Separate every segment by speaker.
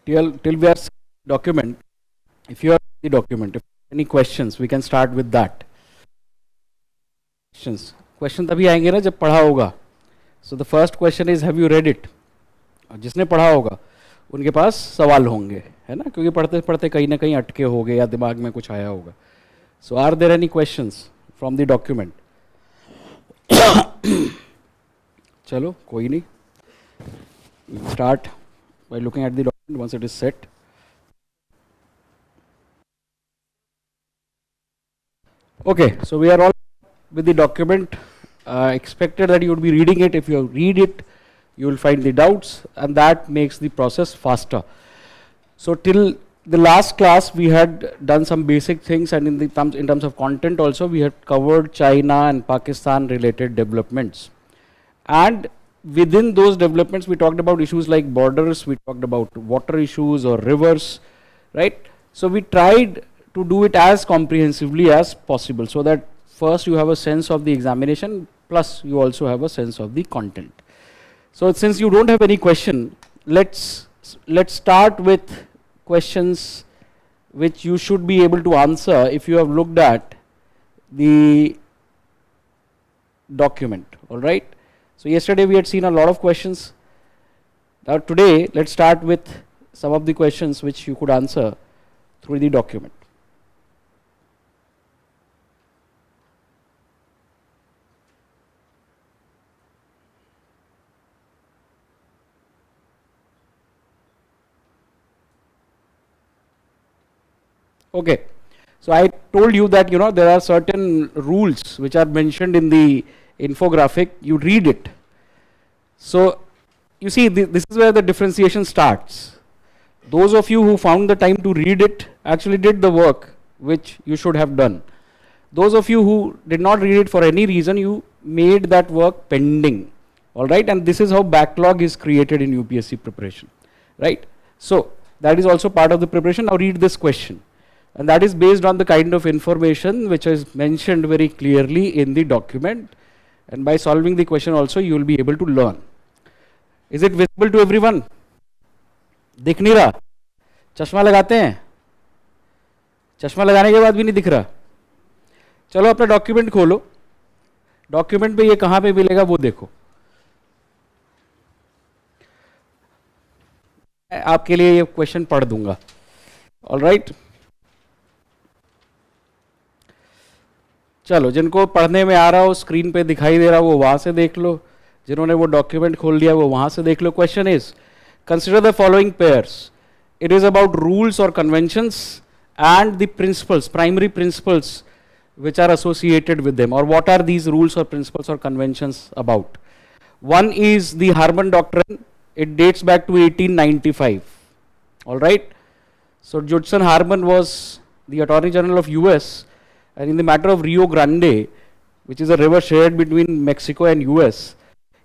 Speaker 1: Till we are document, if you have the document, if any questions, we can start with that. Questions तभी आएंगे ना जब पढ़ा होगा. So the first question is, have you read it? और जिसने पढ़ा होगा उनके पास सवाल होंगे, है ना, क्योंकि पढ़ते पढ़ते कहीं ना कहीं अटके होंगे या दिमाग में कुछ आया होगा. So are there any questions from the document? चलो कोई नहीं. Start by looking at the document once it is set. Okay, so we are all with the document. Expected that you would be reading it. If you read it, you will find the doubts, and that makes the process faster. So till the last class, we had done some basic things, and in terms of content also, we had covered China and Pakistan related developments. And within those developments, we talked about issues like borders, we talked about water issues or rivers, right? So we tried to do it as comprehensively as possible, so that first you have a sense of the examination, plus you also have a sense of the content. So since you don't have any question, let's start with questions which you should be able to answer if you have looked at the document, all right? So yesterday we had seen a lot of questions. Now today, let's start with some of the questions which you could answer through the document. Okay, so I told you that, you know, there are certain rules which are mentioned in the infographic. You read it. So you see, this is where the differentiation starts. Those of you who found the time to read it actually did the work which you should have done. Those of you who did not read it for any reason, you made that work pending, all right? And this is how backlog is created in UPSC preparation, right? So that is also part of the preparation. Now read this question. And that is based on the kind of information which is mentioned very clearly in the document. And by solving the question also, you will be able to learn. Is it visible to everyone? दिख नहीं रहा? चश्मा लगाते हैं? चश्मा लगाने के बाद भी नहीं दिख रहा? चलो अपना डॉक्यूमेंट खोलो. डॉक्यूमेंट पे ये कहाँ पे मिलेगा वो देखो. आपके लिए ये क्वेश्चन पढ़ दूंगा. All right. चलो, जिनको पढ़ने में आ रहा हो, स्क्रीन पे दिखाई दे रहा हो, वो वहां से देख लो. जिन्होंने वो डॉक्यूमेंट खोल लिया वो वहां से देख लो. Question is, consider the following pairs. It is about rules और conventions and the principles, primary principles which are associated with them, or what are these rules or principles or conventions about. One is the Harman Doctrine. It dates back to 1895. All right. So Judson Harman was the Attorney General of US, and in the matter of Rio Grande, which is a river shared between Mexico and US,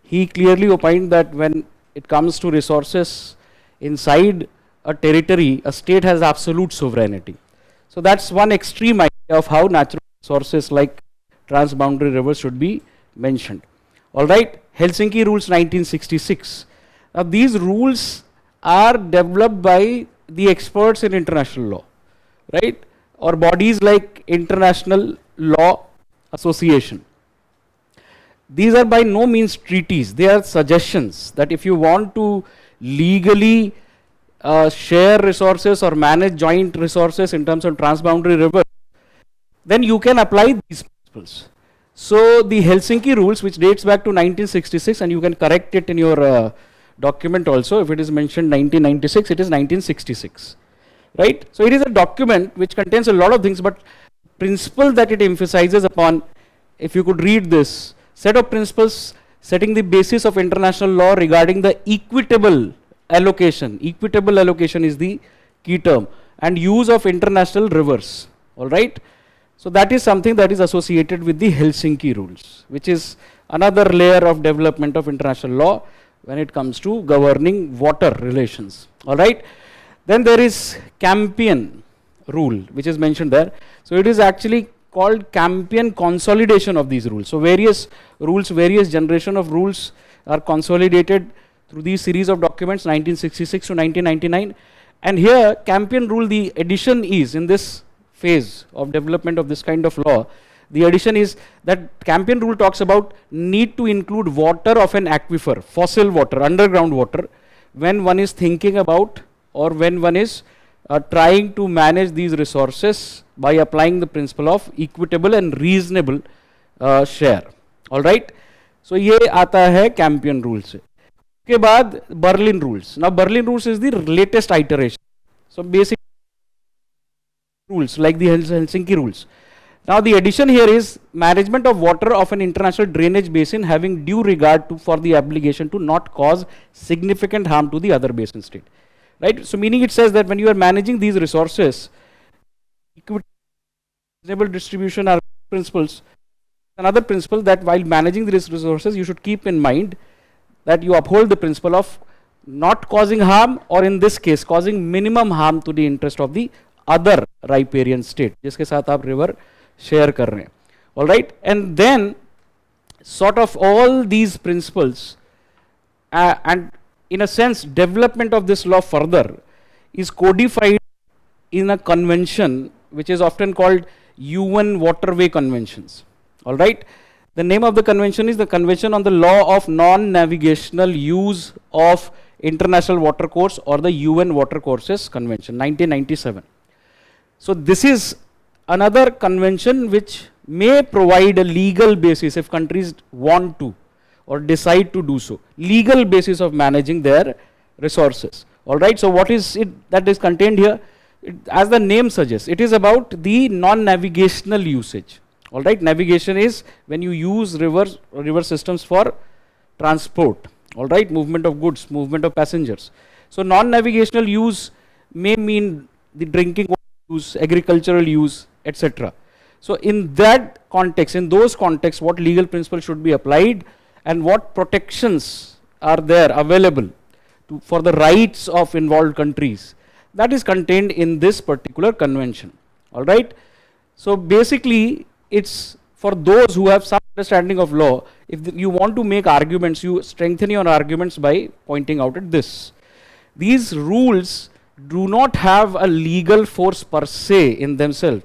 Speaker 1: he clearly opined that when it comes to resources inside a territory, a state has absolute sovereignty. So that's one extreme idea of how natural sources like transboundary rivers should be mentioned. All right, Helsinki Rules 1966. Now these rules are developed by the experts in international law, right? Or bodies like International Law Association. These are by no means treaties. They are suggestions that if you want to legally share resources or manage joint resources in terms of transboundary rivers, then you can apply these principles. So the Helsinki Rules, which dates back to 1966, and you can correct it in your document also. If it is mentioned 1996, it is 1966, right? So it is a document which contains a lot of things, but principle that it emphasizes upon, if you could read this, set of principles setting the basis of international law regarding the equitable allocation. Equitable allocation is the key term, and use of international rivers, all right? So that is something that is associated with the Helsinki Rules, which is another layer of development of international law when it comes to governing water relations, all right? Then there is Campion Rule, which is mentioned there. So it is actually called Campion consolidation of these rules. So various rules, various generation of rules are consolidated through these series of documents 1966 to 1999. And here Campion rule, the addition is in this phase of development of this kind of law, the addition is that Campion rule talks about need to include water of an aquifer, fossil water, underground water, when one is thinking about or when one is trying to manage these resources by applying the principle of equitable and reasonable share. All right. So ये आता है Campion rule से. उसके बाद Berlin rules. Now Berlin rules is the latest iteration. So basic rules like the Helsinki rules. Now the addition here is management of water of an international drainage basin having due regard to for the obligation to not cause significant harm to the other basin state. Right? So meaning it says that when you are managing these resources, equitable distribution are principles. Another principle that while managing these resources, you should keep in mind that you uphold the principle of not causing harm, or in this case, causing minimum harm to the interest of the other riparian state, जिसके साथ आप river share कर रहे हैं. All right, and then sort of all these principles and in a sense development of this law further is codified in a convention which is often called UN Waterway Conventions. All right, the name of the convention is the Convention on the Law of Non-Navigational Use of International Water Course, or the UN Water Courses Convention, 1997. So this is another convention which may provide a legal basis if countries want to or decide to do so, legal basis of managing their resources. All right, so what is it that is contained here? As the name suggests, it is about the non-navigational usage. All right, navigation is when you use river systems for transport. All right, movement of goods, movement of passengers. So non-navigational use may mean the drinking water use, agricultural use, etc. So in that context, in those contexts, what legal principles should be applied and what protections are there available for the rights of involved countries, that is contained in this particular convention. All right. So basically, it's for those who have some understanding of law. If you want to make arguments, you strengthen your arguments by pointing out at this. These rules do not have a legal force per se in themselves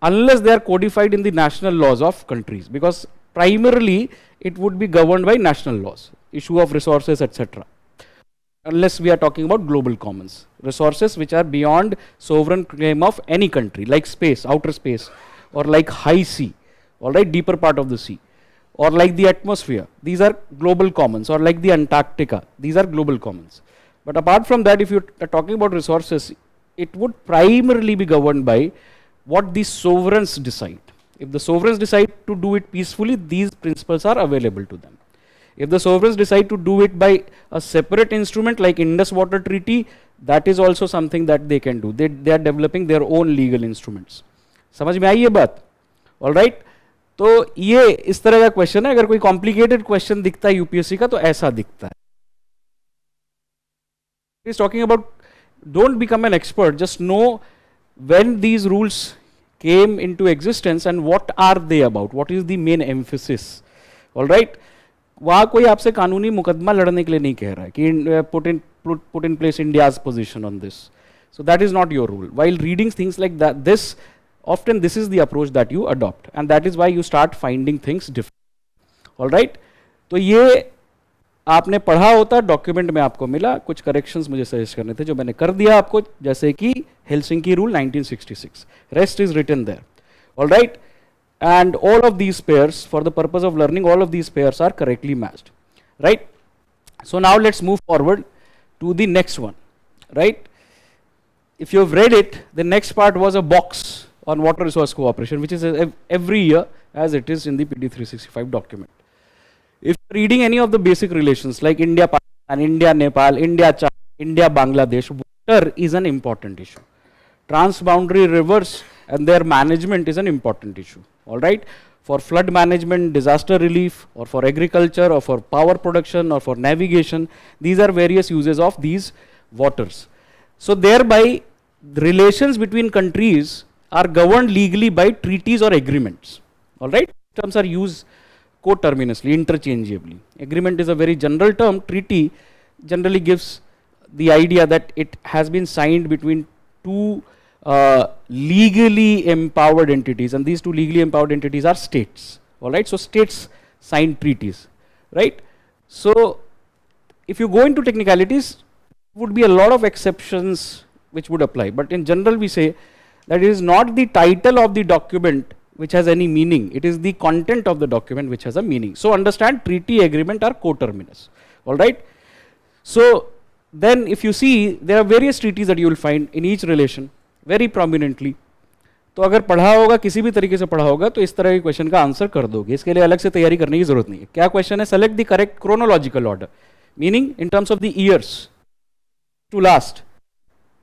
Speaker 1: unless they are codified in the national laws of countries, because primarily it would be governed by national laws, issue of resources, etc. Unless we are talking about global commons, resources which are beyond sovereign claim of any country, like space, outer space, or like high sea, all right, deeper part of the sea, or like the atmosphere. These are global commons, or like the Antarctica. These are global commons. But apart from that, if you are talking about resources, it would primarily be governed by what the sovereigns decide. If the sovereigns decide to do it peacefully, these principles are available to them. If the sovereigns decide to do it by a separate instrument like Indus Water Treaty, that is also something that they can do. They are developing their own legal instruments. समझ में आई ये बात? All right? तो ये इस तरह का question है. अगर कोई कॉम्प्लिकेटेड क्वेश्चन दिखता है यूपीएससी का तो ऐसा दिखता है. He's talking about, don't become an expert, just know when these rules came into existence and what are they about, what is the main emphasis. All right, वहाँ कोई आपसे कानूनी मुकदमा लड़ने के लिए नहीं कह रहा है कि put in place India's position on this. So that is not your rule. While reading things like that, often this is the approach that you adopt, and that is why you start finding things different. All right, तो ये आपने पढ़ा होता, document में आपको मिला, कुछ corrections मुझे सजेस्ट करने थे जो मैंने कर दिया आपको, जैसे कि Helsinki rule 1966. Rest is written there. All right, and all of these pairs, for the purpose of learning, all of these pairs are correctly matched, right? So now let's move forward to the next one, right? If you have read it, the next part was a box on water resource cooperation, which is every year as it is in the PD 365 document. If you're reading any of the basic relations like India, Pakistan, India, Nepal, India, China, India, Bangladesh, water is an important issue. Transboundary rivers and their management is an important issue. All right, for flood management, disaster relief, or for agriculture, or for power production, or for navigation, these are various uses of these waters. So thereby, the relations between countries are governed legally by treaties or agreements. All right, terms are used coterminously, interchangeably. Agreement is a very general term. Treaty generally gives the idea that it has been signed between two legally empowered entities, and these two legally empowered entities are states. All right, so states sign treaties, right? So if you go into technicalities, would be a lot of exceptions which would apply, but in general we say that it is not the title of the document which has any meaning, it is the content of the document which has a meaning. So understand, treaty, agreement are coterminous. All right, so then if you see, there are various treaties that you will find in each relation very prominently. तो अगर पढ़ा होगा, किसी भी तरीके से पढ़ा होगा, तो इस तरह के क्वेश्चन का आंसर कर दोगे. इसके लिए अलग से तैयारी करने की जरूरत नहीं है. क्या क्वेश्चन है? Select the correct chronological order, meaning in terms of the years to last.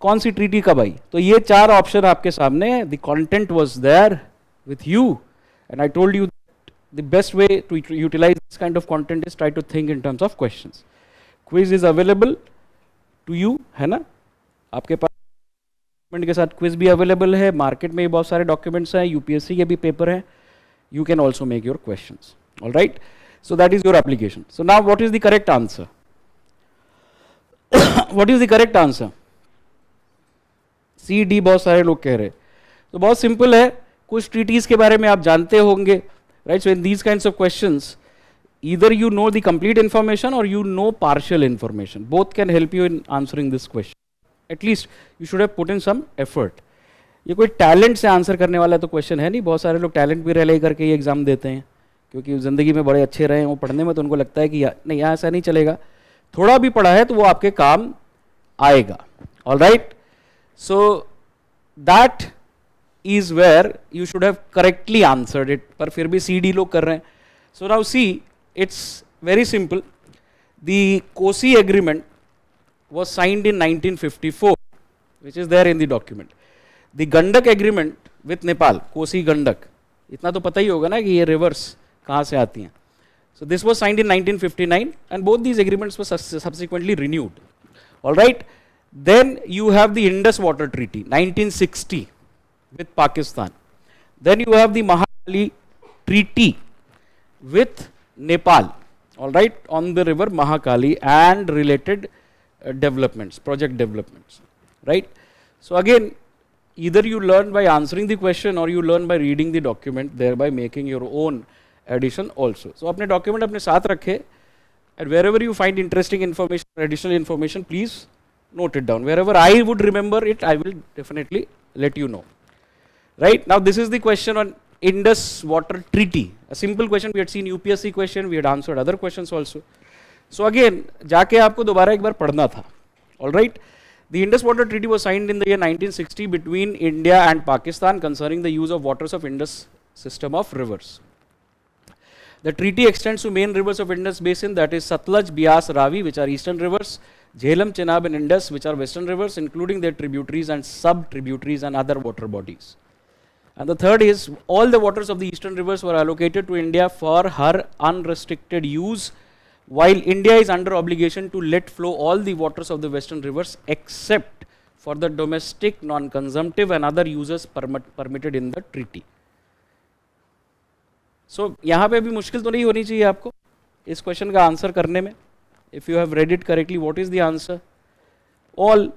Speaker 1: कौन सी ट्रीटी कब आई? तो ये चार ऑप्शन आपके सामने है. The content was there with you, and I told you the best way to utilize this kind of content is try to think in terms of questions. Quiz is available to you, है ना? आपके पास document के साथ quiz भी available है. Market में भी बहुत सारे डॉक्यूमेंट्स हैं, यूपीएससी के भी पेपर हैं. You can also make your questions. All right, so that is your application. So now what is the correct answer? What is the correct answer? C, D बहुत सारे लोग कह रहे हैं. तो बहुत सिंपल है. कुछ ट्रीटीज के बारे में आप जानते होंगे, right? So in these kinds of questions either you know the complete information or you know partial information. Both can help you in answering this question. At least you should have put in some effort. ये कोई talent से answer करने वाला तो question है नहीं. बहुत सारे लोग टैलेंट भी रिले करके ये एग्जाम देते हैं क्योंकि ज़िंदगी में बड़े अच्छे रहे हैं वो पढ़ने में, तो उनको लगता है कि नहीं यहाँ ऐसा नहीं चलेगा. थोड़ा भी पढ़ा है तो वो आपके काम आएगा. All right, so that is where you should have correctly answered it, पर फिर भी CD लोग कर रहे हैं. So now see, it's very simple. The Kosi agreement was signed in 1954, which is there in the document. The Gandak agreement with Nepal, Kosi Gandak, इतना तो पता ही होगा ना कि ये rivers कहाँ से आती हैं. So this was signed in 1959 and both these agreements were subsequently renewed. All right, then you have the Indus Water Treaty 1960 with Pakistan. Then you have the Mahakali Treaty with Nepal, all right, on the river Mahakali and related developments, project developments, right? So again, either you learn by answering the question or you learn by reading the document, thereby making your own addition also. So अपने document अपने साथ रखे, and wherever you find interesting information or additional information, please note it down. Wherever I would remember it, I will definitely let you know. Right, now this is the question on Indus Water Treaty. A simple question. We had seen UPSC question, we had answered other questions also. So again, जाके आपको दोबारा एक बार पढ़ना था. All right, the Indus Water Treaty was signed in the year 1960 between India and Pakistan concerning the use of waters of Indus system of rivers. The treaty extends to main rivers of Indus basin, that is Satluj, Beas, Ravi, which are eastern rivers, Jhelum, Chenab and Indus, which are western rivers, including their tributaries and sub-tributaries and other water bodies. And the third is, all the waters of the eastern rivers were allocated to India for her unrestricted use, while India is under obligation to let flow all the waters of the western rivers except for the domestic, non-consumptive and other uses permitted in the treaty. So यहाँ पे भी मुश्किल तो नहीं होनी चाहिए आपको इस क्वेश्चन का आंसर करने में. If you have read it correctly, what is the answer? All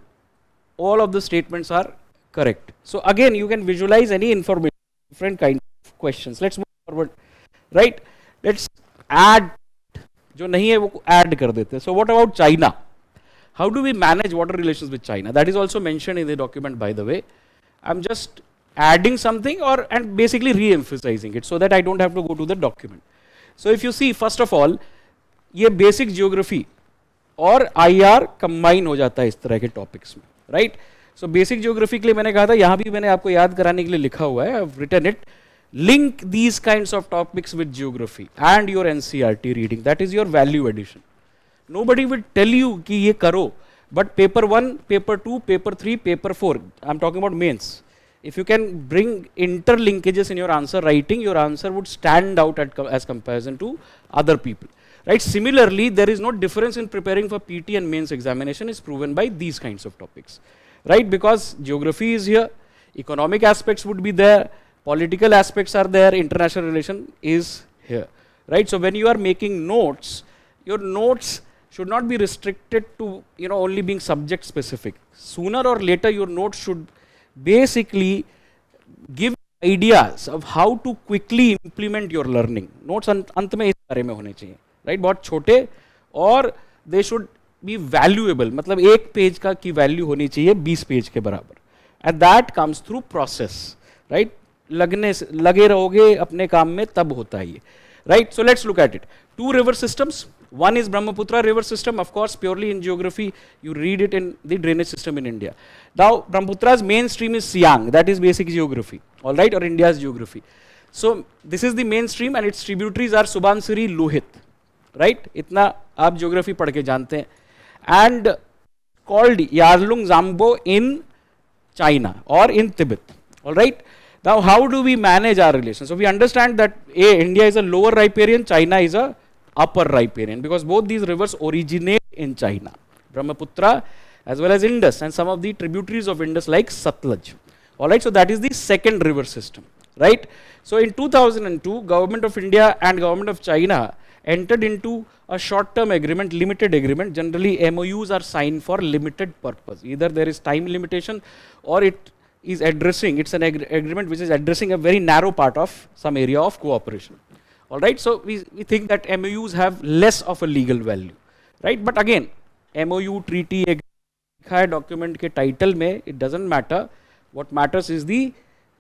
Speaker 1: of the statements are correct. So again, you can visualize any information, different kind of questions. Let's move forward, right? Let's add. जो नहीं है वो add कर देते हैं. So what about China? How do we manage water relations with China? That is also mentioned in the document, by the way. I'm just adding something and basically re-emphasizing it so that I don't have to go to the document. So if you see, first of all, ये basic geography और IR combine हो जाता है इस तरह के topics में, right? So basic geography के लिए मैंने कहा था, यहाँ भी मैंने आपको याद कराने के लिए लिखा हुआ है. I've written it. Link these kinds of topics with geography and your NCERT reading. That is your value addition. Nobody will tell you कि ये करो, but paper 1, paper 2, paper 3, paper 4. I'm talking about mains. If you can bring interlinkages in your answer writing, your answer would stand out as comparison to other people. Right? Similarly, there is no difference in preparing for PT and mains examination is proven by these kinds of topics. Right? Because geography is here, Economic aspects would be there, political aspects are there, international relation is here, right? So when you are making notes, your notes should not be restricted to, you know, only being subject specific. Sooner or later, your notes should basically give ideas of how to quickly implement your learning. Notes अंत में इस बारे में होने चाहिए, right? बहुत छोटे और they should be valuable. मतलब एक पेज का की वैल्यू होनी चाहिए 20 पेज के बराबर. And that comes through process, right? लगे रहोगे अपने काम में तब होता है ये, right? So let's look at it. Two river systems. One is Brahmaputra river system, of course, purely in geography. You read it in the drainage system in India. Now, Brahmaputra's main stream is Siang, that is basic geography, all right, or India's geography. So this is the main stream, and its tributaries are Subansiri, Lohit, right? इतना आप geography पढ़ के जानते हैं. And called Yarlung Zambo in China or in Tibet, all right? Now, how do we manage our relations? So we understand that India is a lower riparian, China is a upper riparian, because both these rivers originate in China, Brahmaputra as well as Indus, and some of the tributaries of Indus like Satluj. All right, so that is the second river system, right? So in 2002, Government of India and Government of China entered into a short-term agreement, limited agreement. Generally, MOUs are signed for limited purpose. Either there is time limitation, or it is addressing, it's an agreement which is addressing a very narrow part of some area of cooperation. All right, so we think that MOUs have less of a legal value, right? But again, MOU, treaty, document ke title mein, it doesn't matter. What matters is the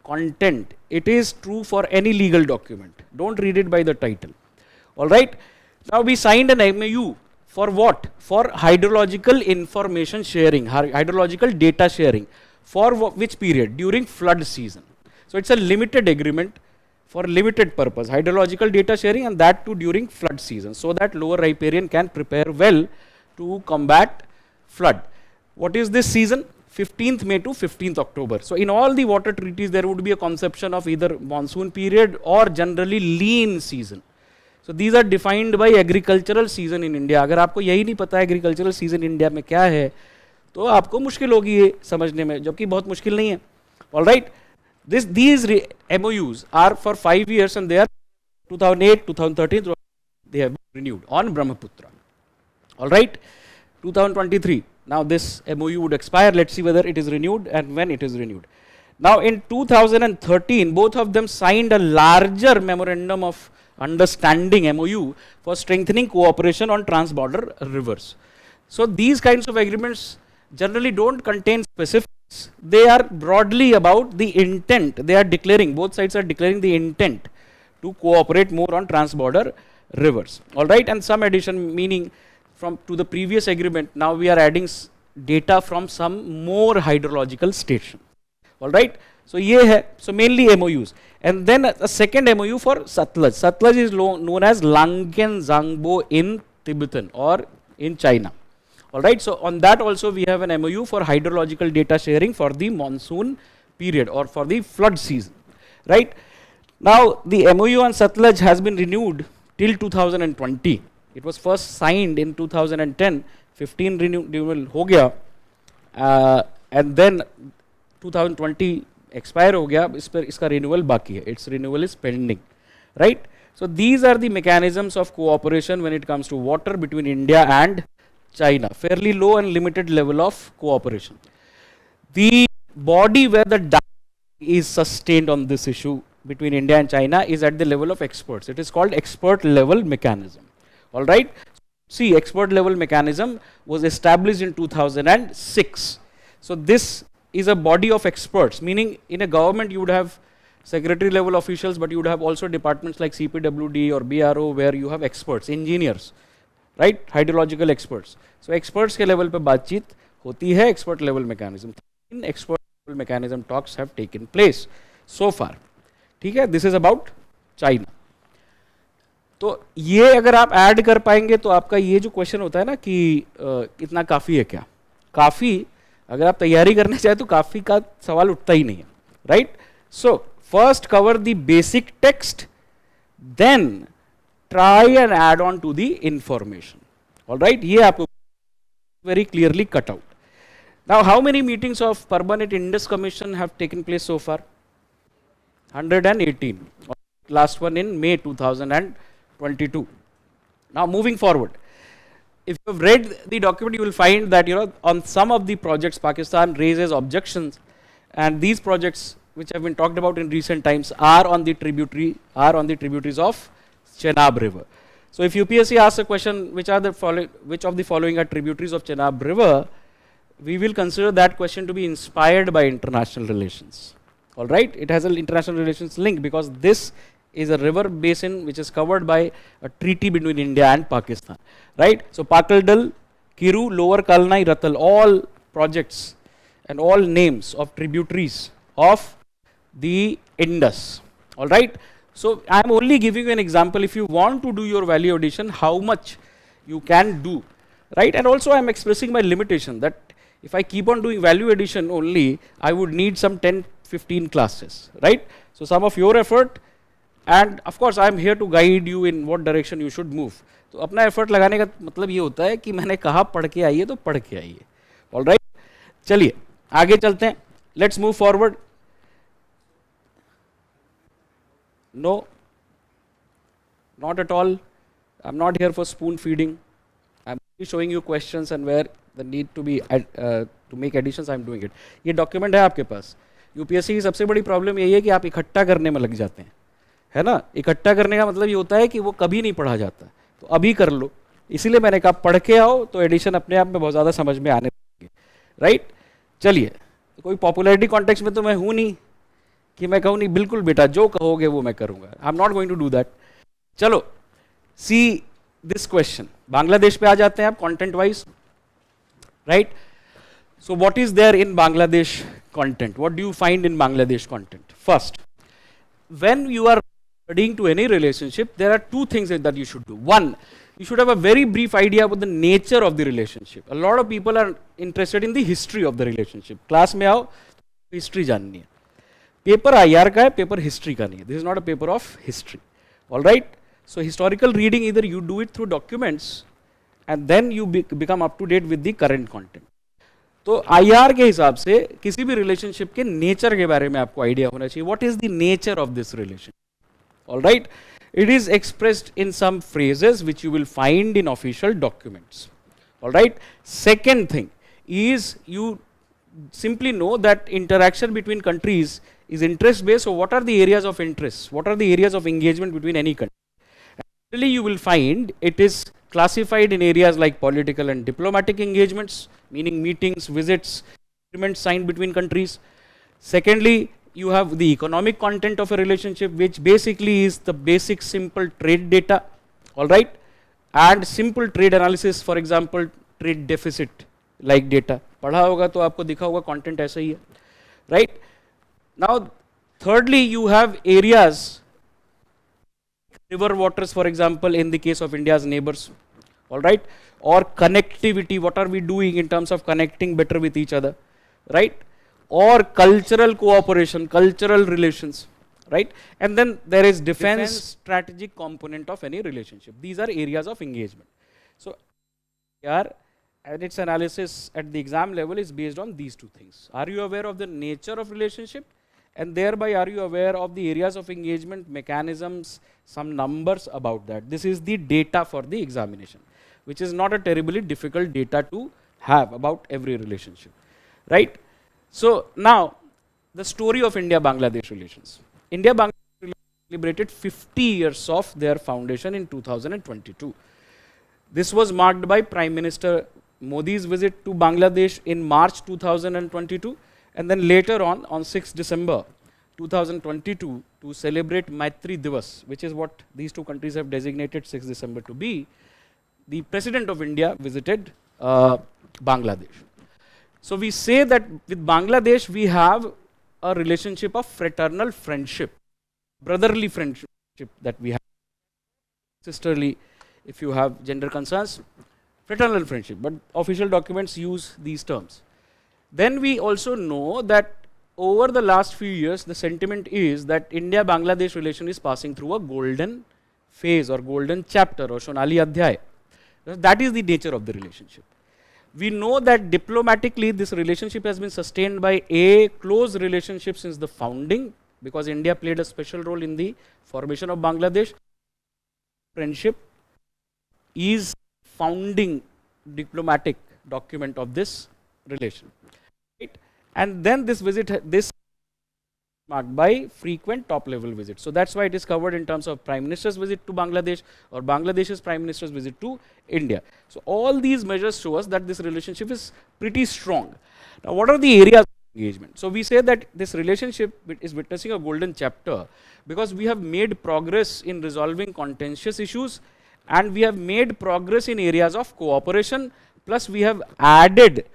Speaker 1: content. It is true for any legal document. Don't read it by the title. All right, now we signed an MOU for what? For hydrological information sharing, hydrological data sharing. For which period? During flood season. So it's a limited agreement for limited purpose, hydrological data sharing, and that too during flood season, so that lower riparian can prepare well to combat flood. What is this season? 15th May to 15th October. So in all the water treaties, there would be a conception of either monsoon period or generally lean season. So these are defined by agricultural season in India. अगर आपको यही नहीं पता agricultural season India में क्या है, तो आपको मुश्किल होगी ये समझने में, जबकि बहुत मुश्किल नहीं है. All right. These MOUs are for 5 years, and they are 2008, 2013, they have been renewed on Brahmaputra. All right, 2023. Now this MOU would expire. Let's see whether it is renewed and when it is renewed. Now in 2013, both of them signed a larger memorandum of understanding MOU for strengthening cooperation on trans-border rivers. So these kinds of agreements generally don't contain specifics. They are broadly about the intent. They are declaring, both sides are declaring the intent to cooperate more on trans-border rivers. All right, and some addition, meaning from to the previous agreement, now we are adding data from some more hydrological station. All right, so ye hai, so mainly MOUs. And then a second MOU for Satluj. Satluj is known as Langen Zangbo in Tibetan or in China. All right, so on that also we have an MOU for hydrological data sharing for the monsoon period or for the flood season, right? Now the MOU on Satluj has been renewed till 2020. It was first signed in 2010, 15 renewal ho gaya, and then 2020 expire ho gaya, iska renewal baki hai, its renewal is pending, right? So these are the mechanisms of cooperation when it comes to water between India and China, fairly low and limited level of cooperation. The body where the dialogue is sustained on this issue between India and China is at the level of experts. It is called expert level mechanism. All right. See, expert level mechanism was established in 2006. So this is a body of experts, meaning in a government you would have secretary level officials, but you would have also departments like CPWD or BRO where you have experts, engineers, right? Hydrological experts. So experts के level पे बातचीत होती है, expert level mechanism. In expert level mechanism talks have taken place so far. ठीक है? This is about China. तो ये अगर आप ऐड कर पाएंगे तो आपका ये जो क्वेश्चन होता है ना कि इतना काफी है क्या? काफी अगर आप तैयारी करने चाहे तो काफी का सवाल उठता ही नहीं है, right? So first cover the basic text, then try and add on to the information. All right, ये आपको very clearly cut out. Now, how many meetings of Permanent Indus Commission have taken place so far? 118. Last one in May 2022. Now, moving forward, if you have read the document, you will find that on some of the projects, Pakistan raises objections, and these projects, which have been talked about in recent times, are on the tributaries of Chenab River. So, if UPSC asks a question, which of the following are tributaries of Chenab River, we will consider that question to be inspired by international relations. All right, it has an international relations link because this is a river basin which is covered by a treaty between India and Pakistan. Right. So, Pakaldal, Kiru, Lower Kalnai, Ratal, all projects and all names of tributaries of the Indus. All right. So, I am only giving you an example. If you want to do your value addition, how much you can do, right? And also I am expressing my limitation that if I keep on doing value addition only, I would need some 10-15 classes, right? So, some of your effort, and of course I am here to guide you in what direction you should move. तो अपना effort लगाने का मतलब ये होता है कि मैंने कहा पढ़ के आइए तो पढ़ के आइए. ऑल राइट, चलिए आगे चलते हैं. Let's move forward. No, not at all. I'm not here for spoon feeding. I'm only showing you questions and where the need to be to make additions. I'm doing it. ये document है आपके पास. UPSC की सबसे बड़ी problem यही है कि आप इकट्ठा करने में लग जाते हैं, है ना. इकट्ठा करने का मतलब ये होता है कि वो कभी नहीं पढ़ा जाता, तो अभी कर लो. इसीलिए मैंने कहा पढ़ के आओ तो एडिशन अपने आप में बहुत ज़्यादा समझ में आने लगेगी. राइट, चलिए. कोई पॉपुलैरिटी कॉन्टेक्स्ट में तो मैं हूँ नहीं कि मैं कहूँ नहीं बिल्कुल बेटा जो कहोगे वो मैं करूँगा. I am not going to do that. चलो सी दिस क्वेश्चन. बांग्लादेश पे आ जाते हैं आप content wise. Right, so what is there in Bangladesh content? What do you find in Bangladesh content? First, when you are studying to any relationship, there are two things that you should do. One, you should have a very brief idea about the nature of the relationship. A lot of people are interested in the history of the relationship. Class में आओ history जाननी है. Paper IR का है, paper history का नहीं है. This is not a paper of history. All right, so historical reading इधर you do it through documents and then you become up to date with the current content. तो IR के हिसाब से किसी भी रिलेशनशिप के नेचर के बारे में आपको आइडिया होना चाहिए. What is the nature of this relation? All right, it is expressed in some phrases which you will find in official documents. All right, second thing is you simply know that interaction between countries is interest based. So what are the areas of interest? What are the areas of engagement between any country? Actually, you will find it is classified in areas like political and diplomatic engagements, meaning meetings, visits, agreements signed between countries. Secondly, you have the economic content of a relationship, which basically is the basic simple trade data. All right, and simple trade analysis, for example trade deficit like data. पढ़ा होगा तो आपको दिखा होगा content ऐसा ही है. Right, now thirdly you have areas, river waters for example in the case of India's neighbors. All right, or connectivity, what are we doing in terms of connecting better with each other, right? Or cultural cooperation, cultural relations, right? And then there is defense strategic component of any relationship. These are areas of engagement. So here and its analysis at the exam level is based on these two things. Are you aware of the nature of relationship, and thereby are you aware of the areas of engagement, mechanisms, some numbers about that? This is the data for the examination, which is not a terribly difficult data to have about every relationship, right? So now the story of India-Bangladesh relations. India-Bangladesh celebrated 50 years of their foundation in 2022. This was marked by Prime Minister Modi's visit to Bangladesh in March 2022, and then later on 6 December 2022 to celebrate Maitri Divas, which is what these two countries have designated 6 December to be. The President of India visited Bangladesh. So we say that with Bangladesh we have a relationship of fraternal friendship, brotherly friendship that we have, sisterly if you have gender concerns, fraternal friendship, but official documents use these terms. Then we also know that over the last few years the sentiment is that India-Bangladesh relation is passing through a golden phase or golden chapter or Sonali Adhyay. That is the nature of the relationship. We know that diplomatically this relationship has been sustained by a close relationship since the founding, because India played a special role in the formation of Bangladesh. Friendship is founding diplomatic document of this relation, right? And then this visit, this marked by frequent top level visits. So that's why it is covered in terms of Prime Minister's visit to Bangladesh or Bangladesh's Prime Minister's visit to India. So all these measures show us that this relationship is pretty strong. Now what are the areas of engagement? So we say that this relationship is witnessing a golden chapter because we have made progress in resolving contentious issues, and we have made progress in areas of cooperation, plus we have added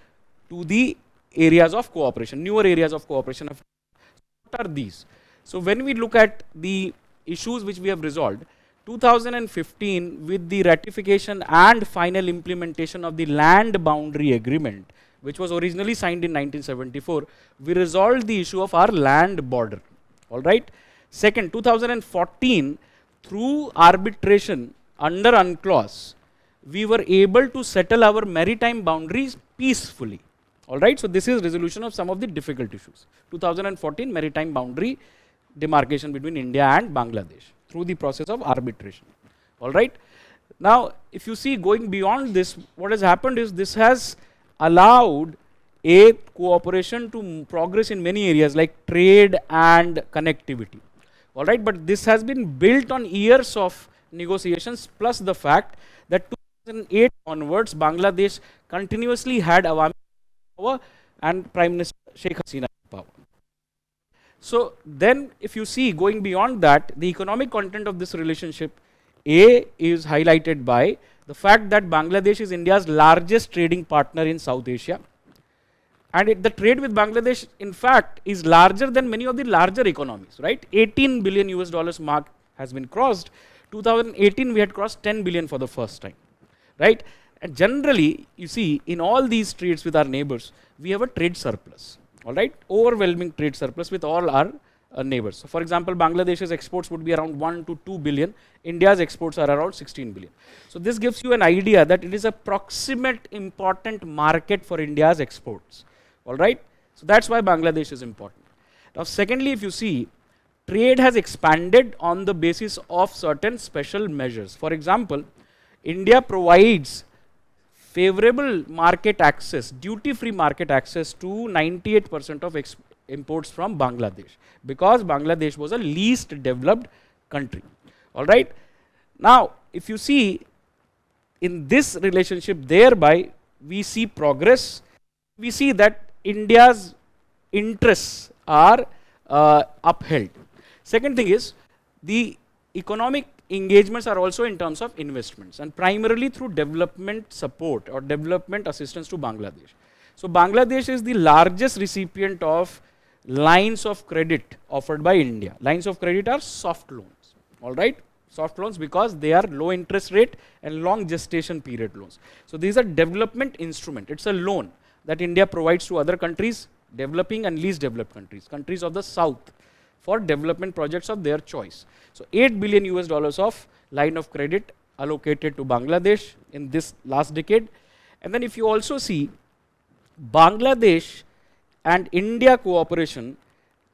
Speaker 1: to the areas of cooperation, newer areas of cooperation. What are these? So when we look at the issues which we have resolved, 2015 with the ratification and final implementation of the land boundary agreement, which was originally signed in 1974, we resolved the issue of our land border. All right. Second, 2014 through arbitration under UNCLOS, we were able to settle our maritime boundaries peacefully. All right, so this is resolution of some of the difficult issues. 2014 maritime boundary demarcation between India and Bangladesh through the process of arbitration. All right. Now, if you see going beyond this, what has happened is this has allowed a cooperation to progress in many areas like trade and connectivity. All right, but this has been built on years of negotiations, plus the fact that 2008 onwards, Bangladesh continuously had Awami power and Prime Minister Sheikh Hasina power. So then if you see going beyond that, the economic content of this relationship A is highlighted by the fact that Bangladesh is India's largest trading partner in South Asia, and the trade with Bangladesh in fact is larger than many of the larger economies, right? 18 billion US dollars mark has been crossed. 2018 we had crossed 10 billion for the first time, right? And generally, you see, in all these trades with our neighbors, we have a trade surplus, all right? Overwhelming trade surplus with all our neighbors. So, for example, Bangladesh's exports would be around 1 to 2 billion. India's exports are around 16 billion. So, this gives you an idea that it is a proximate important market for India's exports, all right? So, that's why Bangladesh is important. Now, secondly, if you see, trade has expanded on the basis of certain special measures. For example, India provides favorable market access, duty-free market access to 98% of imports from Bangladesh, because Bangladesh was a least developed country. All right. Now, if you see in this relationship, thereby we see progress. We see that India's interests are upheld. Second thing is the economic engagements are also in terms of investments, and primarily through development support or development assistance to Bangladesh. So Bangladesh is the largest recipient of lines of credit offered by India. Lines of credit are soft loans, all right? Soft loans because they are low interest rate and long gestation period loans. So these are development instrument. It's a loan that India provides to other countries, developing and least developed countries, countries of the south, for development projects of their choice. So 8 billion US dollars of line of credit allocated to Bangladesh in this last decade. And then if you also see Bangladesh and India cooperation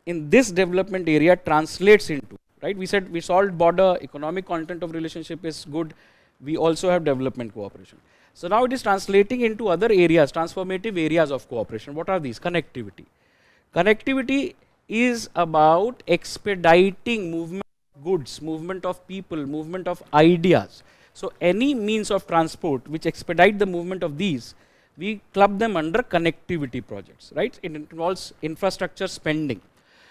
Speaker 1: in this development area translates into, right? We said we solved border, economic content of relationship is good. We also have development cooperation. So now it is translating into other areas, transformative areas of cooperation. What are these? Connectivity. Connectivity is about expediting movement of goods, movement of people, movement of ideas. So any means of transport which expedite the movement of these, we club them under connectivity projects, right? It involves infrastructure spending.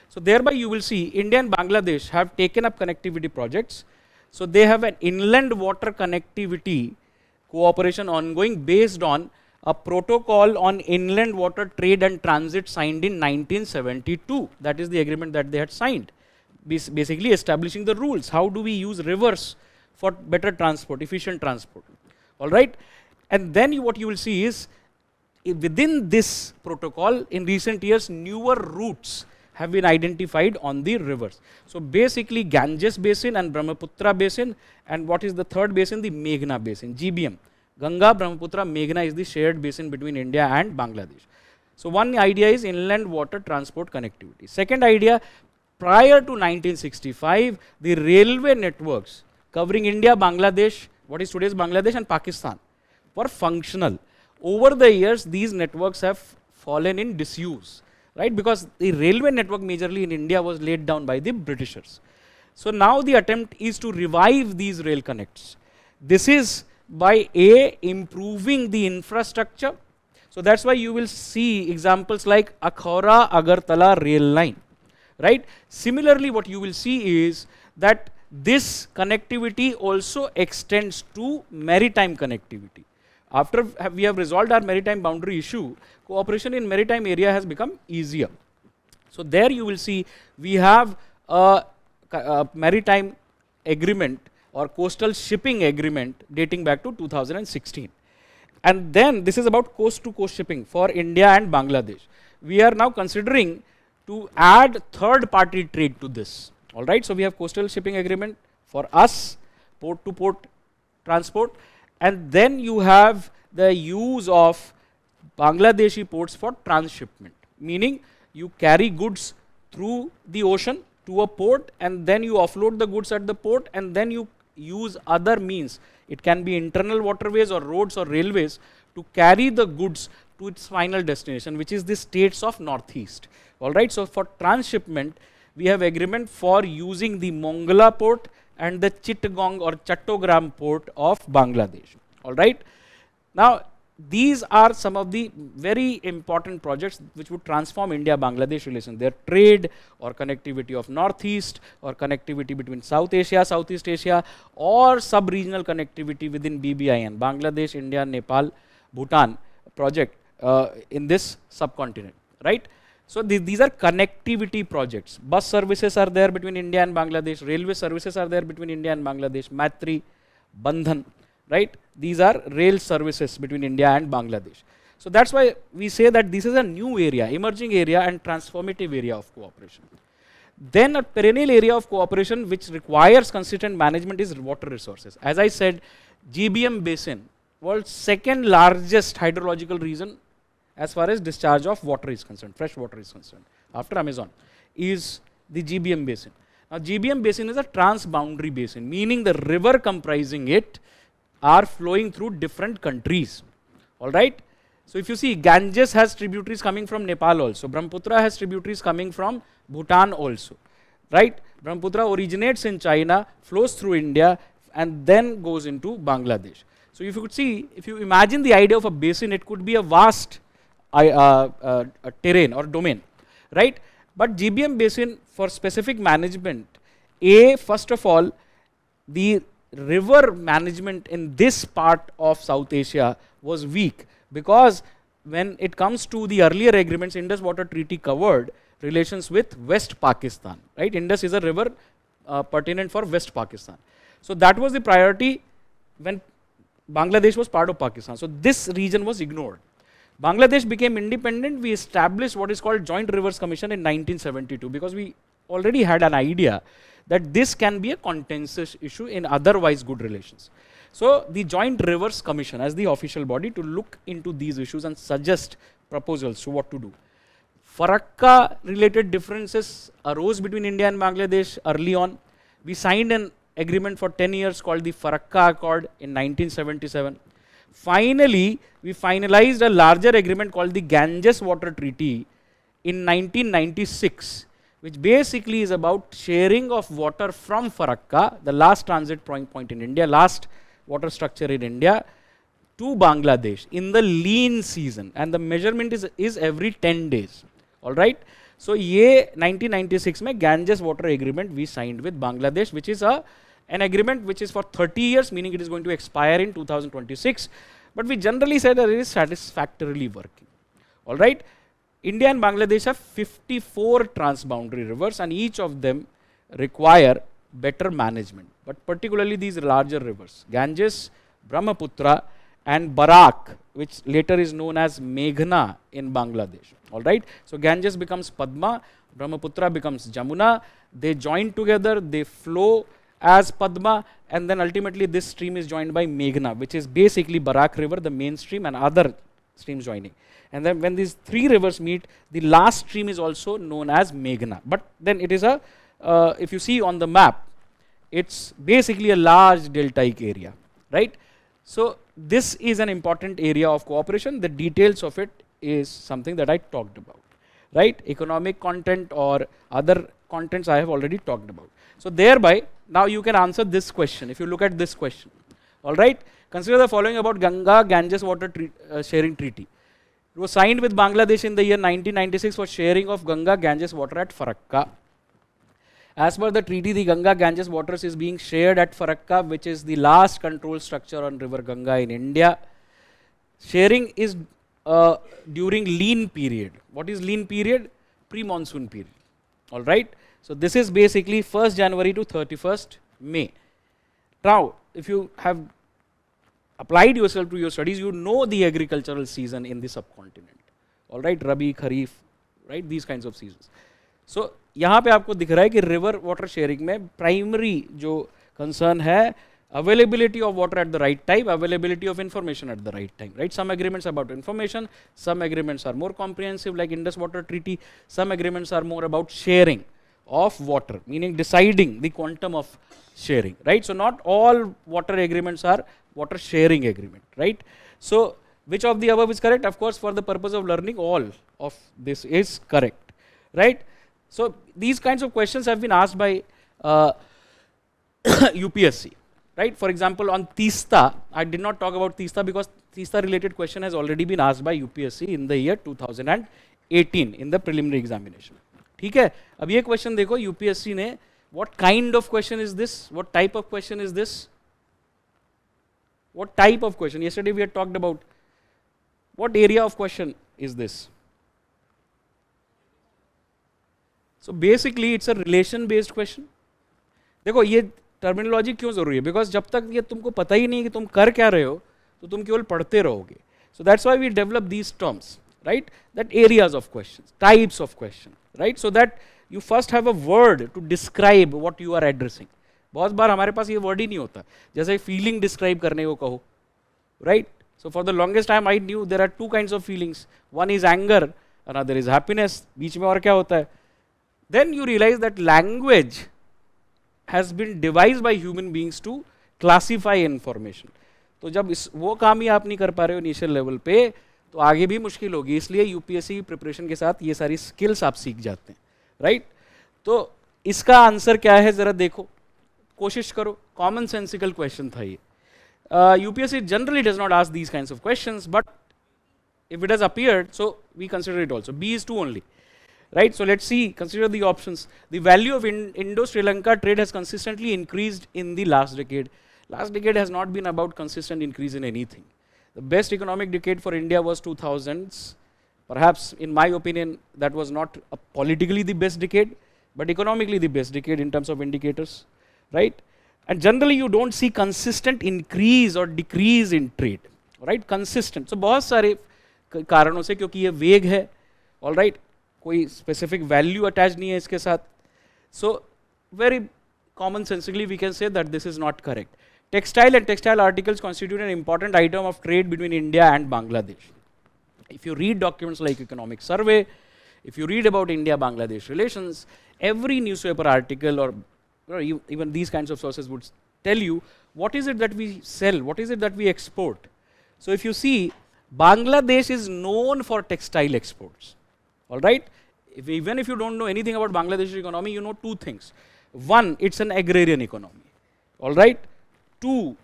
Speaker 1: So thereby you will see India and Bangladesh have taken up connectivity projects. So they have an inland water connectivity cooperation ongoing based on a protocol on inland water trade and transit signed in 1972. That is the agreement that they had signed, basically establishing the rules. How do we use rivers for better transport, efficient transport? All right. And then what you will see is within this protocol in recent years, newer routes have been identified on the rivers. So basically Ganges basin and Brahmaputra basin, and what is the third basin? The Meghna basin, GBM. Ganga, Brahmaputra, Meghna is the shared basin between India and Bangladesh. So one idea is inland water transport connectivity. Second idea, prior to 1965, the railway networks covering India, Bangladesh, what is today's Bangladesh, and Pakistan were functional. Over the years, these networks have fallen in disuse, right? Because the railway network majorly in India was laid down by the Britishers. So now the attempt is to revive these rail connects. This is by improving the infrastructure. So that's why you will see examples like Akhora Agartala rail line, right? Similarly, what you will see is that this connectivity also extends to maritime connectivity. After we have resolved our maritime boundary issue, cooperation in maritime area has become easier. So there you will see we have a maritime agreement or coastal shipping agreement dating back to 2016. And then this is about coast to coast shipping for India and Bangladesh. We are now considering to add third party trade to this. All right, so we have coastal shipping agreement for us, port to port transport, and then you have the use of Bangladeshi ports for transshipment, meaning you carry goods through the ocean to a port and then you offload the goods at the port and then you use other means. It can be internal waterways or roads or railways to carry the goods to its final destination, which is the states of Northeast. All right, so for transshipment, we have agreement for using the Mongla port and the Chittagong or Chattogram port of Bangladesh. All right. Now, these are some of the very important projects which would transform India-Bangladesh relations. Their trade or connectivity of Northeast or connectivity between South Asia, Southeast Asia, or sub-regional connectivity within BBIN, Bangladesh, India, Nepal, Bhutan project in this subcontinent, right? So these are connectivity projects. Bus services are there between India and Bangladesh. Railway services are there between India and Bangladesh. Maitri, Bandhan, right? These are rail services between India and Bangladesh. So that's why we say that this is a new area, emerging area and transformative area of cooperation. Then a perennial area of cooperation which requires consistent management is water resources. As I said, GBM basin, world's second largest hydrological region as far as discharge of water is concerned, fresh water is concerned, after Amazon, is the GBM basin. Now GBM basin is a transboundary basin, meaning the river comprising it are flowing through different countries. All right. So if you see, Ganges has tributaries coming from Nepal also. Brahmaputra has tributaries coming from Bhutan also. Right. Brahmaputra originates in China, flows through India, and then goes into Bangladesh. So if you could see, if you imagine the idea of a basin, it could be a vast terrain or domain, right? But GBM basin for specific management, first of all, the river management in this part of South Asia was weak, because when it comes to the earlier agreements, Indus Water Treaty covered relations with West Pakistan, right? Indus is a river pertinent for West Pakistan. So that was the priority when Bangladesh was part of Pakistan. So this region was ignored. Bangladesh became independent. We established what is called Joint Rivers Commission in 1972, because we already had an idea that this can be a contentious issue in otherwise good relations. So the Joint Rivers Commission as the official body to look into these issues and suggest proposals to what to do. Farakka related differences arose between India and Bangladesh early on. We signed an agreement for 10 years called the Farakka Accord in 1977. Finally, we finalized a larger agreement called the Ganges Water Treaty in 1996, which basically is about sharing of water from Farakka, the last transit point in India, last water structure in India, to Bangladesh in the lean season, and the measurement is every 10 days. All right. So, ये 1996 में Ganges Water Agreement we signed with Bangladesh, which is an agreement which is for 30 years, meaning it is going to expire in 2026. But we generally say that it is satisfactorily working. All right. India and Bangladesh have 54 transboundary rivers, and each of them require better management. But particularly these larger rivers, Ganges, Brahmaputra, and Barak, which later is known as Meghna in Bangladesh. All right. So Ganges becomes Padma, Brahmaputra becomes Jamuna. They join together, they flow as Padma, and then ultimately this stream is joined by Meghna, which is basically Barak River, the main stream, and other streams joining. And then when these three rivers meet, the last stream is also known as Meghna. But then it is a, if you see on the map, it's basically a large deltaic area, right? So this is an important area of cooperation. The details of it is something that I talked about, right? Economic content or other contents I have already talked about. So thereby, now you can answer this question. If you look at this question, all right? Consider the following about Ganga-Ganges water sharing treaty. It was signed with Bangladesh in the year 1996 for sharing of Ganga-Ganges water at Farakka. As per the treaty, the Ganga-Ganges waters is being shared at Farakka, which is the last control structure on river Ganga in India. Sharing is during lean period. What is lean period? Pre-monsoon period. All right. So this is basically 1st January to 31st May. Now, if you have applied yourself to your studies, you know the agricultural season in the subcontinent. All right, Rabi, Kharif, right? These kinds of seasons. So यहाँ पे आपको दिख रहा है कि river water sharing में primary जो concern है availability of water at the right time, availability of information at the right time, right? Some agreements about information, some agreements are more comprehensive like Indus Water Treaty, some agreements are more about sharing of water, meaning deciding the quantum of sharing, right? So not all water agreements are water sharing agreement, right? So which of the above is correct? Of course, for the purpose of learning, all of this is correct, right? So these kinds of questions have been asked by UPSC, right? For example, on Teesta, I did not talk about Teesta because Teesta related question has already been asked by UPSC in the year 2018 in the preliminary examination. ठीक है, अब ये question देखो UPSC ने, what kind of question is this, what type of question is this, what type of question, yesterday we had talked about, what area of question is this? So basically it's a relation based question. देखो ये terminology क्यों जरूरी है, because जब तक ये तुमको पता ही नहीं कि तुम कर क्या रहे हो तो तुम केवल पढ़ते रहोगे. So that's why we develop these terms, right? That areas of questions, types of question, right? So that you first have a word to describe what you are addressing. बहुत बार हमारे पास ये word ही नहीं होता, जैसे feeling describe करने को कहो, right? So for the longest time I knew there are two kinds of feelings. One is anger, another is happiness. बीच में और क्या होता है? Then you realize that language has been devised by human beings to classify information. तो जब इस वो काम ही आप नहीं कर पा रहे हो इनिशियल लेवल पे तो आगे भी मुश्किल होगी, इसलिए यूपीएससी प्रिपरेशन के साथ ये सारी स्किल्स आप सीख जाते हैं, राइट? तो इसका आंसर क्या है जरा देखो, कोशिश करो. कॉमन सेंसिकल क्वेश्चन था ये. UPSC generally does not ask these kinds of questions, but if it has appeared, so we consider it also. B is 2 only, right? So let's see, consider the options. The value of Indo-Sri Lanka trade has consistently increased in the last decade. Last decade has not been about consistent increase in anything. The best economic decade for India was 2000s. Perhaps, in my opinion, that was not politically the best decade, but economically the best decade in terms of indicators, right? And generally, you don't see consistent increase or decrease in trade, right? Consistent. So, बहुत सारे कारणों से, क्योंकि ये वेग है, all right? कोई specific value attached नहीं है इसके साथ. So, very common sensically, we can say that this is not correct. Textile and textile articles constitute an important item of trade between India and Bangladesh. If you read documents like Economic Survey, if you read about India-Bangladesh relations, every newspaper article or even these kinds of sources would tell you what is it that we sell, what is it that we export. So if you see, Bangladesh is known for textile exports, all right? Even if you don't know anything about Bangladesh economy, you know two things. One, it's an agrarian economy, all right? Two,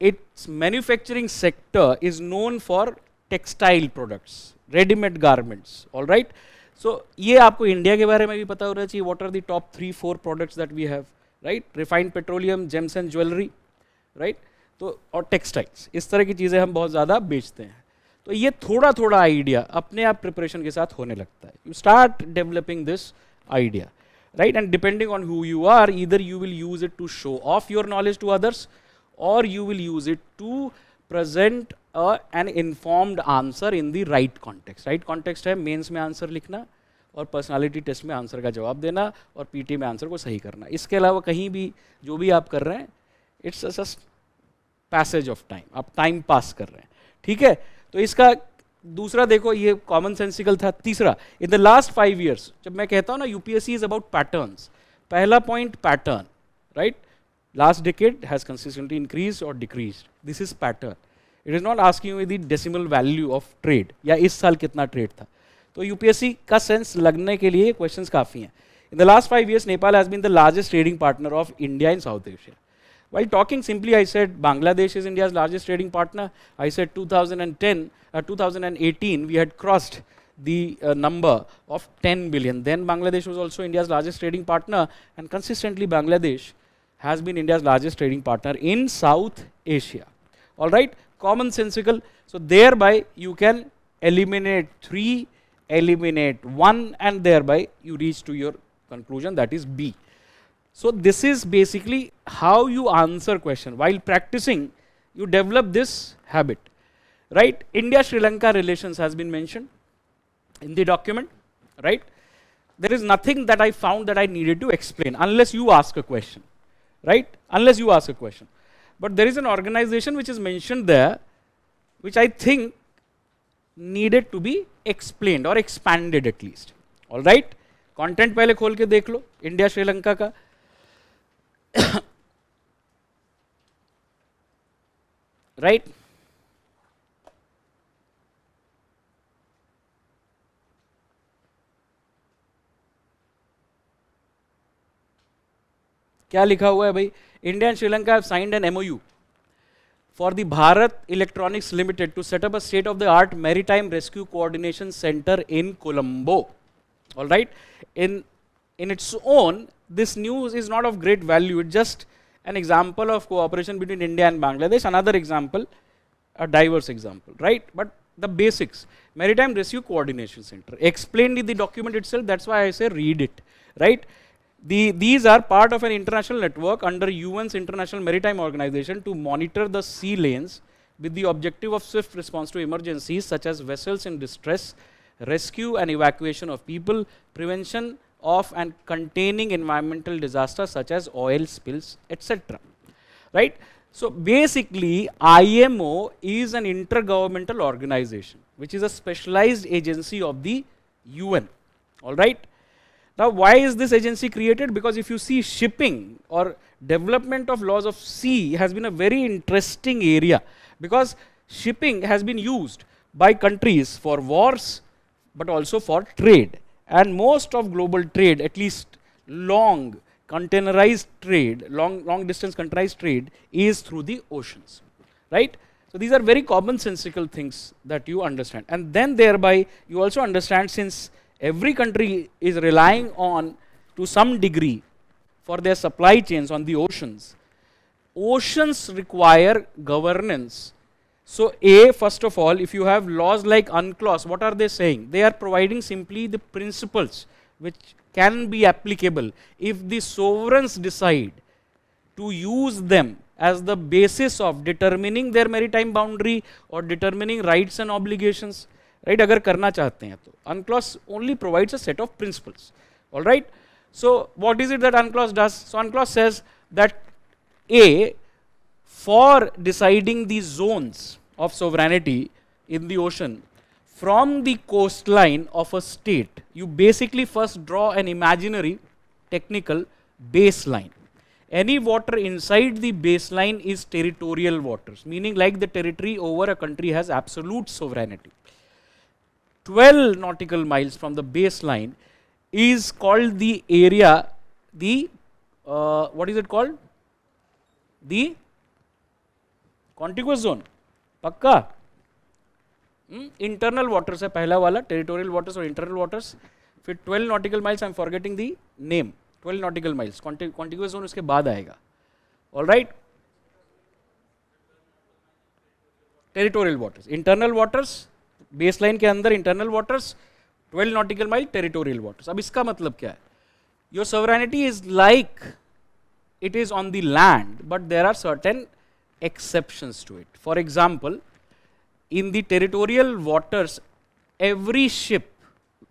Speaker 1: its manufacturing sector is known for textile products, ready-made garments, all right? So, ये आपको India के बारे में भी पता होना चाहिए. What are the top 3-4 products that we have, right? Refined petroleum, gems and jewelry, right? तो और textiles, इस तरह की चीज़ें हम बहुत ज़्यादा बेचते हैं. तो ये थोड़ा थोड़ा आइडिया अपने आप प्रिपरेशन के साथ होने लगता है. You start developing this idea, right? And depending on who you are, either you will use it to show off your knowledge to others, or you will use it to present an informed answer in the right context. Right context है mains में answer लिखना और personality test में answer का जवाब देना और PT में आंसर को सही करना। इसके अलावा कहीं भी जो भी आप कर रहे हैं, it's just passage of time, आप टाइम पास कर रहे हैं, ठीक है। तो इसका दूसरा देखो, ये कॉमन सेंसिकल था। तीसरा, इन द लास्ट 5 years, जब मैं कहता हूँ ना यूपीएससी इज अबाउट पैटर्न्स, पहला point pattern, right. Last decade has consistently increase और decrease, this is pattern. It is not asking you the decimal value of trade या इस साल कितना ट्रेड था। तो यूपीएससी का सेंस लगने के लिए क्वेश्चंस काफी हैं। In the last 5 years, Nepal has been the largest trading partner of India in South Asia. While talking simply, I said Bangladesh is India's largest trading partner. I said 2018, we had crossed the number of 10 billion. Then Bangladesh was also India's largest trading partner, and consistently Bangladesh has been India's largest trading partner in South Asia. All right, commonsensical. So thereby you can eliminate 3, eliminate 1, and thereby you reach to your conclusion, that is B. So this is basically how you answer question. While practicing, you develop this habit, right? India-Sri Lanka relations has been mentioned in the document, right? There is nothing that I found that I needed to explain unless you ask a question, right? Unless you ask a question. But there is an organization which is mentioned there, which I think needed to be explained or expanded at least. All right? Content पहले खोल के देख लो, India Sri Lanka का. Right? क्या लिखा हुआ है भाई? India and Sri Lanka have signed an MOU for the Bharat Electronics Limited to set up a state-of-the-art maritime rescue coordination center in Colombo. All right. In its own, this news is not of great value. It's just an example of cooperation between India and Bangladesh. Another example, a diverse example, right? But the basics, maritime rescue coordination center, explained in the document itself. That's why I say read it, right? These are part of an international network under UN's International Maritime Organization to monitor the sea lanes with the objective of swift response to emergencies such as vessels in distress, rescue and evacuation of people, prevention of and containing environmental disasters such as oil spills, etc. Right? So basically, IMO is an intergovernmental organization which is a specialized agency of the UN. All right? Now, why is this agency created? Because if you see, shipping or development of laws of sea has been a very interesting area, because shipping has been used by countries for wars but also for trade, and most of global trade, at least long containerized trade, long distance containerized trade, is through the oceans, right? So these are very commonsensical things that you understand, and then thereby you also understand, since every country is relying on, to some degree, for their supply chains on the oceans. Oceans require governance. So first of all, if you have laws like UNCLOS, what are they saying? They are providing simply the principles which can be applicable if the sovereigns decide to use them as the basis of determining their maritime boundary or determining rights and obligations. Right? अगर करना चाहते हैं तो UNCLOS only provides a set of principles. All right. So what is it that UNCLOS does? So UNCLOS says that for deciding the zones of sovereignty in the ocean from the coastline of a state, you basically first draw an imaginary technical baseline. Any water inside the baseline is territorial waters, meaning like the territory over a country has absolute sovereignty. 12 nautical miles from the baseline is called the area, what is it called? The contiguous zone. पक्का? Internal waters है पहला वाला, territorial waters और internal waters. फिर 12 nautical miles, I'm forgetting the name. 12 nautical miles. Contiguous zone उसके बाद आएगा. All right? Territorial waters. Internal waters. Baseline के अंदर internal waters, 12 nautical mile territorial waters. अब इसका मतलब क्या है? Your sovereignty is like it is on the land, but there are certain exceptions to it. For example, in the territorial waters, every ship,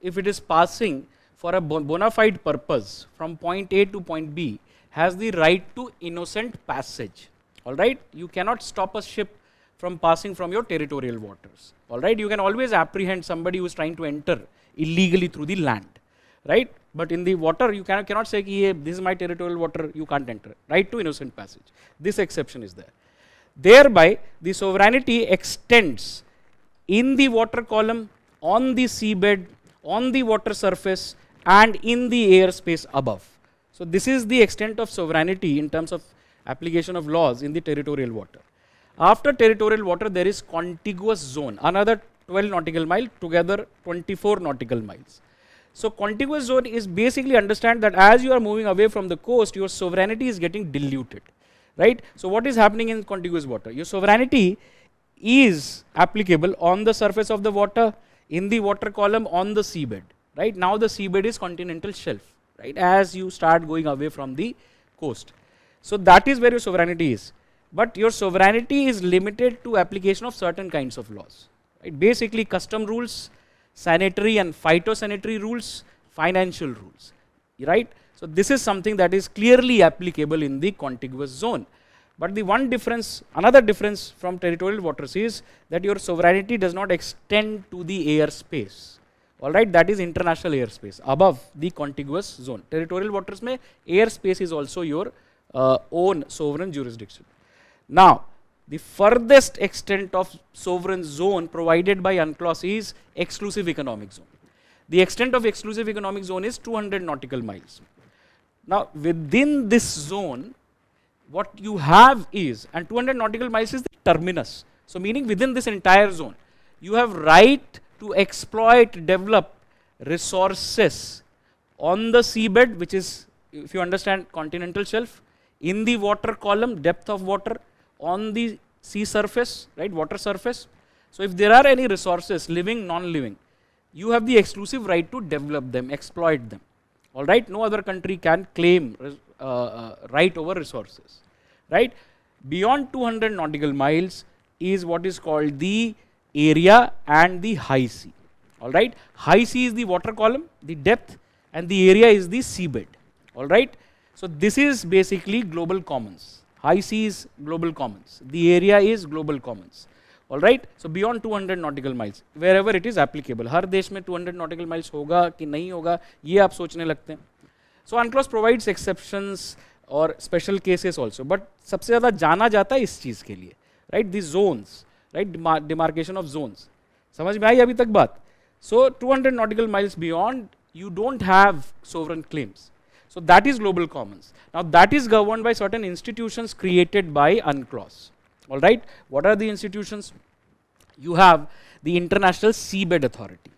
Speaker 1: if it is passing for a bona fide purpose from point A to point B has the right to innocent passage. All right, you cannot stop a ship from passing from your territorial waters. All right, you can always apprehend somebody who is trying to enter illegally through the land, right? But in the water, you cannot say, hey, this is my territorial water, you can't enter. Right to innocent passage. This exception is there. Thereby, the sovereignty extends in the water column, on the seabed, on the water surface, and in the airspace above. So this is the extent of sovereignty in terms of application of laws in the territorial water. After territorial water, there is contiguous zone, another 12 nautical miles, together 24 nautical miles. So contiguous zone is basically understand that as you are moving away from the coast, your sovereignty is getting diluted, right? So what is happening in contiguous water? Your sovereignty is applicable on the surface of the water, in the water column, on the seabed, right? Now the seabed is continental shelf, right? As you start going away from the coast. So that is where your sovereignty is. But your sovereignty is limited to application of certain kinds of laws, right? Basically custom rules, sanitary and phytosanitary rules, financial rules, right? So this is something that is clearly applicable in the contiguous zone. But the one difference, another difference from territorial waters is that your sovereignty does not extend to the airspace. All right, that is international airspace above the contiguous zone. Territorial waters mein airspace is also your own sovereign jurisdiction. Now, the furthest extent of sovereign zone provided by UNCLOS is exclusive economic zone. The extent of exclusive economic zone is 200 nautical miles. Now, within this zone, what you have is, and 200 nautical miles is the terminus. So, meaning within this entire zone, you have right to exploit, develop resources on the seabed, which is, if you understand, continental shelf, in the water column, depth of water, on the sea surface, right, water surface. So if there are any resources, living, non-living, you have the exclusive right to develop them, exploit them. All right, no other country can claim right over resources, right? Beyond 200 nautical miles is what is called the area and the high sea. All right, high sea is the water column, the depth, and the area is the seabed. All right, so this is basically global commons. High sea is global commons. The area is global commons. All right. So beyond 200 nautical miles, wherever it is applicable. हर देश में 200 nautical miles होगा कि नहीं होगा, ये आप सोचने लगते हैं. So UNCLOS provides exceptions or special cases also, but सबसे ज़्यादा जाना जाता है इस चीज़ के लिए, right? The zones, right? Demarcation of zones. समझ में आई अभी तक बात? So 200 nautical miles beyond, you don't have sovereign claims. So that is global commons. Now that is governed by certain institutions created by UNCLOS. All right. What are the institutions? You have the International Seabed Authority,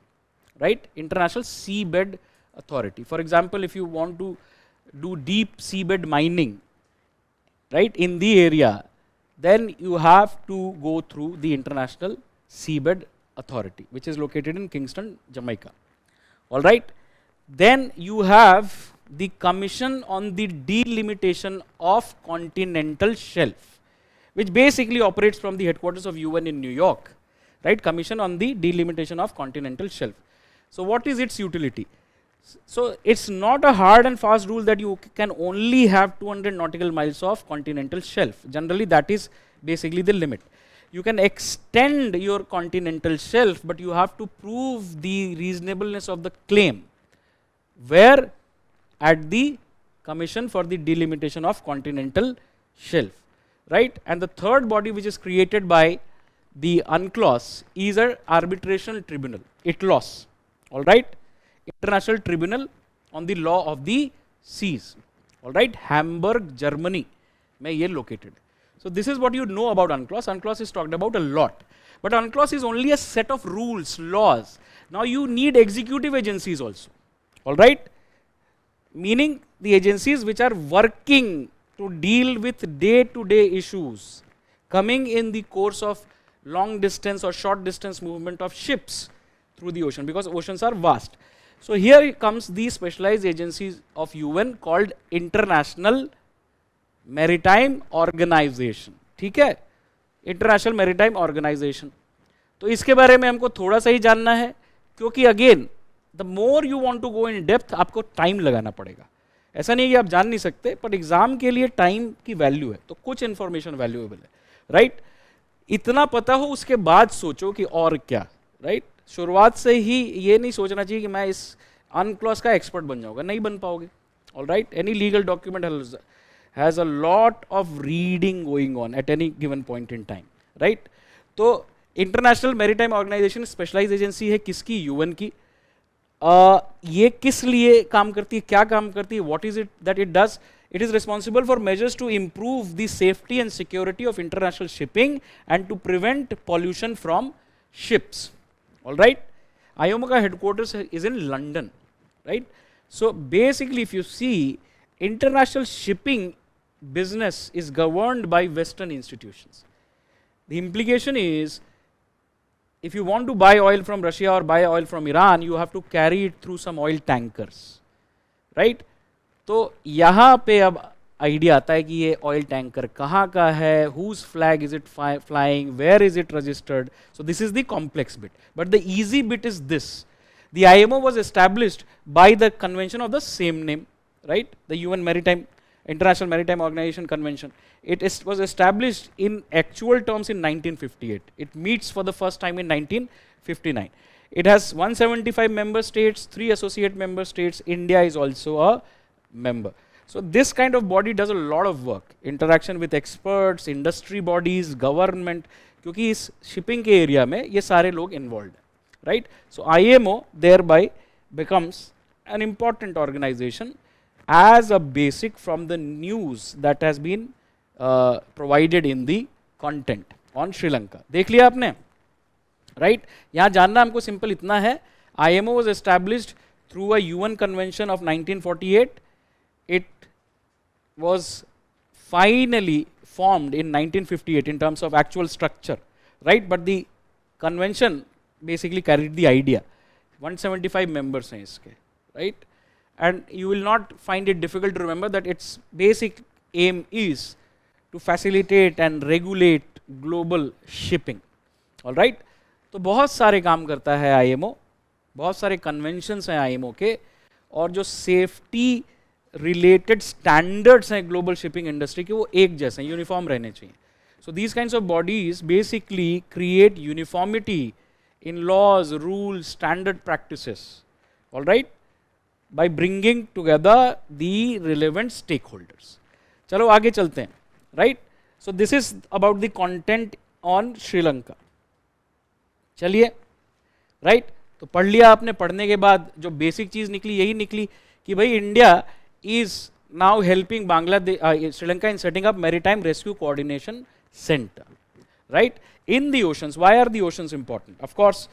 Speaker 1: right? International Seabed Authority. For example, if you want to do deep seabed mining, right, in the area, then you have to go through the International Seabed Authority, which is located in Kingston, Jamaica. All right. Then you have the Commission on the Delimitation of Continental Shelf, which basically operates from the headquarters of UN in New York, right? Commission on the Delimitation of Continental Shelf. So what is its utility? So it's not a hard and fast rule that you can only have 200 nautical miles of continental shelf. Generally that is basically the limit. You can extend your continental shelf, but you have to prove the reasonableness of the claim. Where? At the Commission for the Delimitation of Continental Shelf, right? And the third body which is created by the UNCLOS is an arbitration tribunal, ITLOS, all right? International Tribunal on the Law of the Seas, all right? Hamburg, Germany, mein ye located. So this is what you know about UNCLOS. UNCLOS is talked about a lot, but UNCLOS is only a set of rules, laws. Now you need executive agencies also, all right? Meaning the agencies which are working to deal with day-to-day issues coming in the course of long distance or short distance movement of ships through the ocean, because oceans are vast. So here comes the specialized agencies of UN called International Maritime Organization. ठीक है? International Maritime Organization. तो इसके बारे में हमको थोड़ा सा ही जानना है, क्योंकि again the more you want to go in depth, आपको टाइम लगाना पड़ेगा। ऐसा नहीं है कि आप जान नहीं सकते, पर एग्जाम के लिए टाइम की वैल्यू है, तो कुछ इंफॉर्मेशन वैल्यूएबल है, राइट? इतना पता हो उसके बाद सोचो कि और क्या, राइट? शुरुआत से ही ये नहीं सोचना चाहिए कि मैं इस अनक्लॉज का एक्सपर्ट बन जाऊंगा, नहीं बन पाओगे। Alright, any legal document has a lot of reading going on at any given point in time, right? तो international maritime organisation specialise agency है किसकी? यूएन की। ये किस लिए काम करती है, क्या काम करती है, what is it that it does? It is responsible for measures to improve the safety and security of international shipping and to prevent pollution from ships. All right? IMO ka headquarters is in London, right? So basically, if you see, international shipping business is governed by Western institutions. The implication is, if you want to buy oil from Russia or buy oil from Iran, you have to carry it through some oil tankers, right? तो यहाँ पे अब idea आता है कि ये oil tanker कहाँ का है, whose flag is it flying, where is it registered. So this is the complex bit, but the easy bit is this. The IMO was established by the convention of the same name, right? The UN Maritime, International Maritime Organization Convention. It was established in actual terms in 1958. It meets for the first time in 1959. It has 175 member states, 3 associate member states. India is also a member. So this kind of body does a lot of work, interaction with experts, industry bodies, government, क्योंकि इस shipping के area में ये सारे लोग involved हैं, right? So IMO thereby becomes an important organization as a basic from the news that has been provided in the content on Sri Lanka. देख लिया आपने, right? यहाँ जानना हमको simple इतना है, IMO was established through a UN convention of 1948. It was finally formed in 1958 in terms of actual structure, right? But the convention basically carried the idea. 175 members हैं इसके, right? And you will not find it difficult to remember that its basic aim is to facilitate and regulate global shipping, all right? तो बहुत सारे काम करता है IMO, बहुत सारे कन्वेंशंस हैं IMO के, और जो सेफ्टी रिलेटेड स्टैंडर्ड्स हैं ग्लोबल शिपिंग इंडस्ट्री के, वो एक जैसे यूनिफॉर्म रहने चाहिए. So these kinds of bodies basically create uniformity in laws, rules, standard practices, alright, by bringing together the relevant stakeholders. चलो आगे चलते हैं, right? So this is about the content on Sri Lanka. चलिए, राइट? तो पढ़ लिया आपने. पढ़ने के बाद जो बेसिक चीज निकली यही निकली कि भाई India is now helping Bangladesh, Sri Lanka in setting up maritime rescue coordination center, right, in the oceans. Why are the oceans important? Of course,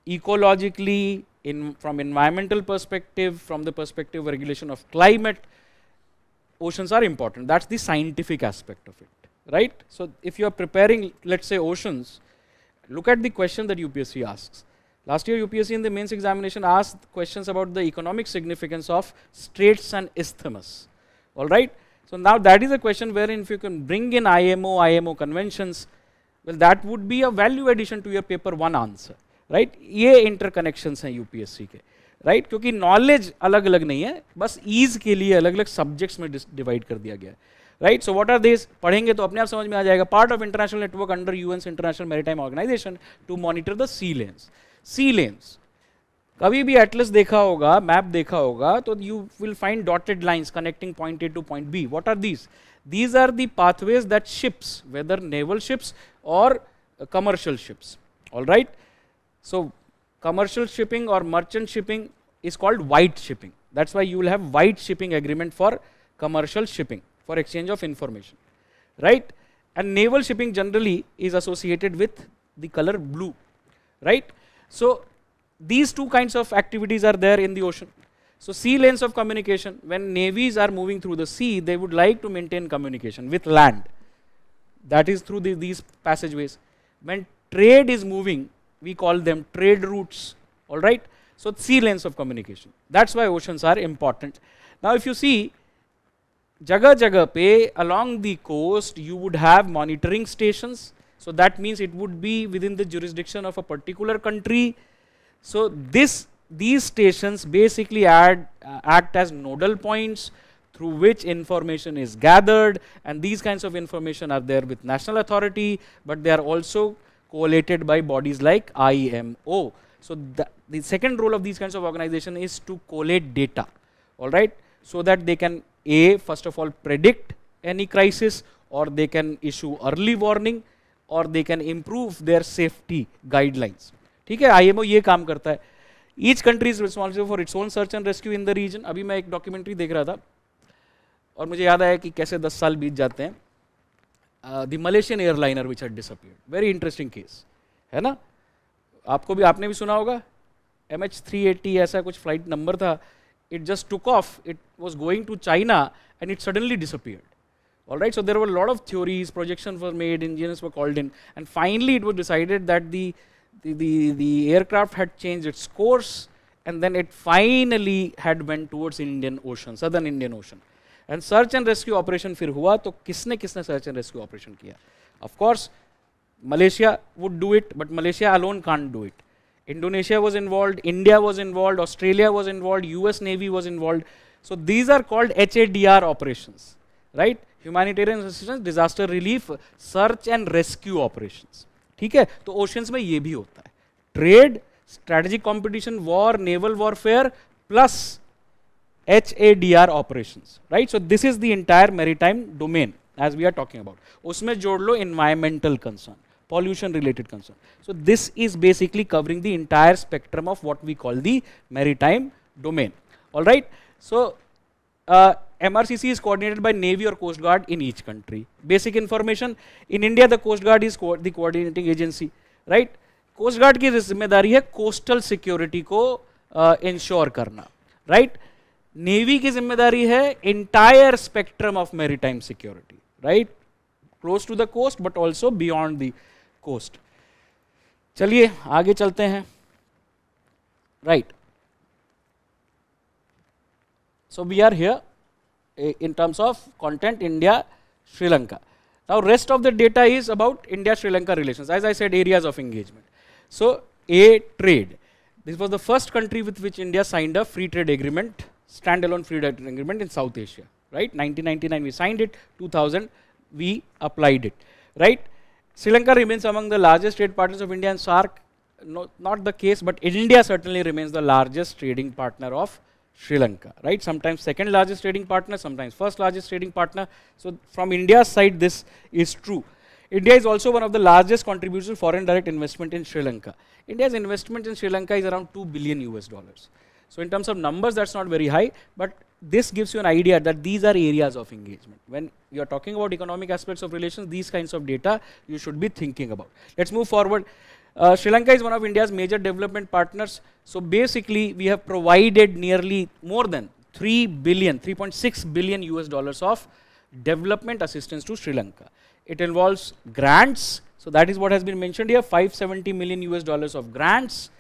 Speaker 1: ecologically, from environmental perspective, from the perspective of regulation of climate, oceans are important. That's the scientific aspect of it, right? So if you are preparing, let's say, oceans, look at the question that UPSC asks. Last year, UPSC in the mains examination asked questions about the economic significance of straits and isthmus. All right. So now that is a question wherein if you can bring in IMO conventions, well, that would be a value addition to your paper 1 answer, right? ये interconnections हैं UPSC के, right? क्योंकि knowledge अलग-अलग नहीं है, बस ease के लिए अलग-अलग subjects में divide कर दिया गया है, right? So what are these? पढ़ेंगे तो अपने आप समझ में आ जाएगा. Part of international network under UN's International Maritime Organization to monitor the sea lanes. Sea lanes, कभी भी एटलस देखा होगा, मैप देखा होगा, तो you will find dotted lines connecting point A to point B. What are these? These are the pathways that ships, whether naval ships और commercial ships, all right. So commercial shipping और merchant shipping is called white shipping. That's why you will have white shipping agreement for commercial shipping for exchange of information, right? And naval shipping generally is associated with the colour blue, right? So these two kinds of activities are there in the ocean. So sea lanes of communication, when navies are moving through the sea, they would like to maintain communication with land. That is through these passageways. When trade is moving, we call them trade routes, all right? So sea lanes of communication. That's why oceans are important. Now if you see, jagah jagah pe along the coast, you would have monitoring stations. So that means it would be within the jurisdiction of a particular country. So this these stations basically act as nodal points through which information is gathered, and these kinds of information are there with national authority, but they are also collated by bodies like IMO. So the second role of these kinds of organization is to collate data, all right, so that they can first of all predict any crisis, or they can issue early warning, or they can improve their safety guidelines. ठीक है, IMO ये काम करता है. Each country is responsible for its own search and rescue in the region. अभी मैं एक documentary देख रहा था और मुझे याद आया कि कैसे 10 साल बीत जाते हैं. The Malaysian airliner which had disappeared, very interesting case, है ना. आपने भी सुना होगा, MH380 ऐसा कुछ फ्लाइट नंबर था. It just took off, it was going to China and it suddenly disappeared. All right, so there were a lot of theories, projections were made, engineers were called in, and finally it was decided that the aircraft had changed its course, and then it finally had went towards Indian Ocean, southern Indian Ocean. And search and rescue operation फिर हुआ, तो किसने search and rescue operation किया? Of course, Malaysia would do it, but Malaysia alone can't do it. Indonesia was involved, India was involved, Australia was involved, US Navy was involved. So these are called HADR operations, right? Humanitarian assistance, disaster relief, search and rescue operations. ठीक है, तो oceans में ये भी होता है. Trade, strategic competition, war, naval warfare plus HADR operations, right? So this is the entire maritime domain as we are talking about. उसमें जोड़ लो environmental concern, pollution related concern. So this is basically covering the entire spectrum of what we call the maritime domain. All right. So MRCC is coordinated by Navy or Coast Guard in each country. Basic information, in India the Coast Guard is the coordinating agency, right? Coast Guard की जिम्मेदारी है coastal security को ensure करना, right? Navy की जिम्मेदारी है entire spectrum of maritime security, right? Close to the coast but also beyond the coast. चलिए आगे चलते हैं, right? So we are here in terms of content, India, Sri Lanka. Now rest of the data is about India-Sri Lanka relations. As I said, areas of engagement. So trade. This was the first country with which India signed a free trade agreement, standalone free trade agreement in South Asia, right? 1999 we signed it, 2000 we applied it, right? Sri Lanka remains among the largest trade partners of India and SAARC. No, not the case, but India certainly remains the largest trading partner of Sri Lanka, right? Sometimes second largest trading partner, sometimes first largest trading partner. So from India's side, this is true. India is also one of the largest contributors to foreign direct investment in Sri Lanka. India's investment in Sri Lanka is around $2 billion US. So in terms of numbers, that's not very high, but this gives you an idea that these are areas of engagement. When you're talking about economic aspects of relations, these kinds of data you should be thinking about. Let's move forward. Sri Lanka is one of India's major development partners. So basically, we have provided nearly more than 3.6 billion US dollars of development assistance to Sri Lanka. It involves grants. So that is what has been mentioned here, 570 million US dollars of grants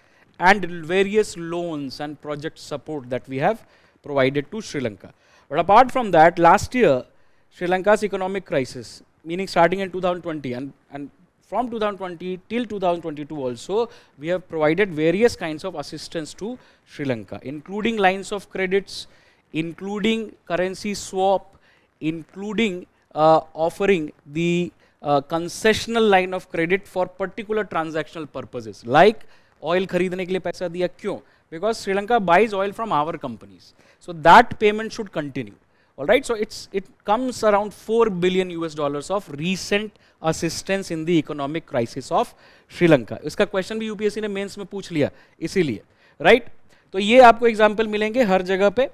Speaker 1: and various loans and project support that we have provided to Sri Lanka. But apart from that, last year, Sri Lanka's economic crisis, meaning starting in 2020 and from 2020 till 2022 also, we have provided various kinds of assistance to Sri Lanka, including lines of credits, including currency swap, including offering the concessional line of credit for particular transactional purposes, like oil खरीदने के लिए पैसा दिया, क्यों? Because Sri Lanka buys oil from our companies. So that payment should continue. All right, so it comes around 4 billion US dollars of recent assistance in the economic crisis of Sri Lanka. इसका question भी UPSC ने mains में पूछ लिया, इसीलिए, right? तो ये आपको एग्जाम्पल मिलेंगे हर जगह पे,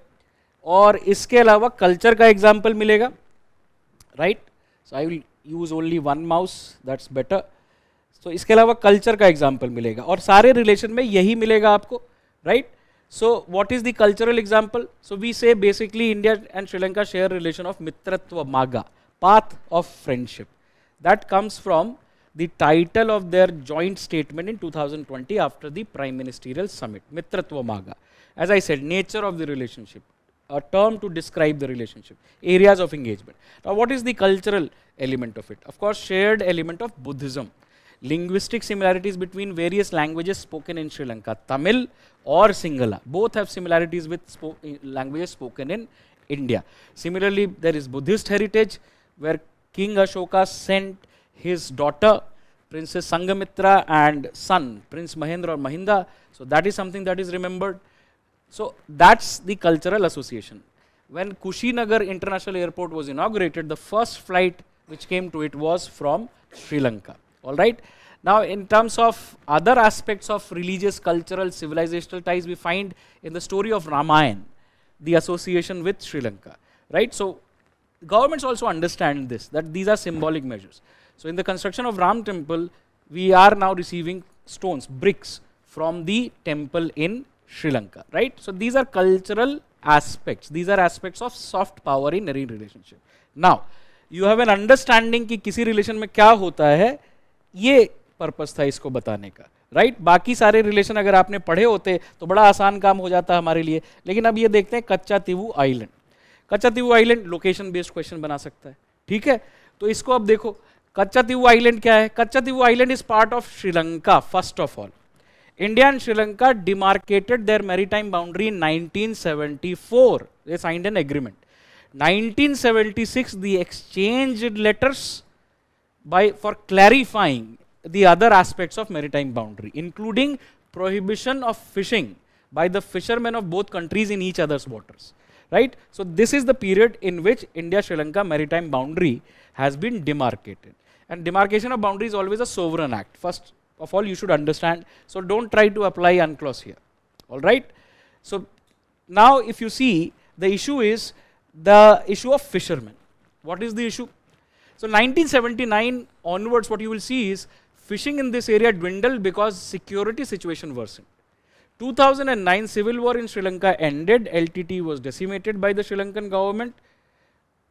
Speaker 1: और इसके अलावा कल्चर का एग्जाम्पल मिलेगा, right? So I will use only one mouse, that's better. तो इसके अलावा कल्चर का एग्जाम्पल मिलेगा, और सारे रिलेशन में यही मिलेगा आपको, right? So what is the cultural example? So we say basically India and Sri Lanka share a relation of Mitratva Maga, path of friendship. That comes from the title of their joint statement in 2020 after the Prime Ministerial Summit, Mitratva Maga. As I said, nature of the relationship, a term to describe the relationship, areas of engagement. Now what is the cultural element of it? Of course, shared element of Buddhism. linguistic similarities between various languages spoken in Sri Lanka. Tamil or Sinhala, both have similarities with languages spoken in India. Similarly, there is Buddhist heritage, where King Ashoka sent his daughter, Princess Sangamitra, and son, Prince Mahendra or Mahinda. So that is something that is remembered. So that's the cultural association. When Kushinagar International Airport was inaugurated, the first flight which came to it was from Sri Lanka. All right. Now, in terms of other aspects of religious, cultural, civilizational ties, we find in the story of Ramayana the association with Sri Lanka. Right. So governments also understand this, that these are symbolic measures. So in the construction of Ram temple, we are now receiving stones, bricks from the temple in Sri Lanka. Right. So these are cultural aspects. These are aspects of soft power in any relationship. Now, you have an understanding कि किसी relation में क्या होता है, ये purpose था इसको बताने का, right? बाकी सारे relation अगर आपने पढ़े होते तो बड़ा आसान काम हो जाता हमारे लिए, लेकिन अब ये देखते हैं Katchatheevu island. Katchatheevu island location based question बना सकता है, ठीक है? तो इसको अब देखो, कच्चातीवू आइलैंड क्या है? Katchatheevu island is part of Sri Lanka. First of all, India and Sri Lanka demarcated their maritime boundary in 1974. They signed an agreement. 1976, they exchanged letters for clarifying the other aspects of maritime boundary, including prohibition of fishing by the fishermen of both countries in each other's waters. Right? So this is the period in which India-Sri Lanka maritime boundary has been demarcated. And demarcation of boundary is always a sovereign act. First of all, you should understand. So don't try to apply UNCLOS here. All right. So now, if you see, the issue is the issue of fishermen. What is the issue? So 1979 onwards, what you will see is fishing in this area dwindled because security situation worsened. 2009 civil war in Sri Lanka ended. LTT was decimated by the Sri Lankan government.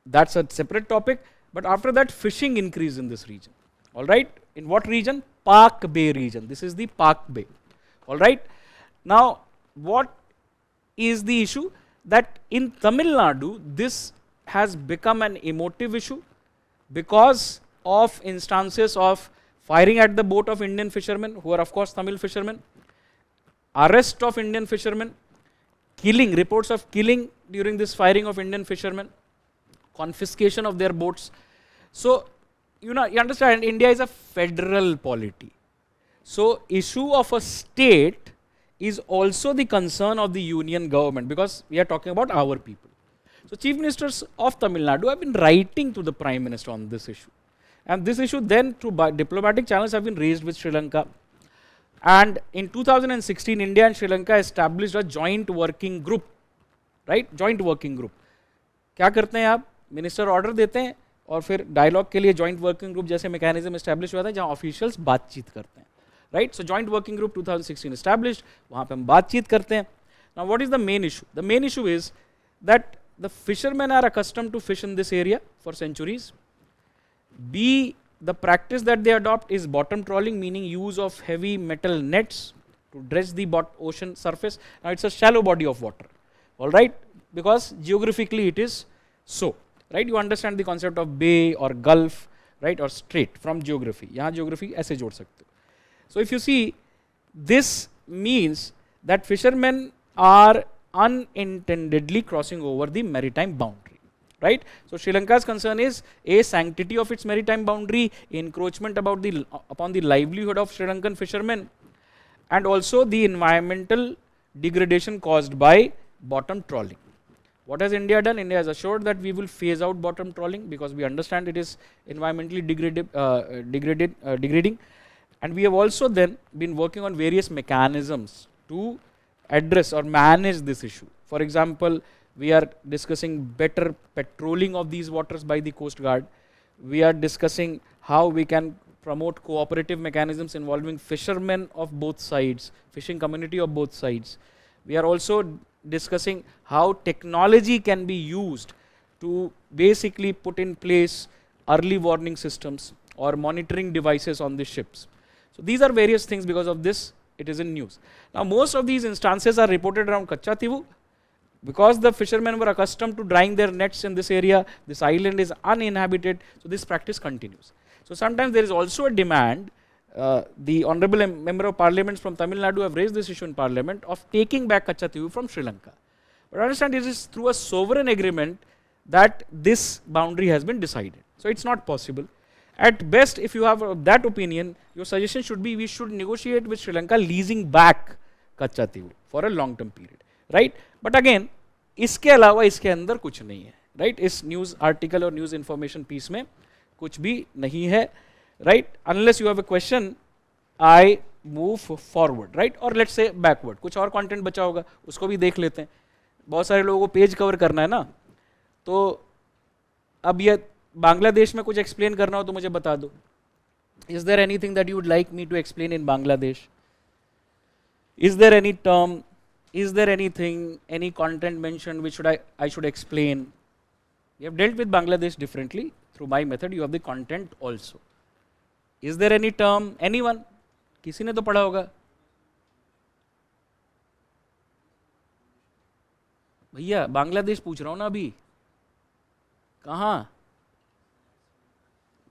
Speaker 1: That's a separate topic. But after that, fishing increased in this region. All right. In what region? Park Bay region. This is the Park Bay. All right. Now, what is the issue? That in Tamil Nadu, this has become an emotive issue because of instances of firing at the boat of Indian fishermen, who are of course Tamil fishermen, arrest of Indian fishermen, killing, reports of killing during this firing of Indian fishermen, confiscation of their boats. So, you understand, India is a federal polity. So, issue of a state is also the concern of the union government, because we are talking about our people. So, chief ministers of Tamil Nadu have been writing to the prime minister on this issue. And this issue then through diplomatic channels have been raised with Sri Lanka. And in 2016, India and Sri Lanka established a joint working group. Right? Joint working group. क्या करते हैं आप? Minister order देते हैं और फिर dialogue के लिए joint working group जैसे mechanism establish हुआ था जहाँ officials बातचीत करते हैं. Right? So joint working group 2016 established, वहाँ पे हम बातचीत करते हैं. Now what is the main issue? The main issue is that the fishermen are accustomed to fish in this area for centuries. B, the practice that they adopt is bottom trawling, meaning use of heavy metal nets to dredge the ocean surface. Now it's a shallow body of water. All right? Because geographically it is so. Right? You understand the concept of bay or gulf, right? Or strait from geography. यहाँ geography ऐसे जोड़ सकते हो. So if you see, this means that fishermen are unintendedly crossing over the maritime boundary, right? So Sri Lanka's concern is a sanctity of its maritime boundary, encroachment upon the livelihood of Sri Lankan fishermen, and also the environmental degradation caused by bottom trawling. What has India done? India has assured that we will phase out bottom trawling because we understand it is environmentally degrading. And we have also then been working on various mechanisms to address or manage this issue. For example, we are discussing better patrolling of these waters by the Coast Guard. We are discussing how we can promote cooperative mechanisms involving fishermen of both sides, fishing community of both sides. We are also discussing how technology can be used to basically put in place early warning systems or monitoring devices on the ships. So these are various things. Because of this, it is in news. Now most of these instances are reported around Kachativu. Because the fishermen were accustomed to drying their nets in this area, this island is uninhabited, so this practice continues. So sometimes there is also a demand the honorable member of parliament from Tamil Nadu have raised this issue in parliament of taking back Kachativu from Sri Lanka. But understand, it is through a sovereign agreement that this boundary has been decided. So it's not possible. At best, if you have that opinion, your suggestion should be we should negotiate with Sri Lanka leasing back Kachativu for a long term period, right? But again, इसके अलावा इसके अंदर कुछ नहीं है, right? इस news article और news information piece में कुछ भी नहीं है, right? Unless you have a question, I move forward, right? और let's say backward. कुछ और कंटेंट बचा होगा, उसको भी देख लेते हैं. बहुत सारे लोगों को पेज कवर करना है ना, तो अब ये बांग्लादेश में कुछ एक्सप्लेन करना हो तो मुझे बता दो. Is there anything that you would like me to explain in Bangladesh? Is there any term? Is there anything, any content mentioned which I should explain? We have dealt with Bangladesh differently through my method. You have the content also. Is there any term? Anyone? किसी ने तो पढ़ा होगा. भैया बांग्लादेश पूछ रहा हूँ ना अभी. कहाँ?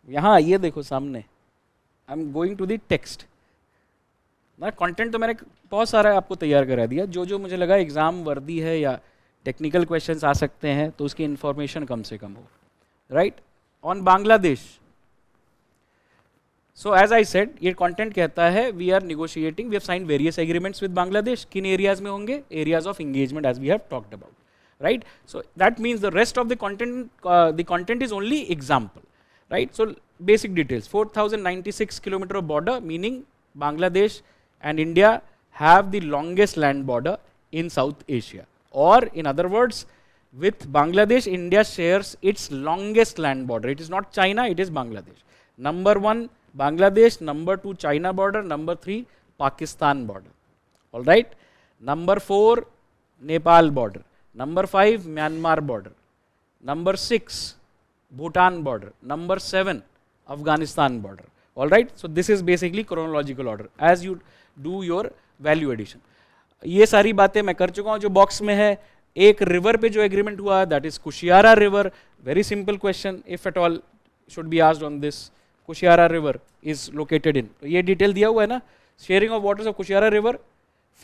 Speaker 1: यहाँ ये देखो सामने. I'm going to the text. ना कंटेंट तो मैंने बहुत सारा आपको तैयार करा दिया. जो जो मुझे लगा एग्जाम वर्दी है या टेक्निकल क्वेश्चंस आ सकते हैं तो उसकी इंफॉर्मेशन कम से कम हो, right? On Bangladesh, so as I said, ये कंटेंट कहता है we are negotiating, we have signed various agreements with Bangladesh. किन एरियाज में होंगे? Areas of engagement as we have talked about, right? So that means the rest of the content is only example, right? So basic details. 4096 kilometer of border, meaning Bangladesh and India have the longest land border in South Asia. Or in other words, with Bangladesh, India shares its longest land border. It is not China, it is Bangladesh. Number 1, Bangladesh. Number 2, China border. Number 3, Pakistan border. All right. Number 4, Nepal border. Number 5, Myanmar border. Number 6, Bhutan border. Number 7, Afghanistan border. All right. So this is basically chronological order as you do your value addition. ये सारी बातें मैं कर चुका हूँ. जो box में है, एक रिवर पे जो एग्रीमेंट हुआ, that is Kushiyara river. Very simple question, if at all should be asked on this. Kushiyara river is located in, तो ये डिटेल दिया हुआ है ना. Sharing of waters of Kushiyara river,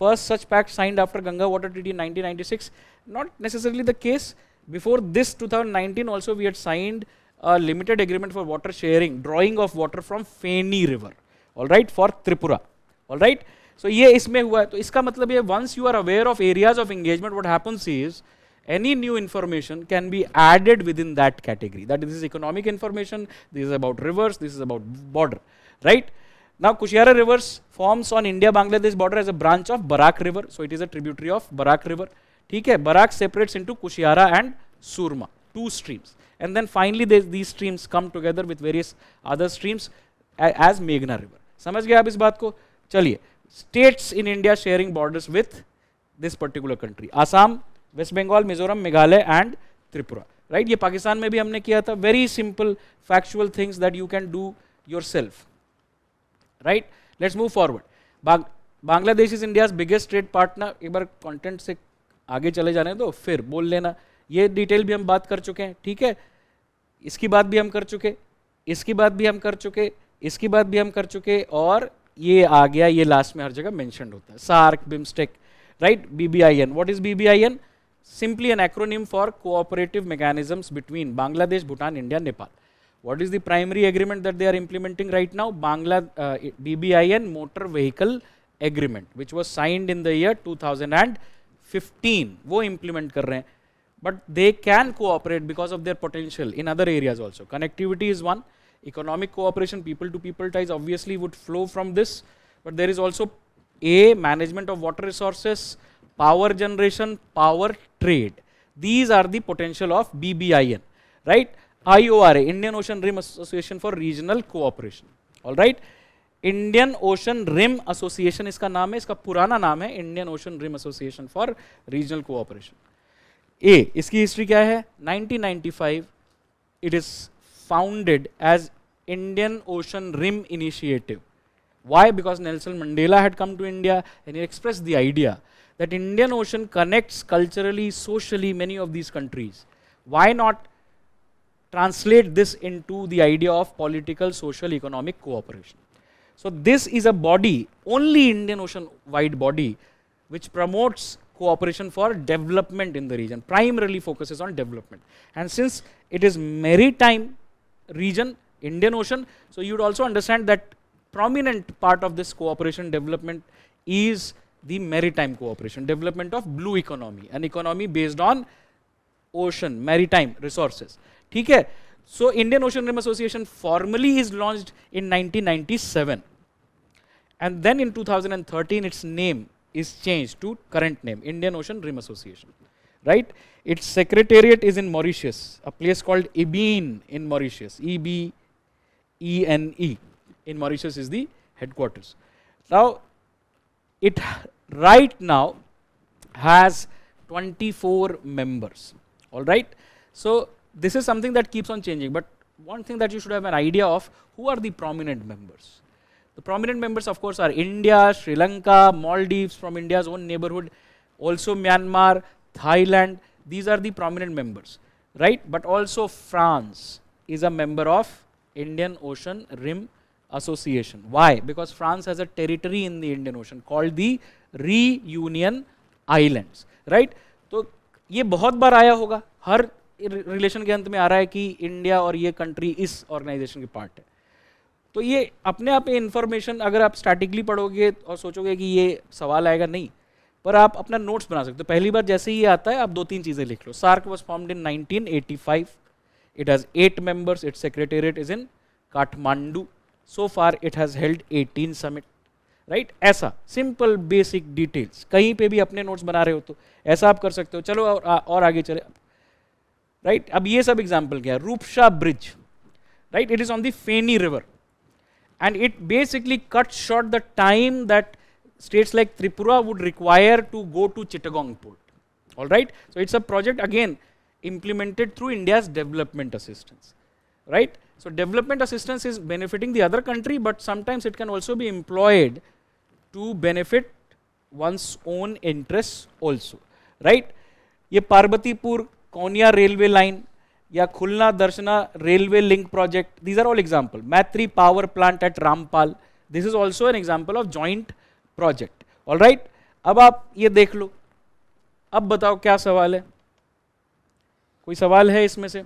Speaker 1: first such pact signed after Ganga water treaty 1996. Not necessarily the case. Before this 2019 also we had signed a limited agreement for water sharing, drawing of water from Feni river, all right, for Tripura, all right. So ये इसमें हुआ है. तो इसका मतलब ये, once you are aware of areas of engagement, what happens is any new information can be added within that category. That this is economic information, this is about rivers, this is about border, right? Now Kushiara rivers forms on India-Bangladesh border as a branch of Barak river, so it is a tributary of Barak river. ठीक है. Barak separates into Kushiara and Surma, 2 streams, and then finally these streams come together with various other streams as Meghna river. समझ गए आप इस बात को? चलिए, states in India sharing borders with this particular country: Assam, West Bengal, Mizoram, Meghalaya and Tripura, right? ये पाकिस्तान में भी हमने किया था. Very simple factual things that you can do yourself, right? Let's move forward. Bangladesh is India's biggest trade partner. एक बार content से आगे चले जाने दो, फिर बोल लेना. ये डिटेल भी हम बात कर चुके हैं, ठीक है. इसकी बात भी हम कर चुके, इसकी बात भी हम कर चुके, इसकी बात भी हम कर चुके, और ये आ गया, ये लास्ट में हर जगह मेंशन होता है, SAARC, BIMSTEC, right? BBIN. What is BBIN? Simply an acronym for cooperative mechanisms between Bangladesh, Bhutan, India, Nepal. What is the primary agreement that they are implementing right now? BBIN motor vehicle agreement, which was signed in the year 2015. वो implement कर रहे हैं. But they can cooperate because of their potential in other areas also. Connectivity is one. Economic cooperation, people to people ties obviously would flow from this. But there is also management of water resources, power generation, power trade. These are the potential of BBIN, right? IORA, Indian Ocean Rim Association for Regional Cooperation. All right. Indian Ocean Rim Association इसका नाम है, इसका पुराना नाम है Indian Ocean Rim Association for Regional Cooperation. इसकी history क्या है? 1995 it is founded as Indian Ocean Rim Initiative. Why? Because Nelson Mandela had come to India and he expressed the idea that Indian Ocean connects culturally, socially many of these countries. Why not translate this into the idea of political, social, economic cooperation? So this is a body, only Indian Ocean wide body, which promotes cooperation for development in the region, primarily focuses on development. And since it is maritime region, Indian Ocean, so you would also understand that prominent part of this cooperation development is the maritime cooperation, development of blue economy, an economy based on ocean, maritime resources. ठीक है? So Indian Ocean Rim Association formally is launched in 1997, and then in 2013 its name is changed to current name, Indian Ocean Rim Association, right? Its secretariat is in Mauritius, a place called EBENE in Mauritius, EBENE in Mauritius is the headquarters. Now it right now has 24 members, all right? So this is something that keeps on changing, but one thing that you should have an idea of, who are the prominent members? The prominent members, of course, are India, Sri Lanka, Maldives from India's own neighborhood, also Myanmar, Thailand. These are the prominent members, right? But also France is a member of Indian Ocean Rim Association. Why? Because France has a territory in the Indian Ocean called the Reunion Islands, right? तो ये बहुत बार आया होगा, हर relation के अंत में आ रहा है कि इंडिया और ये कंट्री इस ऑर्गेनाइजेशन के पार्ट है. तो ये अपने आप में इंफॉर्मेशन अगर आप स्टैटिकली पढ़ोगे और सोचोगे कि ये सवाल आएगा, नहीं, पर आप अपना नोट्स बना सकते हो. पहली बार जैसे ही ये आता है आप 2-3 चीजें लिख लो. SAARC was formed in 1985. It has 8 members. Its secretariat is in Kathmandu. So far it has held 18 summit, right? ऐसा सिंपल बेसिक डिटेल्स, कहीं पे भी अपने नोट्स बना रहे हो तो ऐसा आप कर सकते हो. चलो और आगे चले, राइट? अब ये सब एग्जाम्पल क्या है? Rupsa bridge, right? It is on the Feni river and it basically cuts short the time that states like Tripura would require to go to Chittagong port. All right, so it's a project again implemented through India's development assistance, right? So development assistance is benefiting the other country, but sometimes it can also be employed to benefit one's own interests also, right? ये पार्वतीपुर कोनिया railway line या Khulna Darshana railway link project, these are all example. Maitri power plant at Rampal, this is also an example of joint project. All right, अब आप ये देख लो. अब बताओ क्या सवाल है? कोई सवाल है इसमें से?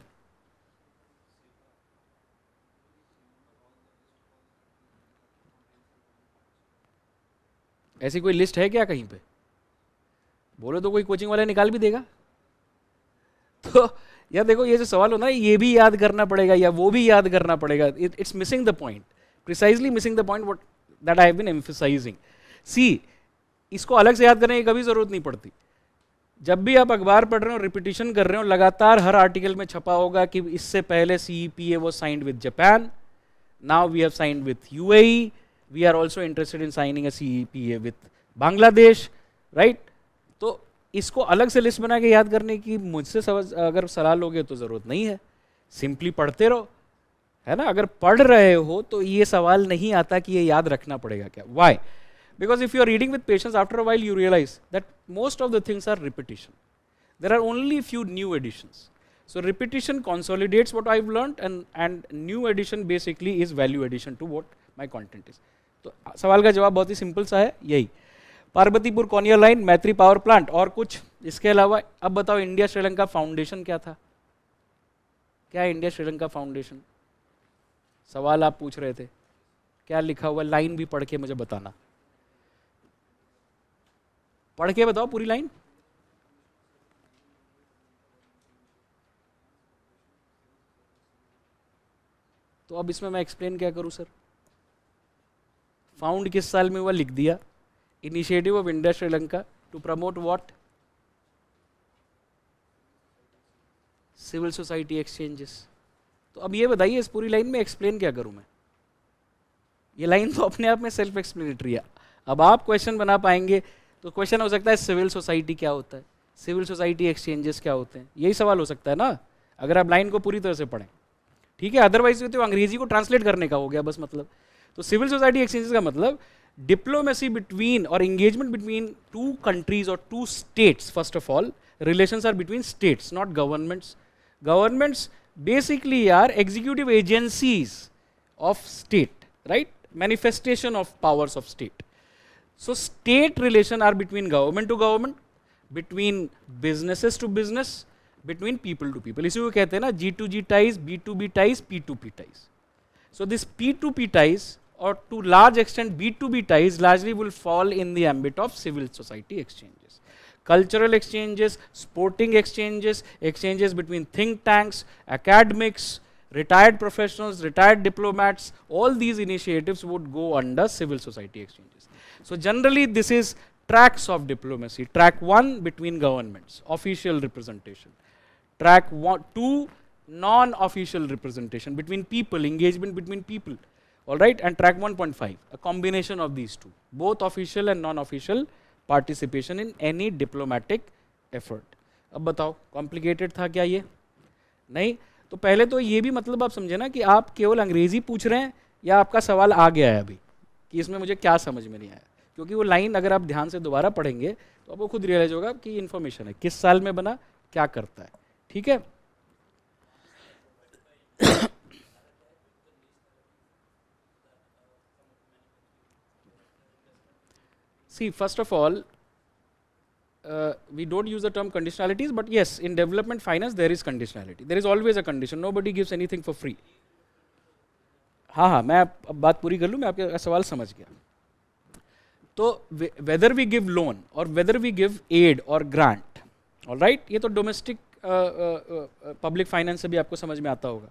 Speaker 1: ऐसी कोई लिस्ट है क्या कहीं पे? बोलो तो कोई कोचिंग वाला निकाल भी देगा. तो या देखो, ये जो सवाल होना है ये भी याद करना पड़ेगा या वो भी याद करना पड़ेगा. It's missing the point, precisely missing the point what that I have been emphasising. See, इसको अलग से याद करने की कभी जरूरत नहीं पड़ती. जब भी आप अखबार पढ़ रहे हो, रिपीटिशन कर रहे हो, लगातार हर आर्टिकल में छपा होगा कि इससे पहले CEPA was signed with Japan, now we have signed with UAE, we are also interested in signing a CEPA with Bangladesh, right? तो इसको अलग से लिस्ट बना के याद करने की मुझसे अगर सलाह लोगे तो जरूरत नहीं है. सिंपली पढ़ते रहो, है ना? अगर पढ़ रहे हो तो ये सवाल नहीं आता कि ये याद रखना पड़ेगा क्या. Why? Because if you are reading with patience, after a while you realise that most of the things are repetition. There are only few new additions. So repetition consolidates what I've learned, and new addition basically is value addition to what my content is. तो सवाल का जवाब बहुत ही simple सा है, यही. पार्वतीपुर कोनिया line, मैत्री power plant, और कुछ इसके अलावा. अब बताओ, इंडिया श्रीलंका फाउंडेशन क्या था? क्या है इंडिया श्रीलंका फाउंडेशन? सवाल आप पूछ रहे थे, क्या लिखा हुआ? लाइन भी पढ़ के मुझे बताना. पढ़ के बताओ पूरी लाइन. तो अब इसमें मैं एक्सप्लेन क्या करूं सर? फाउंड किस साल में हुआ लिख दिया. Initiative of India Sri Lanka to promote what? Civil society exchanges. तो अब ये बताइए, इस पूरी लाइन में एक्सप्लेन क्या करूं मैं? ये लाइन तो अपने आप में सेल्फ एक्सप्लेनेटरी है. अब आप क्वेश्चन बना पाएंगे तो क्वेश्चन हो सकता है सिविल सोसाइटी क्या होता है, सिविल सोसाइटी एक्सचेंजेस क्या होते हैं, यही सवाल हो सकता है ना, अगर आप लाइन को पूरी तरह से पढ़ें. ठीक है, अदरवाइज तो अंग्रेजी को ट्रांसलेट करने का हो गया बस मतलब. तो सिविल सोसाइटी एक्सचेंजेस का मतलब डिप्लोमेसी बिटवीन और एंगेजमेंट बिटवीन टू कंट्रीज और two states. First of all, relations are between states, not governments. Governments basically are executive agencies of state, right? manifestation of powers of state. So state relation are between government to government, between businesses to business, between people to people. इसी को कहते हैं ना G2G ties, B2B ties, P2P ties. So this P2P ties or to large extent B2B ties largely will fall in the ambit of civil society exchanges. Cultural exchanges, sporting exchanges, exchanges between think tanks, academics, retired professionals, retired diplomats, all these initiatives would go under civil society exchanges. So generally this is tracks of diplomacy. Track 1 between governments, official representation. Track 2 non-official representation between people, engagement between people. All right, and track 1.5, a combination of these two, both official and non-official participation in any diplomatic effort. अब बताओ complicated था क्या ये? नहीं, तो पहले तो ये भी मतलब आप समझे ना कि आप केवल अंग्रेजी पूछ रहे हैं या आपका सवाल आ गया है अभी कि इसमें मुझे क्या समझ में नहीं आया, क्योंकि वो लाइन अगर आप ध्यान से दोबारा पढ़ेंगे तो आपको खुद रियलाइज होगा कि इन्फॉर्मेशन है, किस साल में बना, क्या करता है. ठीक है. See, first of all, we don't use the term conditionalities, but yes, in development finance there is conditionality. There is always a condition. Nobody gives anything for free. हाँ हाँ, मैं अब बात पूरी कर लूँ, मैं आपका सवाल समझ गया. तो whether we give loan or whether we give aid or grant, all right, ये तो domestic public finance से भी आपको समझ में आता होगा,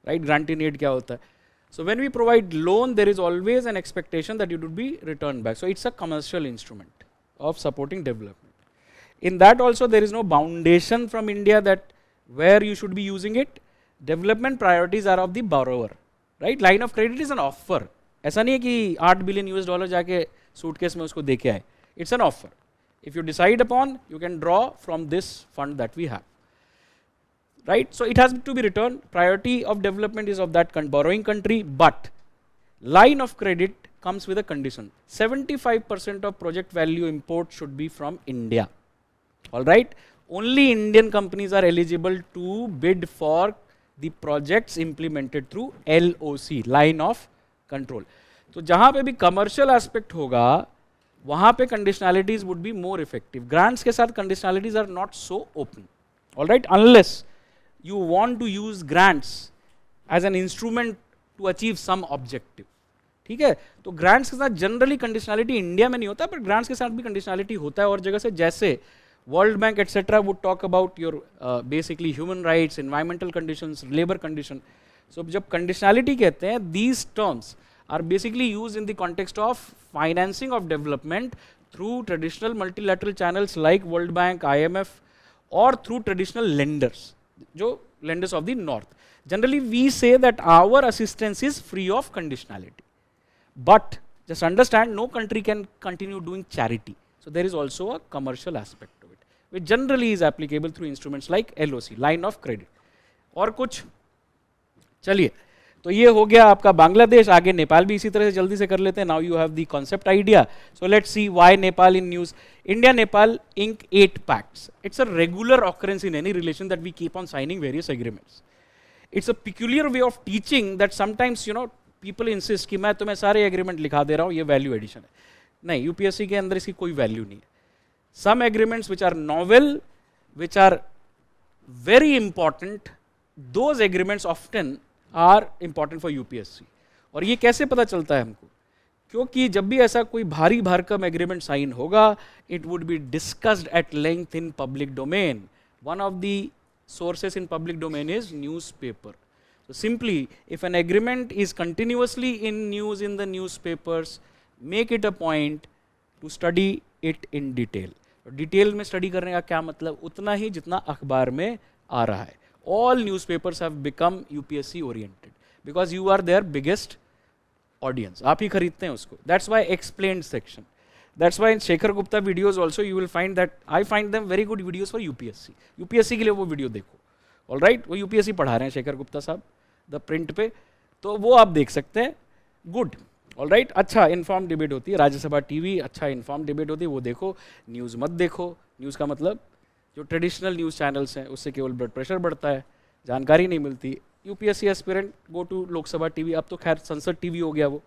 Speaker 1: right? Grant in aid क्या होता है? So when we provide loan, there is always an expectation that it would be returned back. So it's a commercial instrument of supporting development. In that also there is no foundation from India that where you should be using it. Development priorities are of the borrower, right? Line of credit is an offer. ऐसा नहीं है कि $8 billion US जाके suitcase में उसको दे के आए. It's an offer. If you decide upon, you can draw from this fund that we have. Right? So it has to be returned. Priority of development is of that borrowing country, but line of credit comes with a condition. 75% of project value import should be from India. All right? Only Indian companies are eligible to bid for the projects implemented through LOC, line of control. तो जहाँ पे भी commercial aspect होगा, वहाँ पे conditionalities would be more effective. Grants के साथ conditionalities are not so open. All right? Unless you want to use grants as an instrument to achieve some objective. ठीक है, तो grants के साथ generally conditionality इंडिया में नहीं होता, पर grants के साथ भी conditionality होता है और जगह से, जैसे World Bank etc. would talk about your basically human rights, environmental conditions, labor condition. So जब conditionality कहते हैं, these terms are basically used in the context of financing of development through traditional multilateral channels like World Bank, IMF, or through traditional lenders. जो lenders of the north. Generally we say that our assistance is free of conditionality, but just understand no country can continue doing charity. So there is also a commercial aspect to it, which generally is applicable through instruments like LOC, line of credit. और कुछ? चलिए, तो ये हो गया आपका बांग्लादेश. आगे नेपाल भी इसी तरह से जल्दी से कर लेते हैं. Now you have the concept idea. So let's see why Nepal in news. India Nepal ink 8 pacts. It's a regular occurrence in any relation that we keep on signing various agreements. It's a peculiar way of teaching that sometimes people insist कि मैं तुम्हें सारे agreement लिखा दे रहा हूँ, ये value addition है. नहीं, UPSC के अंदर इसकी कोई value नहीं है. Some agreements which are novel, which are very important, those agreements often are important for UPSC. और ये कैसे पता चलता है हमको? क्योंकि जब भी ऐसा कोई भारी भरकम एग्रीमेंट साइन होगा, it would be discussed at length in public domain. One of the sources in public domain is newspaper. So simply, if an agreement is continuously in news in the newspapers, make it a point to study it in detail. Detail में study करने का क्या मतलब? उतना ही जितना अखबार में आ रहा है. All newspapers have become UPSC oriented because you are their biggest audience. आप ही खरीदते हैं उसको. That's why explained section. That's why in Shekhar Gupta videos also you will find that I find them very good videos for UPSC. UPSC के लिए वो video देखो. All right? वो UPSC पढ़ा रहे हैं शेखर गुप्ता साहब द प्रिंट पे, तो वो आप देख सकते हैं. गुड. All right. अच्छा इन्फॉर्म डिबेट होती है. राज्यसभा टीवी अच्छा इन्फॉर्म डिबेट होती है, वो देखो. न्यूज़ मत देखो. न्यूज़ का मतलब जो ट्रेडिशनल न्यूज़ चैनल्स हैं उससे केवल ब्लड प्रेशर बढ़ता है, जानकारी नहीं मिलती. UPSC aspirant go to Lok Sabha TV. अब तो खैर संसद टीवी हो गया वो.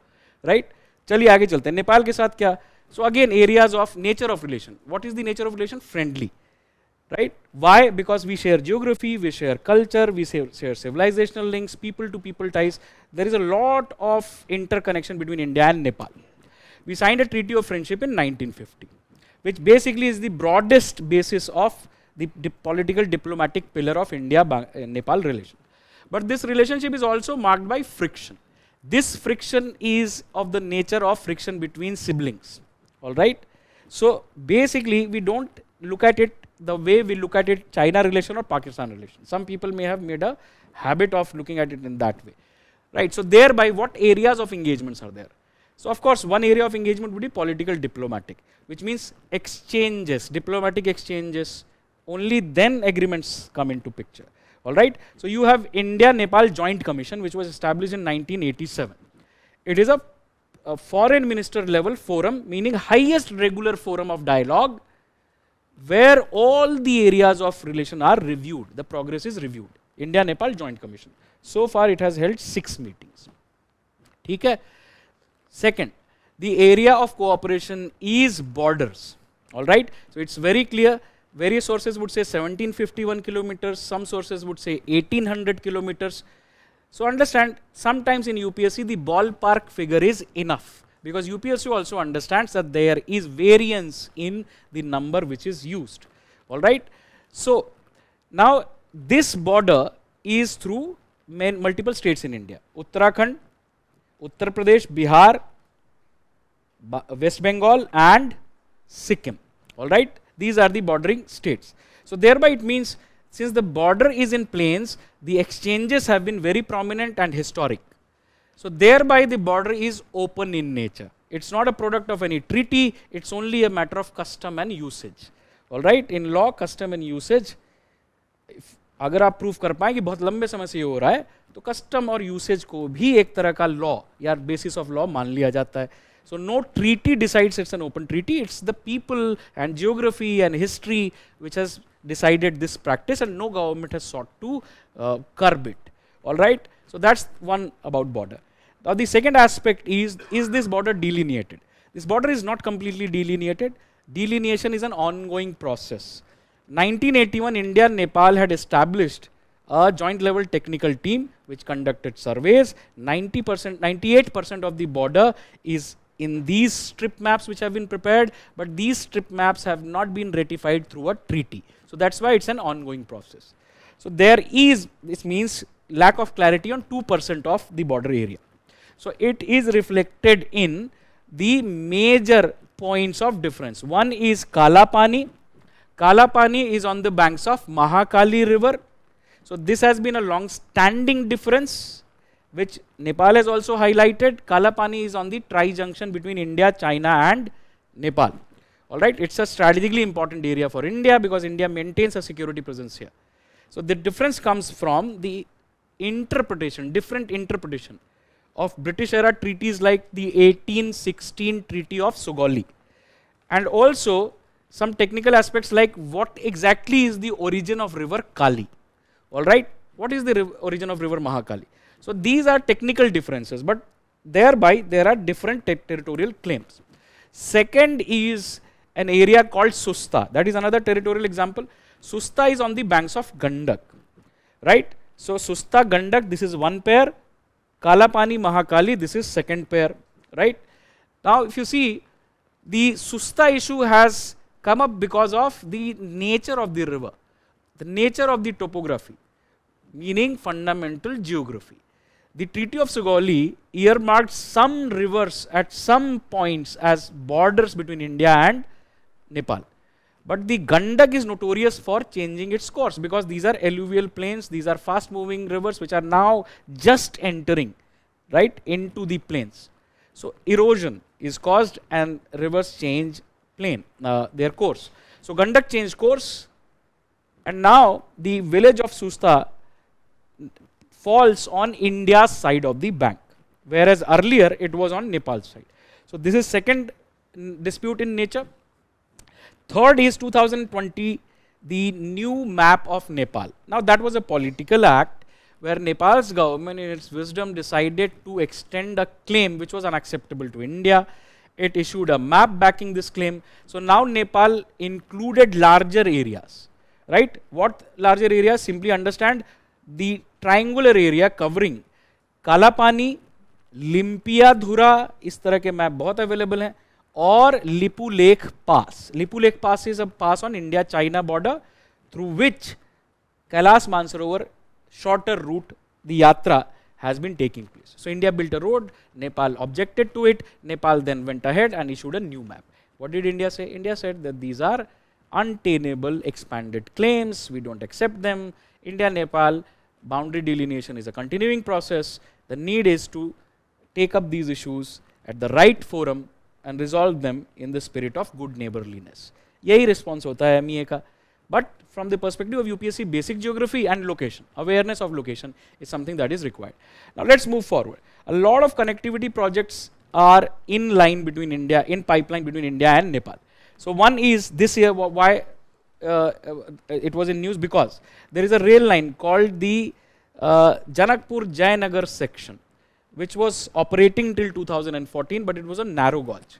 Speaker 1: राइट. चलिए आगे चलते हैं. नेपाल के साथ क्या? So again areas of nature of relation. What is the nature of relation? Friendly. Right? Why? Because we share geography, we share culture, we share civilizational links, people to people ties. There is a lot of interconnection between India and Nepal. We signed a treaty of friendship in 1950, which basically is the broadest basis of the political diplomatic pillar of India-Nepal relation. But this relationship is also marked by friction. This friction is of the nature of friction between siblings. All right? So basically we don't look at it the way we look at it China relation or Pakistan relation. Some people may have made a habit of looking at it in that way, right? So thereby what areas of engagements are there? So of course one area of engagement would be political diplomatic, which means exchanges, diplomatic exchanges. Only then agreements come into picture. All right. So you have India-Nepal Joint Commission, which was established in 1987. It is a foreign minister level forum, meaning highest regular forum of dialogue, where all the areas of relation are reviewed, the progress is reviewed. India-Nepal Joint Commission. So far it has held 6 meetings. ठीक है? Second, the area of cooperation is borders. All right? So it's very clear. Various sources would say 1751 kilometers, some sources would say 1800 kilometers. So understand, sometimes in UPSC the ballpark figure is enough, because UPSC also understands that there is variance in the number which is used. All right. So now this border is through multiple states in India: Uttarakhand, Uttar Pradesh, Bihar, West Bengal, and Sikkim. All right. These are the bordering states. So thereby it means, since the border is in plains, the exchanges have been very prominent and historic. So thereby the border is open in nature. It's not a product of any treaty, it's only a matter of custom and usage. All right, in law, custom and usage, अगर आप proof कर पाए कि बहुत लंबे समय से ये हो रहा है, तो कस्टम और यूसेज को भी एक तरह का लॉ या बेसिस ऑफ लॉ मान लिया जाता है. So no treaty decides it's an open treaty, it's the people and geography and history which has decided this practice, and no government has sought to curb it. All right. So that's one about border. Now the second aspect is this border delineated? This border is not completely delineated. Delineation is an ongoing process. 1981, India and Nepal had established a joint level technical team which conducted surveys. 98% of the border is in these strip maps which have been prepared, but these strip maps have not been ratified through a treaty. So that's why it's an ongoing process. So there is, this means lack of clarity on 2% of the border area. So it is reflected in the major points of difference. One is Kalapani. Kalapani is on the banks of Mahakali river. So this has been a long standing difference, which Nepal has also highlighted. Kalapani is on the tri-junction between India, China and Nepal. All right, it's a strategically important area for India because India maintains a security presence here. So the difference comes from the interpretation, different interpretation of British era treaties like the 1816 Treaty of Sogoli, and also some technical aspects like what exactly is the origin of river Kali. All right, what is the origin of river Mahakali? So these are technical differences, but thereby there are different territorial claims. Second is an area called Susta. That is another territorial example. Susta is on the banks of Gandak, right? So Susta, Gandak, this is one pair. Kalapani, Mahakali, this is second pair, right? Now if you see, the Susta issue has come up because of the nature of the river, the nature of the topography, meaning fundamental geography. The Treaty of Sogoli earmarked some rivers at some points as borders between India and Nepal. But the Gandak is notorious for changing its course because these are alluvial plains, these are fast moving rivers which are now just entering, right, into the plains. So erosion is caused and rivers change their course. So Gandak changed course, and now the village of Susta falls on India's side of the bank, whereas earlier it was on Nepal's side. So this is second dispute in nature. Third is 2020, the new map of Nepal. Now that was a political act where Nepal's government in its wisdom decided to extend a claim which was unacceptable to India. It issued a map backing this claim. So now Nepal included larger areas, right? What larger areas? Simply understand the triangular area covering Kalapani, Limpiadhura, इस तरह के map बहुत available हैं, और Lipu Lake Pass. Lipu Lake Pass is a pass on India-China border through which Kailash Mansarovar shorter route, the yatra, has been taking place. So India built a road, Nepal objected to it, Nepal then went ahead and issued a new map. What did India say? India said that these are untenable expanded claims, we don't accept them. India-Nepal boundary delineation is a continuing process. The need is to take up these issues at the right forum and resolve them in the spirit of good neighborliness. यही response होता है MEA का. But from the perspective of UPSC, basic geography and location, awareness of location is something that is required. Now let's move forward. A lot of connectivity projects are in line between India, in pipeline between India and Nepal. So one is this year, why it was in news, because there is a rail line called the Janakpur-Jayanagar section, which was operating till 2014, but it was a narrow gauge.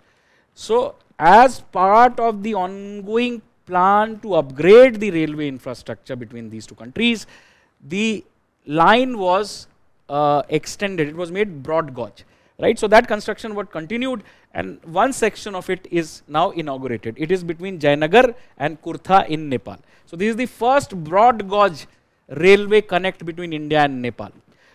Speaker 1: So as part of the ongoing plan to upgrade the railway infrastructure between these two countries, the line was extended, it was made broad gauge, right? So that construction was continued, and one section of it is now inaugurated. It is between Jayanagar and Kurtha in Nepal. So this is the first broad gauge railway connect between India and Nepal.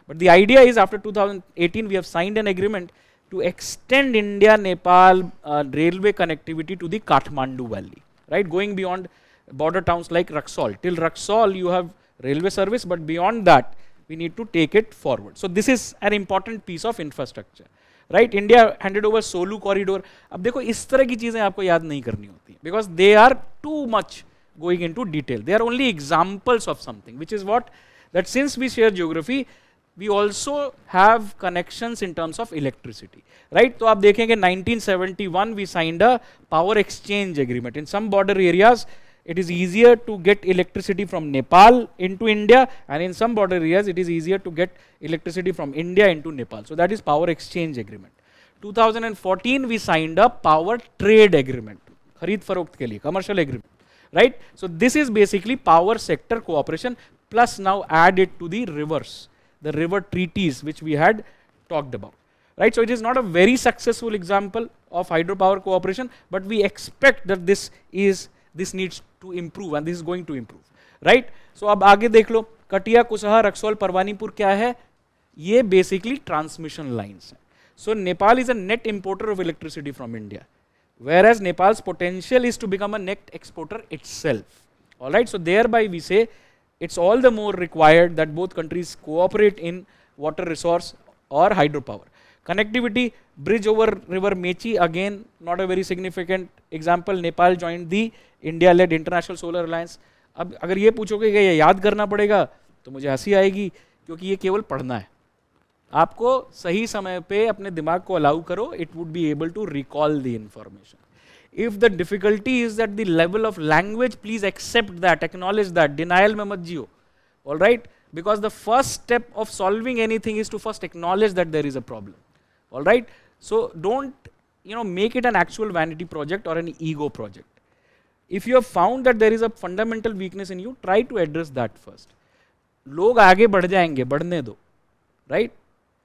Speaker 1: But the idea is, after 2018 we have signed an agreement to extend India-Nepal railway connectivity to the Kathmandu Valley, right, going beyond border towns like Raxaul. Till Raxaul you have railway service, but beyond that we need to take it forward. So this is an important piece of infrastructure, right? India handed over Solu corridor. अब देखो इस तरह की चीजें आपको याद नहीं करनी होती, because they are too much going into detail. They are only examples of something, which is what, that since we share geography, we also have connections in terms of electricity, right? तो आप देखेंगे 1971 we signed a power exchange agreement. In some border areas it is easier to get electricity from Nepal into India, and in some border areas it is easier to get electricity from India into Nepal. So that is power exchange agreement. 2014 we signed a power trade agreement, खरीद फरोख्त के लिए, commercial agreement, right? So this is basically power sector cooperation, plus now add it to the rivers, the river treaties which we had talked about, right? So it is not a very successful example of hydropower cooperation, but we expect that this needs to improve, and this is going to improve, right? So अब आगे देख लो, कटिया, कुसहा, रक्सौल, परवानीपुर क्या है? ये basically transmission lines हैं. So Nepal is a net importer of electricity from India, whereas Nepal's potential is to become a net exporter itself. All right, so thereby we say it's all the more required that both countries cooperate in water resource or hydropower. Connectivity, bridge over river Mechi, again not a very significant example. Nepal joined the India-led International Solar Alliance. अब अगर ये पूछोगे कि ये याद करना पड़ेगा तो मुझे हंसी आएगी, क्योंकि ये केवल पढ़ना है. आपको सही समय पे अपने दिमाग को अलाउ करो, it would be able to recall the information. If the difficulty is at the level of language, please accept that, acknowledge that, denial में मत जियो, all right? Because the first step of solving anything is to first acknowledge that there is a problem, all right? So don't, make it an actual vanity project or an ego project. If you have found that there is a fundamental weakness in you, try to address that first. लोग आगे बढ़ जाएंगे, बढ़ने दो, right?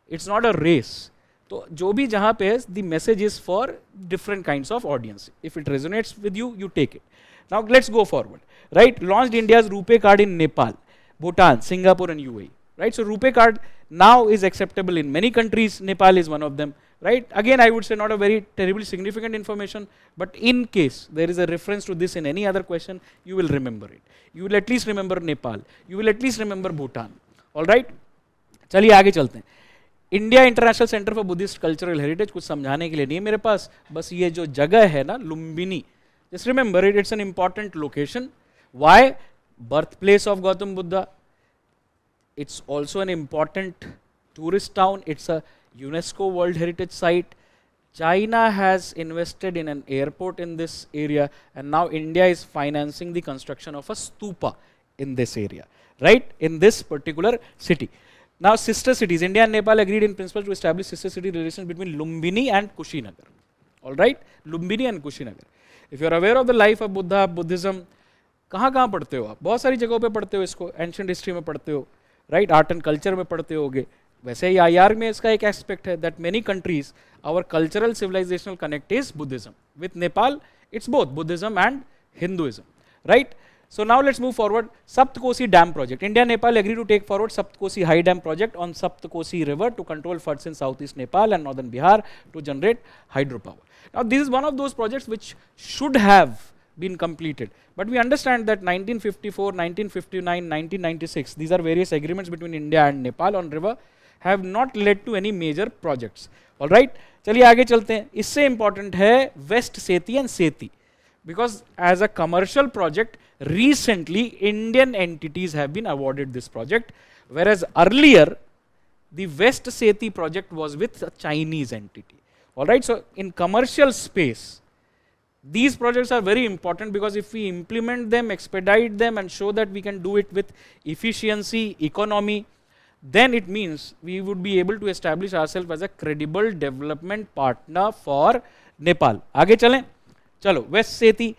Speaker 1: It's not a race. तो जो भी जहाँ पे है, the message is for different kinds of audience. If it resonates with you, you take it. Now let's go forward, right? Launched India's RuPay card in Nepal, Bhutan, Singapore and UAE, right? So RuPay card now is acceptable in many countries. Nepal is one of them, right? Again, I would say not a very terribly significant information, but in case there is a reference to this in any other question, you will remember it. You will at least remember Nepal. You will at least remember Bhutan, all right? चलिए आगे चलते हैं. India international centre for Buddhist cultural heritage कुछ समझाने के लिए नहीं है मेरे पास, बस ये जो जगह है ना Lumbini, just remember it, it's an important location. Why? Birth place of Gautam Buddha. It's also an important tourist town. It's a UNESCO world heritage site. China has invested in an airport in this area, and now India is financing the construction of a stupa in this area, right, in this particular city. Now, sister cities. India and Nepal agreed in principle to establish sister city relations between Lumbini and Kushinagar. All right, Lumbini and Kushinagar. If you are aware of the life of Buddha, Buddhism, कहाँ पढ़ते हो आप? बहुत सारी जगहों पे पढ़ते हो इसको, एंशियंट हिस्ट्री में पढ़ते हो, राइट, आर्ट एंड कल्चर में पढ़ते होगे. वैसे ही IR में इसका एक एस्पेक्ट है that many countries our cultural civilisational connect is Buddhism. With Nepal it's both Buddhism and Hinduism, right. So now let's move forward. Saptkosi Dam project. India and Nepal agree to take forward Saptkosi High Dam project on Saptkosi River to control floods in southeast Nepal and northern Bihar to generate hydropower. Now this is one of those projects which should have been completed. But we understand that 1954, 1959, 1996, these are various agreements between India and Nepal on river, have not led to any major projects. All right. चलिए आगे चलते हैं. इससे important है West Seti and Seti. Because as a commercial project, recently Indian entities have been awarded this project, whereas earlier the West Seti project was with a Chinese entity. All right, so in commercial space, these projects are very important because if we implement them, expedite them, and show that we can do it with efficiency, economy, then it means we would be able to establish ourselves as a credible development partner for Nepal. आगे चलें. चलो, west Seti,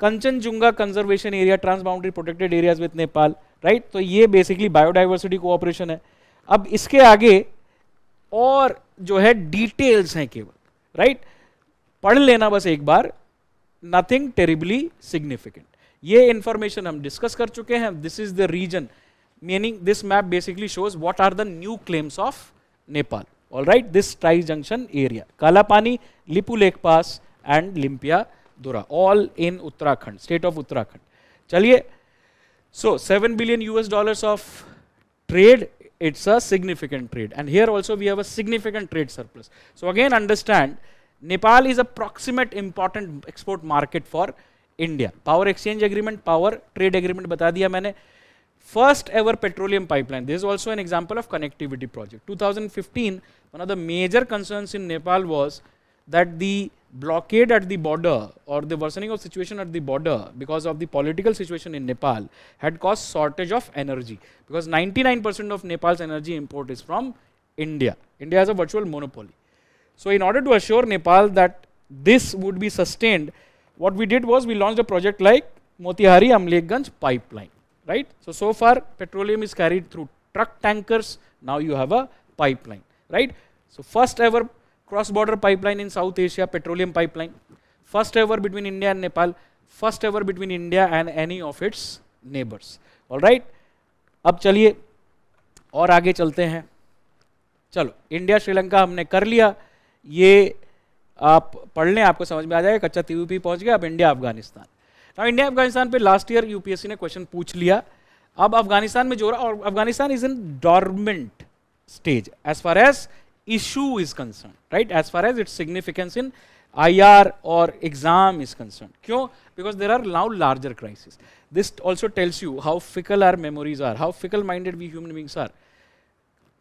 Speaker 1: Kanchenjunga conservation area, trans boundary protected areas with Nepal, right. तो ये basically biodiversity cooperation है. अब इसके आगे और जो है डिटेल्स हैं केवल, राइट. पढ़ लेना बस एक बार, नथिंग टेरिबली सिग्निफिकेंट. ये इंफॉर्मेशन हम डिस्कस कर चुके हैं. This is the reason, meaning this map basically shows what are the new claims of Nepal. All right, this tri junction area, Kalapani, Lipulekh pass and Limpiya Dura, all in Uttarakhand, state of Uttarakhand. चलिए, so $7 billion of trade, it's a significant trade, and here also we have a significant trade surplus. So again, understand, Nepal is a proximate important export market for India. Power exchange agreement, power trade agreement बता दिया मैंने. First ever petroleum pipeline. This is also an example of connectivity project. 2015, one of the major concerns in Nepal was that the blockade at the border or the worsening of situation at the border because of the political situation in Nepal had caused shortage of energy, because 99% of Nepal's energy import is from India. India has a virtual monopoly. So in order to assure Nepal that this would be sustained, what we did was we launched a project like Motihari Amlekganj pipeline, right. So far petroleum is carried through truck tankers, now you have a pipeline, right. So first ever cross-border pipeline in South Asia, petroleum pipeline, first ever between India and Nepal, first ever between India and any of its neighbors. All right. अब चलिए और आगे चलते हैं. चलो, India Sri Lanka हमने कर लिया, ये आप पढ़ लें, आपको समझ में आ जाएगा. कच्चा TUP पहुंच गया. अब India Afghanistan. now India Afghanistan पे लास्ट ईयर यूपीएससी ने क्वेश्चन पूछ लिया. अब अफगानिस्तान में जो रहा, और Afghanistan is in dormant stage as far as issue is concerned, right, as far as its significance in IR or exam is concerned. क्यों? Because there are now larger crises. This also tells you how fickle our memories are, how fickle minded we human beings are.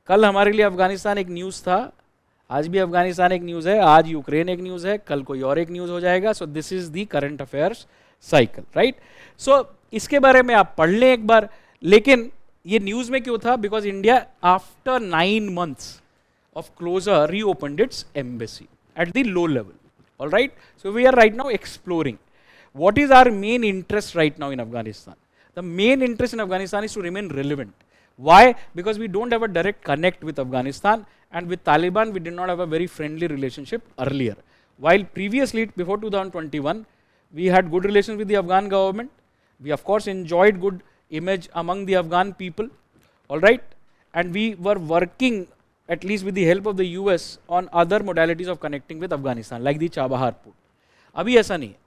Speaker 1: कल हमारे लिए अफगानिस्तान एक news था, आज भी अफगानिस्तान एक news है, आज यूक्रेन एक न्यूज़ है, कल कोई और एक न्यूज़ हो जाएगा. So this is the current affairs cycle, right. So इसके बारे में आप पढ़ लें एक बार. लेकिन ये न्यूज़ में क्यों था? Because India after 9 months of closure reopened its embassy at the low level. All right, so we are right now exploring what is our main interest right now in Afghanistan. The main interest in Afghanistan is to remain relevant. Why? Because we don't have a direct connect with Afghanistan, and with Taliban we did not have a very friendly relationship earlier. While previously, before 2021, we had good relations with the Afghan government. We of course enjoyed good image among the Afghan people. All right, and we were working, at least with the help of the US, on other modalities of connecting with Afghanistan, like the Chabahar port. Abhi aisa nahi hai.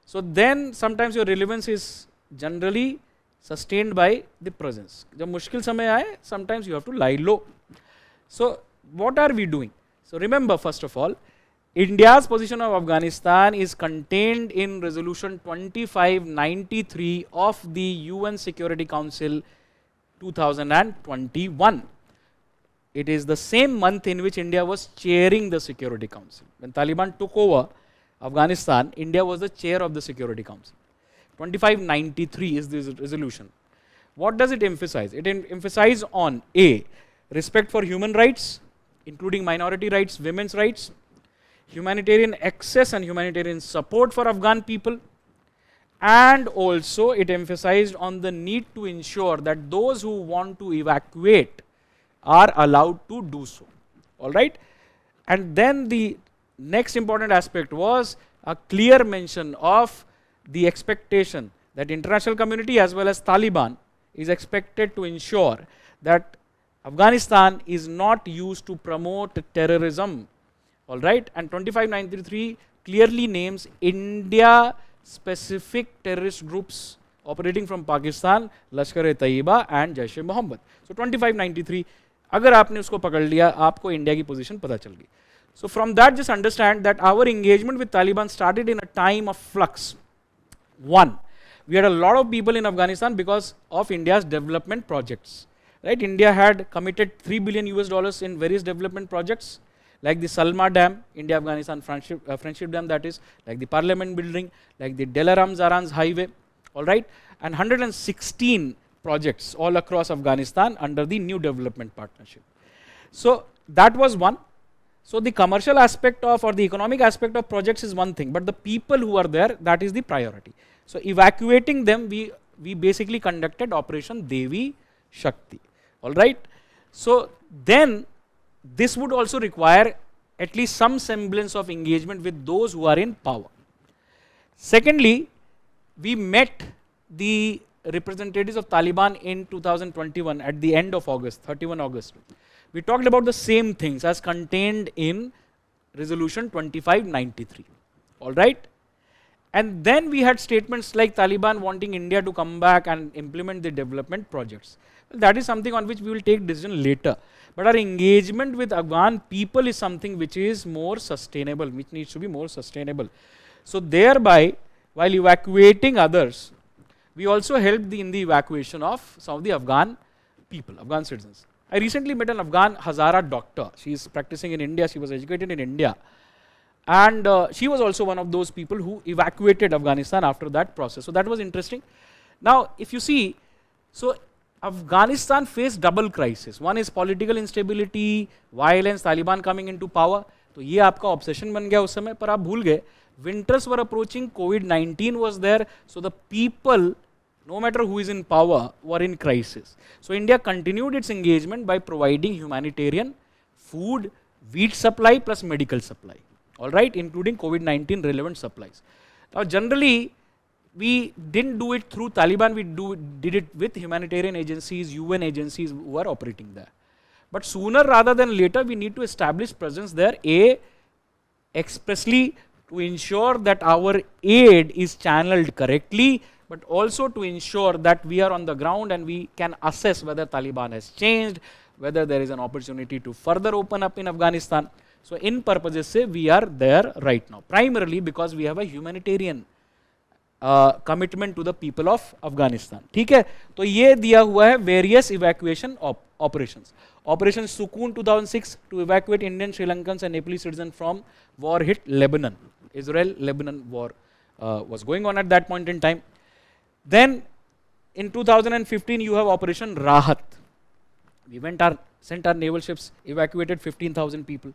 Speaker 1: So then sometimes your relevance is generally sustained by the presence. Jab mushkil samay aaye, sometimes you have to lie low. So what are we doing? So remember, first of all, India's position of Afghanistan is contained in resolution 2593 of the UN Security Council 2021. It is the same month in which India was chairing the Security Council. When Taliban took over Afghanistan, India was the chair of the Security Council. 2593 is this resolution. What does it emphasize? It emphasizes on A, respect for human rights, including minority rights, women's rights, humanitarian access and humanitarian support for Afghan people, and also it emphasized on the need to ensure that those who want to evacuate are allowed to do so. All right? And then the next important aspect was a clear mention of the expectation that international community as well as Taliban is expected to ensure that Afghanistan is not used to promote terrorism. All right? And 2593 clearly names India specific terrorist groups operating from Pakistan, Lashkar-e-Taiba and Jaish-e-Mohammed. So 2593, अगर आपने उसको पकड़ लिया, आपको India की position पता चल गई. So from that, just understand that our engagement with Taliban started in a time of flux. One, we had a lot of people in Afghanistan because of India's development projects. Right? India had committed $3 billion in various development projects, like the Salma Dam, India-Afghanistan friendship dam, that is, like the Parliament building, like the Delaram-Zaranj highway, all right, and 116 projects all across Afghanistan under the new development partnership. So that was one. So the commercial aspect of or the economic aspect of projects is one thing, but the people who are there, that is the priority. So evacuating them, we basically conducted Operation Devi Shakti, all right. So then this would also require at least some semblance of engagement with those who are in power. Secondly, we met the representatives of Taliban in 2021 at the end of August, 31 August. We talked about the same things as contained in resolution 2593, all right. And then we had statements like Taliban wanting India to come back and implement the development projects. Well, that is something on which we will take decision later. But our engagement with Afghan people is something which is more sustainable, which needs to be more sustainable. So thereby, while evacuating others, we also helped in the evacuation of some of the Afghan people, Afghan citizens. I recently met an Afghan Hazara doctor. She is practicing in India. She was educated in India. And she was also one of those people who evacuated Afghanistan after that process. So that was interesting. Now, if you see, so Afghanistan faced double crisis. One is political instability, violence, Taliban coming into power. तो ये आपका obsession बन गया उस समय, पर आप भूल गए. Winters were approaching, COVID-19 was there, so the people, no matter who is in power, were in crisis. So India continued its engagement by providing humanitarian, food, wheat supply plus medical supply. All right, including COVID-19 relevant supplies. Now generally, we didn't do it through Taliban, we did it with humanitarian agencies, UN agencies who are operating there. But sooner rather than later, we need to establish presence there, expressly to ensure that our aid is channeled correctly, but also to ensure that we are on the ground and we can assess whether Taliban has changed, whether there is an opportunity to further open up in Afghanistan. So in purposes say we are there right now, primarily because we have a humanitarian commitment to the people of Afghanistan. ठीक है, तो ये दिया हुआ है various evacuation operations. Operation Sukoon 2006 to evacuate Indian, Sri Lankans and Nepalese citizens from war-hit Lebanon. Israel-Lebanon war was going on at that point in time. Then in 2015 you have Operation Rahat. We sent our naval ships, evacuated 15,000 people.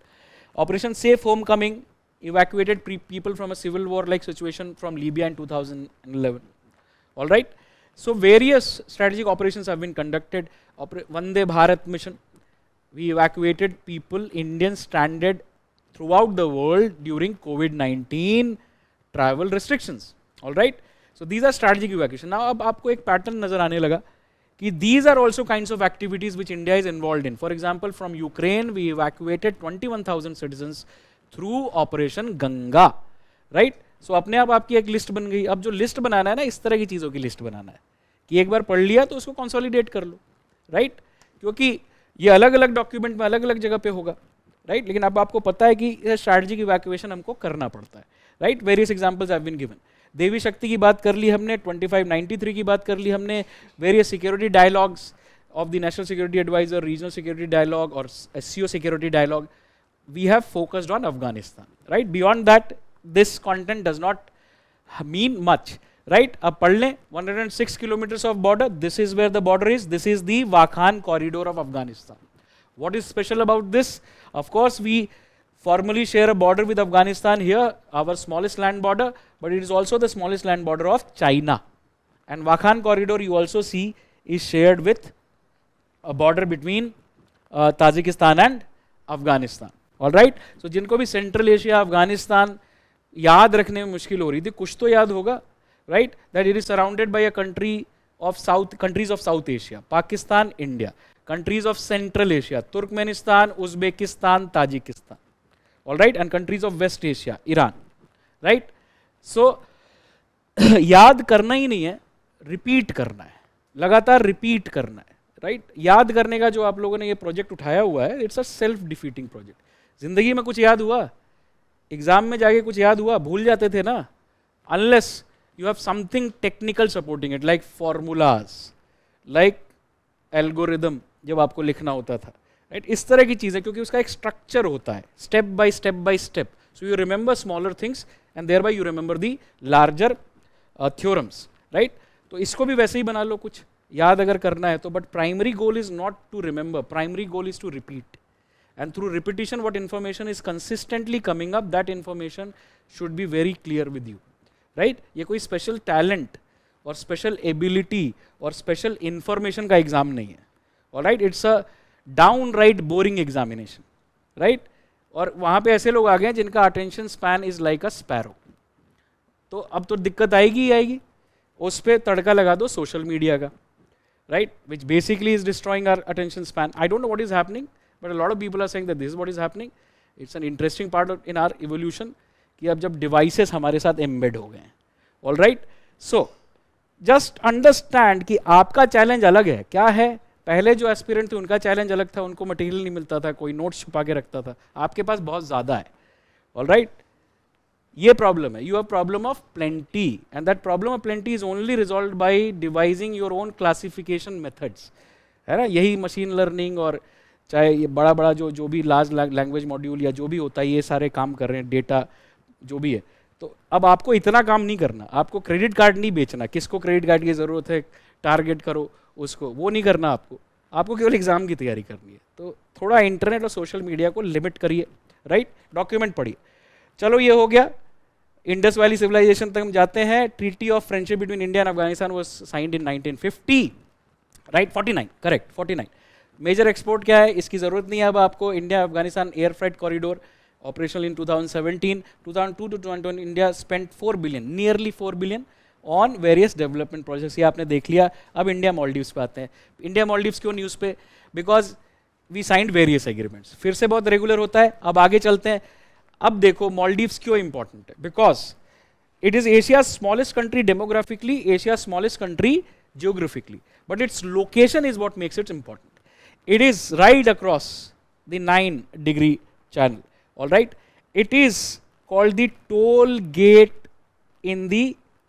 Speaker 1: Operation Safe Homecoming evacuated people from a civil war-like situation from Libya in 2011. All right. So various strategic operations have been conducted. Vande Bharat mission, we evacuated people, Indians stranded throughout the world during COVID-19 travel restrictions. All right. So these are strategic evacuation. Now अब आपको एक pattern नजर आने लगा कि these are also kinds of activities which India is involved in. For example, from Ukraine we evacuated 21,000 citizens through Operation Ganga, right? So अपने आप आपकी एक लिस्ट बन गई. अब जो लिस्ट बनाना है ना, इस तरह की चीज़ों की लिस्ट बनाना है कि एक बार पढ़ लिया तो उसको कंसोलिडेट कर लो, राइट? क्योंकि ये अलग अलग डॉक्यूमेंट में अलग अलग जगह पे होगा, राइट? लेकिन अब आपको पता है कि स्ट्रैटेजिक इवैक्यूएशन हमको करना पड़ता है, right? Various examples have been given. Devi Shakti की बात कर ली हमने, 2593 की बात कर ली हमने, various security dialogues of the national security adviser, regional security dialogue और SCO security dialogue. We have focused on Afghanistan, right? Beyond that, this content does not mean much, right? अब पढ़ लें 106 kilometers of border. This is where the border is. This is the Wakhan corridor of Afghanistan. What is special about this? Of course, we formally share a border with Afghanistan here, our smallest land border, but it is also the smallest land border of China. And Wakhan corridor, you also see, is shared with a border between Tajikistan and Afghanistan. All right? So, जिनको भी Central Asia, Afghanistan याद रखने में मुश्किल हो रही थी, कुछ तो याद होगा, right? That it is surrounded by a countries of South Asia, Pakistan, India, countries of Central Asia, Turkmenistan, Uzbekistan, Tajikistan, all right, and countries of West Asia, Iran, right? So याद करना ही नहीं है, रिपीट करना है, लगातार repeat करना है, right? याद करने का जो आप लोगों ने ये प्रोजेक्ट उठाया हुआ है, it's a self defeating project. जिंदगी में कुछ याद हुआ, एग्जाम में जाके कुछ याद हुआ, भूल जाते थे ना, unless you have something technical supporting it, like formulas, like algorithm जब आपको लिखना होता था, right? इस तरह की चीजें, क्योंकि उसका एक स्ट्रक्चर होता है, step by step, so you remember smaller things and thereby you remember the larger theorems, right? तो इसको भी वैसे ही बना लो, कुछ याद अगर करना है तो, but primary goal is not to remember, primary goal is to repeat, and through repetition what information is consistently coming up, that information should be very clear with you. Right? ये कोई स्पेशल टैलेंट और special ability और special information का exam नहीं है. Alright, it's a down right boring examination, right? और वहां पे ऐसे लोग आ गए हैं जिनका attention span is like a sparrow. तो अब तो दिक्कत आएगी ही आएगी. उस पर तड़का लगा दो सोशल मीडिया का, right, which basically is destroying our attention span. I don't know what is happening, but a lot of people are saying that this is what is happening. It's an interesting part in our evolution कि अब जब devices हमारे साथ embed हो गए हैं. All right, so just understand कि आपका चैलेंज अलग है. क्या है? पहले जो एस्पिरेंट थे उनका चैलेंज अलग था, उनको मटेरियल नहीं मिलता था, कोई नोट्स छुपा के रखता था. आपके पास बहुत ज्यादा है. ऑल राइट, ये प्रॉब्लम है. You have problem of plenty, and that problem of plenty is only resolved by devising your own classification methods, है ना? यही मशीन लर्निंग और चाहे ये बड़ा बड़ा जो भी लार्ज लैंग्वेज मॉड्यूल या जो भी होता है, ये सारे काम कर रहे हैं, डेटा जो भी है. तो अब आपको इतना काम नहीं करना, आपको क्रेडिट कार्ड नहीं बेचना. किसको क्रेडिट कार्ड की जरूरत है, टारगेट करो उसको, वो नहीं करना आपको केवल एग्जाम की तैयारी करनी है. तो थोड़ा इंटरनेट और सोशल मीडिया को लिमिट करिए, राइट? डॉक्यूमेंट पढ़िए. चलो ये हो गया. इंडस वैली सिविलाइजेशन तक हम जाते हैं. Treaty of friendship between India and Afghanistan was signed in 1950, right? 49, correct, 49. Major export क्या है, इसकी जरूरत नहीं है अब आपको. India Afghanistan air freight corridor operational in 2017. 2002 to 2021 India spent 4 billion, nearly 4 billion on various development projects. ये आपने देख लिया. अब इंडिया मॉलडीव्स पे आते हैं. इंडिया मॉलडीव्स क्यों न्यूज़ पे? Because we signed various agreements. फिर से बहुत रेगुलर होता है. अब आगे चलते हैं. अब देखो मॉलडीव्स क्यों इंपॉर्टेंट है. Because it is Asia smallest country demographically, Asia smallest country geographically, but its location is what makes it important. It is right across the 9-degree channel. All right, it is called the toll gate in the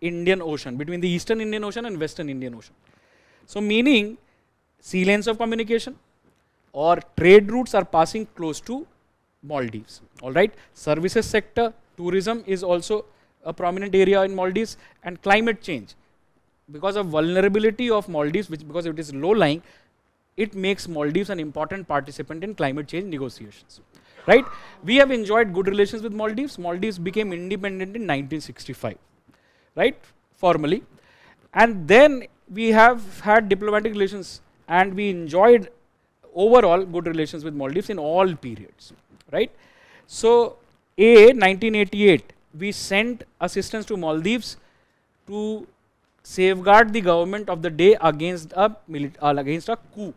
Speaker 1: Indian Ocean, between the Eastern Indian Ocean and Western Indian Ocean. So meaning sea lanes of communication or trade routes are passing close to Maldives. All right, services sector, tourism is also a prominent area in Maldives, and climate change. Because of vulnerability of Maldives, because it is low lying, it makes Maldives an important participant in climate change negotiations. Right? We have enjoyed good relations with Maldives. Maldives became independent in 1965, right? Formally. And then we have had diplomatic relations and we enjoyed overall good relations with Maldives in all periods, right? So, 1988, we sent assistance to Maldives to safeguard the government of the day against a coup.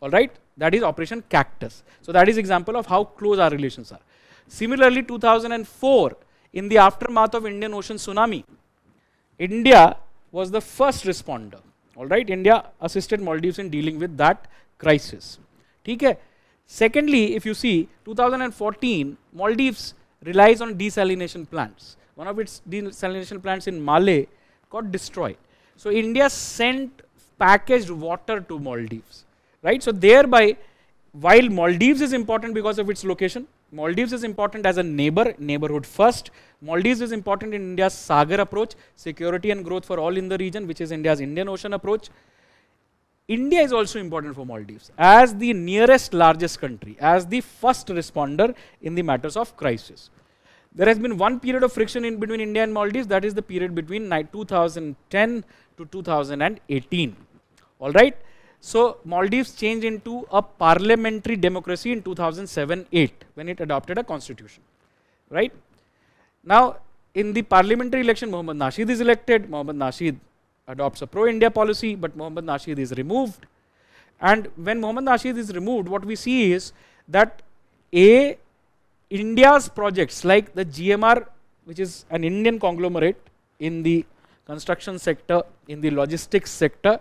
Speaker 1: All right, that is Operation Cactus. So that is example of how close our relations are. Similarly, 2004, in the aftermath of Indian Ocean tsunami, India was the first responder. All right, India assisted Maldives in dealing with that crisis. Okay. Secondly, if you see, 2014, Maldives relies on desalination plants. One of its desalination plants in Malé got destroyed. So India sent packaged water to Maldives. Right? So thereby, while Maldives is important because of its location, Maldives is important as a neighborhood first. Maldives is important in India's Sagar approach, security and growth for all in the region, which is India's Indian Ocean approach. India is also important for Maldives as the nearest largest country, as the first responder in the matters of crisis. There has been one period of friction in between India and Maldives, that is the period between 2010 to 2018. All right. So Maldives changed into a parliamentary democracy in 2007-8 when it adopted a constitution. Right. Now, in the parliamentary election, Mohammad Nasheed is elected. Mohammad Nasheed adopts a pro-India policy, but Mohammad Nasheed is removed. And when Mohammad Nasheed is removed, what we see is that India's projects like the GMR, which is an Indian conglomerate in the construction sector, in the logistics sector,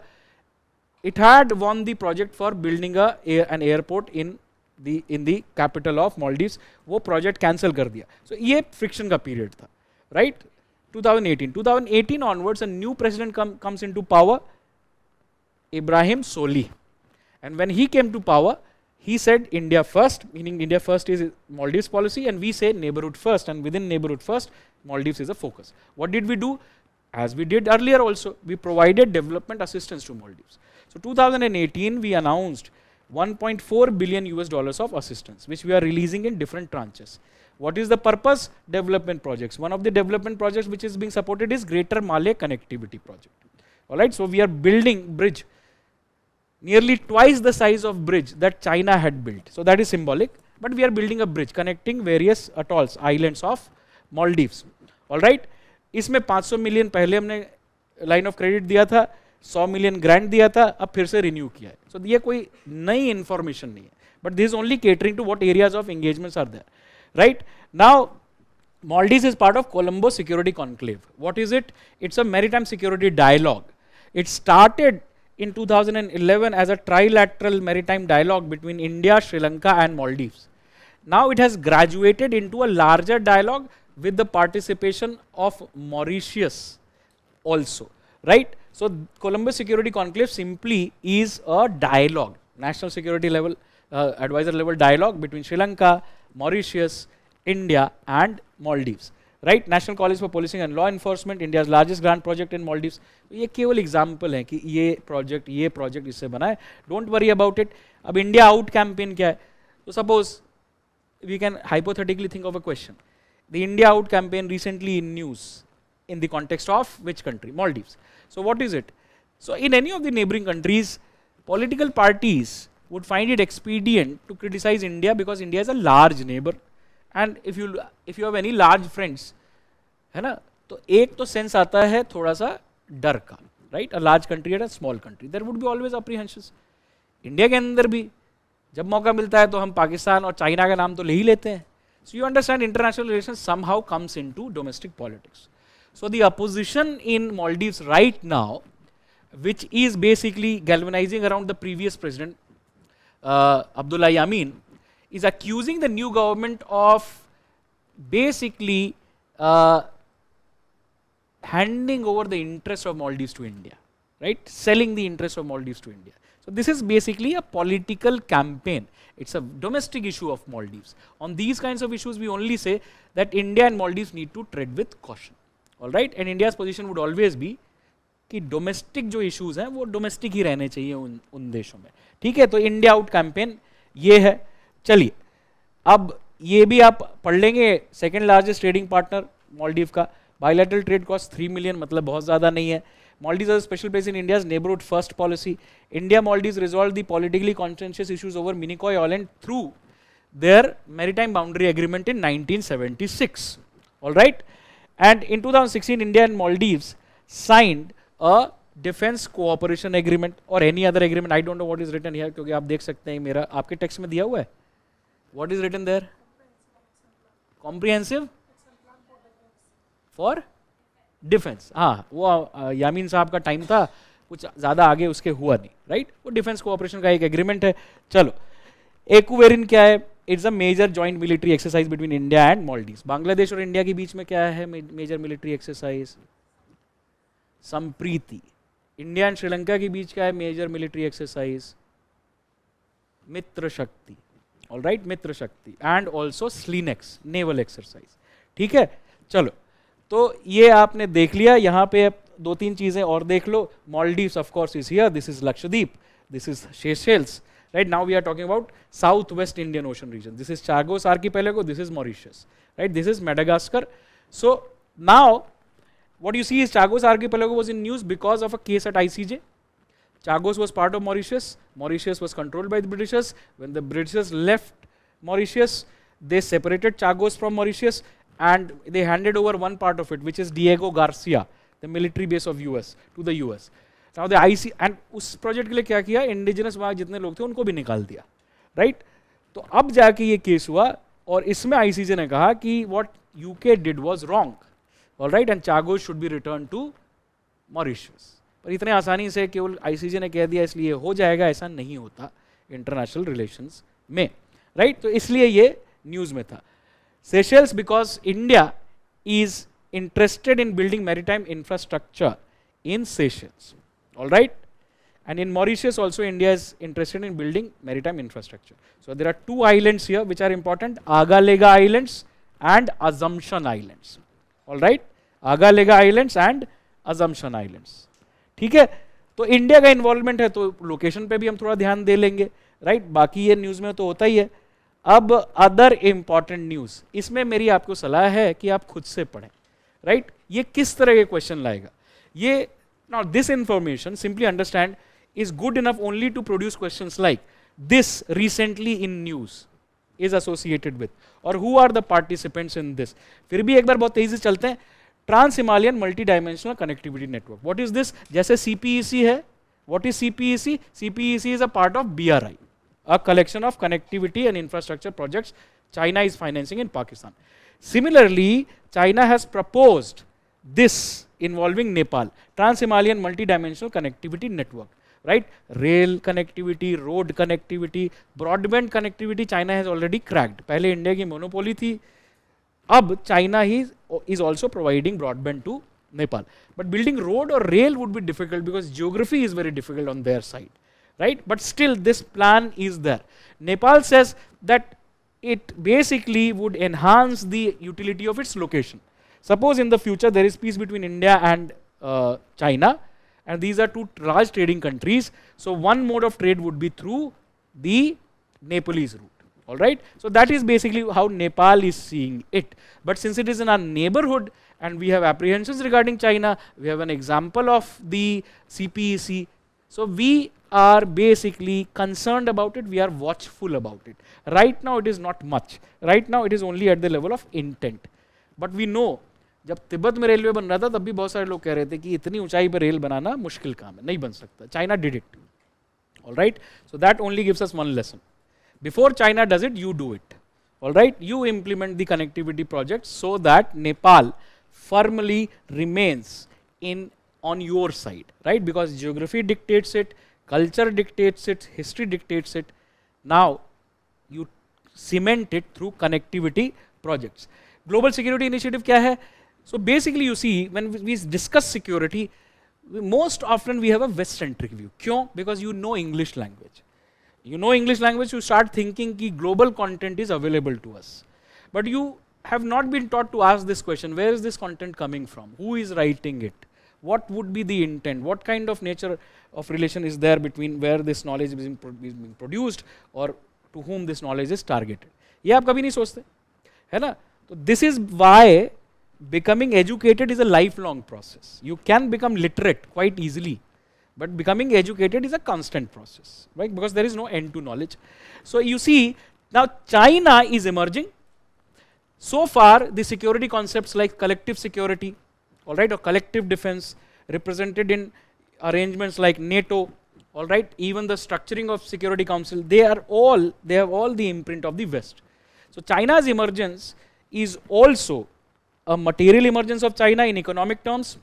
Speaker 1: it had won the project for building an airport in the capital of Maldives. वो project cancel कर दिया. So ये friction का period था, right? 2018 onwards, a new president comes into power, Ibrahim Solih. And when he came to power, he said India first, meaning India first is Maldives policy, and we say neighborhood first, and within neighborhood first, Maldives is a focus. What did we do? As we did earlier also, we provided development assistance to Maldives. So 2018, we announced 1.4 billion US dollars of assistance, which we are releasing in different tranches. What is the purpose? Development projects. One of the development projects which is being supported is Greater Malay Connectivity Project. All right, so we are building bridge, nearly twice the size of bridge that China had built. So that is symbolic, but we are building a bridge connecting various atolls, islands of Maldives. All right, इसमें 500 million पहले हमने line of credit दिया था, 100 million grant दिया था, अब फिर से रिन्यू किया है. सो ये कोई नई इंफॉर्मेशन नहीं है, but this only catering to what areas of engagements are there. Right now, Maldives is part of Colombo Security Conclave. What is it? It's a maritime security dialogue. It started in 2011 as a trilateral maritime dialogue between India, Sri Lanka and Maldives. Now it has graduated into a larger dialogue with the participation of Mauritius also. Right? So Colombo Security Conclave simply is a dialogue, national security level, advisor level dialogue between Sri Lanka, Mauritius, India and Maldives. Right? National College for Policing and Law Enforcement, India's largest grant project in Maldives. ये केवल example है कि ये project इससे बना है. Don't worry about it. अब India out campaign क्या है? तो suppose we can hypothetically think of a question. The India out campaign recently in news in the context of which country? Maldives. So what is it? So in any of the neighboring countries, political parties would find it expedient to criticize India because India is a large neighbor, and if you have any large friends, है ना, तो एक तो sense आता है थोड़ा सा डर का, right? A large country and a small country, there would be always apprehensions. India के अंदर भी जब मौका मिलता है तो हम पाकिस्तान और चाइना का नाम तो ले ही लेते हैं. So you understand, international relations somehow comes into domestic politics. So the opposition in Maldives right now, which is basically galvanizing around the previous president, Abdullah Yameen, is accusing the new government of basically handing over the interest of Maldives to India, right? Selling the interest of Maldives to India. So this is basically a political campaign. It's a domestic issue of Maldives. On these kinds of issues, we only say that India and Maldives need to tread with caution. All right, and India's position would always be कि domestic जो issues हैं वो domestic ही रहने चाहिए उन देशों में. ठीक है, तो इंडिया आउट कैंपेन ये है. चलिए, अब ये भी आप पढ़ लेंगे. Second largest trading partner Maldives का, बायलैटरल ट्रेड कॉस्ट 3 मिलियन, मतलब बहुत ज़्यादा नहीं है. Maldives has a special place in India's neighborhood first policy. India Maldives resolved the politically contentious issues over Minicoy Island through their maritime boundary agreement in 1976. All right. And in 2016, India and Maldives signed a defense cooperation agreement or any other agreement. I don't know what is written here, क्योंकि आप देख सकते हैं मेरा आपके text में दिया हुआ है. What is written there? Comprehensive for defence. हाँ, वो यामीन साहब का टाइम था, कुछ ज़्यादा आगे उसके हुआ नहीं, राइट? वो डिफेंस कोऑपरेशन का एक एग्रीमेंट है. चलो, एक्वेरिन क्या है? It's a major joint military exercise between India and Maldives. Bangladesh और इंडिया के बीच में क्या है major military exercise? Sampriti. India and Sri Lanka के बीच क्या है मेजर मिलिट्री एक्सरसाइज? मित्र शक्ति. All right, Mitra Shakti. And also SLINEX, naval exercise. ठीक है, चलो, तो ये आपने देख लिया. यहाँ पे दो तीन चीजें और देख लो. Maldives of course is here, this is Lakshadweep. this is Seychelles. Right now we are talking about Southwest Indian Ocean region. This is Chagos Archipelago, this is Mauritius. Right, this is Madagascar. So now what you see is Chagos Archipelago was in news because of a case at ICJ. Chagos was part of Mauritius. Mauritius was controlled by the Britishers. When the Britishers left Mauritius, they separated Chagos from Mauritius and they handed over one part of it, which is Diego Garcia, the military base of US, to the US. Now the IC and उस project के लिए क्या किया, indigenous वहाँ जितने लोग थे उनको भी निकाल दिया, राइट? तो अब जाके ये केस हुआ और इसमें आईसीजे ने कहा कि what UK did was wrong, all right, and Chagos should be returned to Mauritius. पर इतने आसानी से केवल आईसीजे ने कह दिया इसलिए हो जाएगा, ऐसा नहीं होता इंटरनेशनल रिलेशंस में, राइट? तो इसलिए ये न्यूज में था. Seychelles, because India is interested in building maritime infrastructure in Seychelles, all right, and in Mauritius also India is interested in building maritime infrastructure. So there are two islands here which are important, Agalega Islands and Assumption Islands, all right, Agalega Islands and Assumption Islands. ठीक है, तो India का involvement है तो location पे भी हम थोड़ा ध्यान दे लेंगे, राइट? बाकी ये न्यूज में तो होता ही है. अब अदर इंपॉर्टेंट न्यूज, इसमें मेरी आपको सलाह है कि आप खुद से पढ़ें, राइट? ये किस तरह के क्वेश्चन लाएगा ये. Now this information, simply understand, is good enough only to produce questions like this recently in news is associated with, और who are the participants in this. फिर भी एक बार बहुत तेजी से चलते हैं. Trans Himalayan multi dimensional connectivity network, what is this? जैसे सीपीईसी है, what is CPEC? CPEC is a part of BRI, a collection of connectivity and infrastructure projects China is financing in Pakistan. Similarly, China has proposed this involving Nepal, Trans-Himalayan Multi-Dimensional Connectivity Network, right? Rail connectivity, road connectivity, broadband connectivity China has already cracked. पहले India की monopoly थी, अब China is also providing broadband to Nepal. But building road or rail would be difficult because geography is very difficult on their side. Right? But still this plan is there. Nepal says that it basically would enhance the utility of its location. Suppose in the future there is peace between India and China, and these are two large trading countries, so one mode of trade would be through the Nepalese route. All right? So that is basically how Nepal is seeing it. But since it is in our neighborhood and we have apprehensions regarding China, we have an example of the CPEC, so we are basically concerned about it, we are watchful about it. Right now it is not much, right now it is only at the level of intent. But we know, जब तिब्बत में railway बन रहा था तब भी बहुत सारे लोग कह रहे थे कि इतनी ऊंचाई पर रेल बनाना मुश्किल काम है, नहीं बन सकता. China did it. All right? So that only gives us one lesson. Before China does it, you do it. All right? You implement the connectivity projects so that Nepal firmly remains on your side, right? Because geography dictates it, culture dictates it, history dictates it. Now you cement it through connectivity projects. Global security initiative क्या है? So basically you see, when we discuss security, most often we have a West-centric view. क्यों? Because you know English language. You know English language, you start thinking कि global content is available to us. But you have not been taught to ask this question, where is this content coming from? Who is writing it? What would be the intent? What kind of nature of relation is there between where this knowledge is being produced or to whom this knowledge is targeted? ये आप कभी नहीं सोचते, है ना? तो this is why becoming educated is a lifelong process. You can become literate quite easily, but becoming educated is a constant process, right? Because there is no end to knowledge. So you see, now China is emerging. So far, the security concepts like collective security, all right, or collective defense, represented in arrangements like NATO, all right, even the structuring of Security Council, they have all the imprint of the West. So China's emergence is also a material emergence of China in economic terms,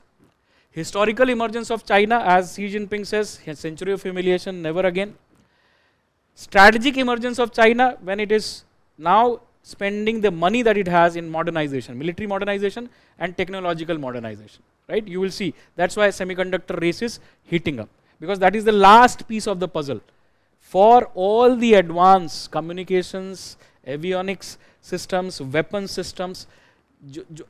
Speaker 1: historical emergence of China, as Xi Jinping says, a century of humiliation, never again. Strategic emergence of China when it is now spending the money that it has in modernization, military modernization and technological modernization, right? You will see that's why semiconductor race is heating up, because that is the last piece of the puzzle for all the advanced communications, avionics systems, weapon systems.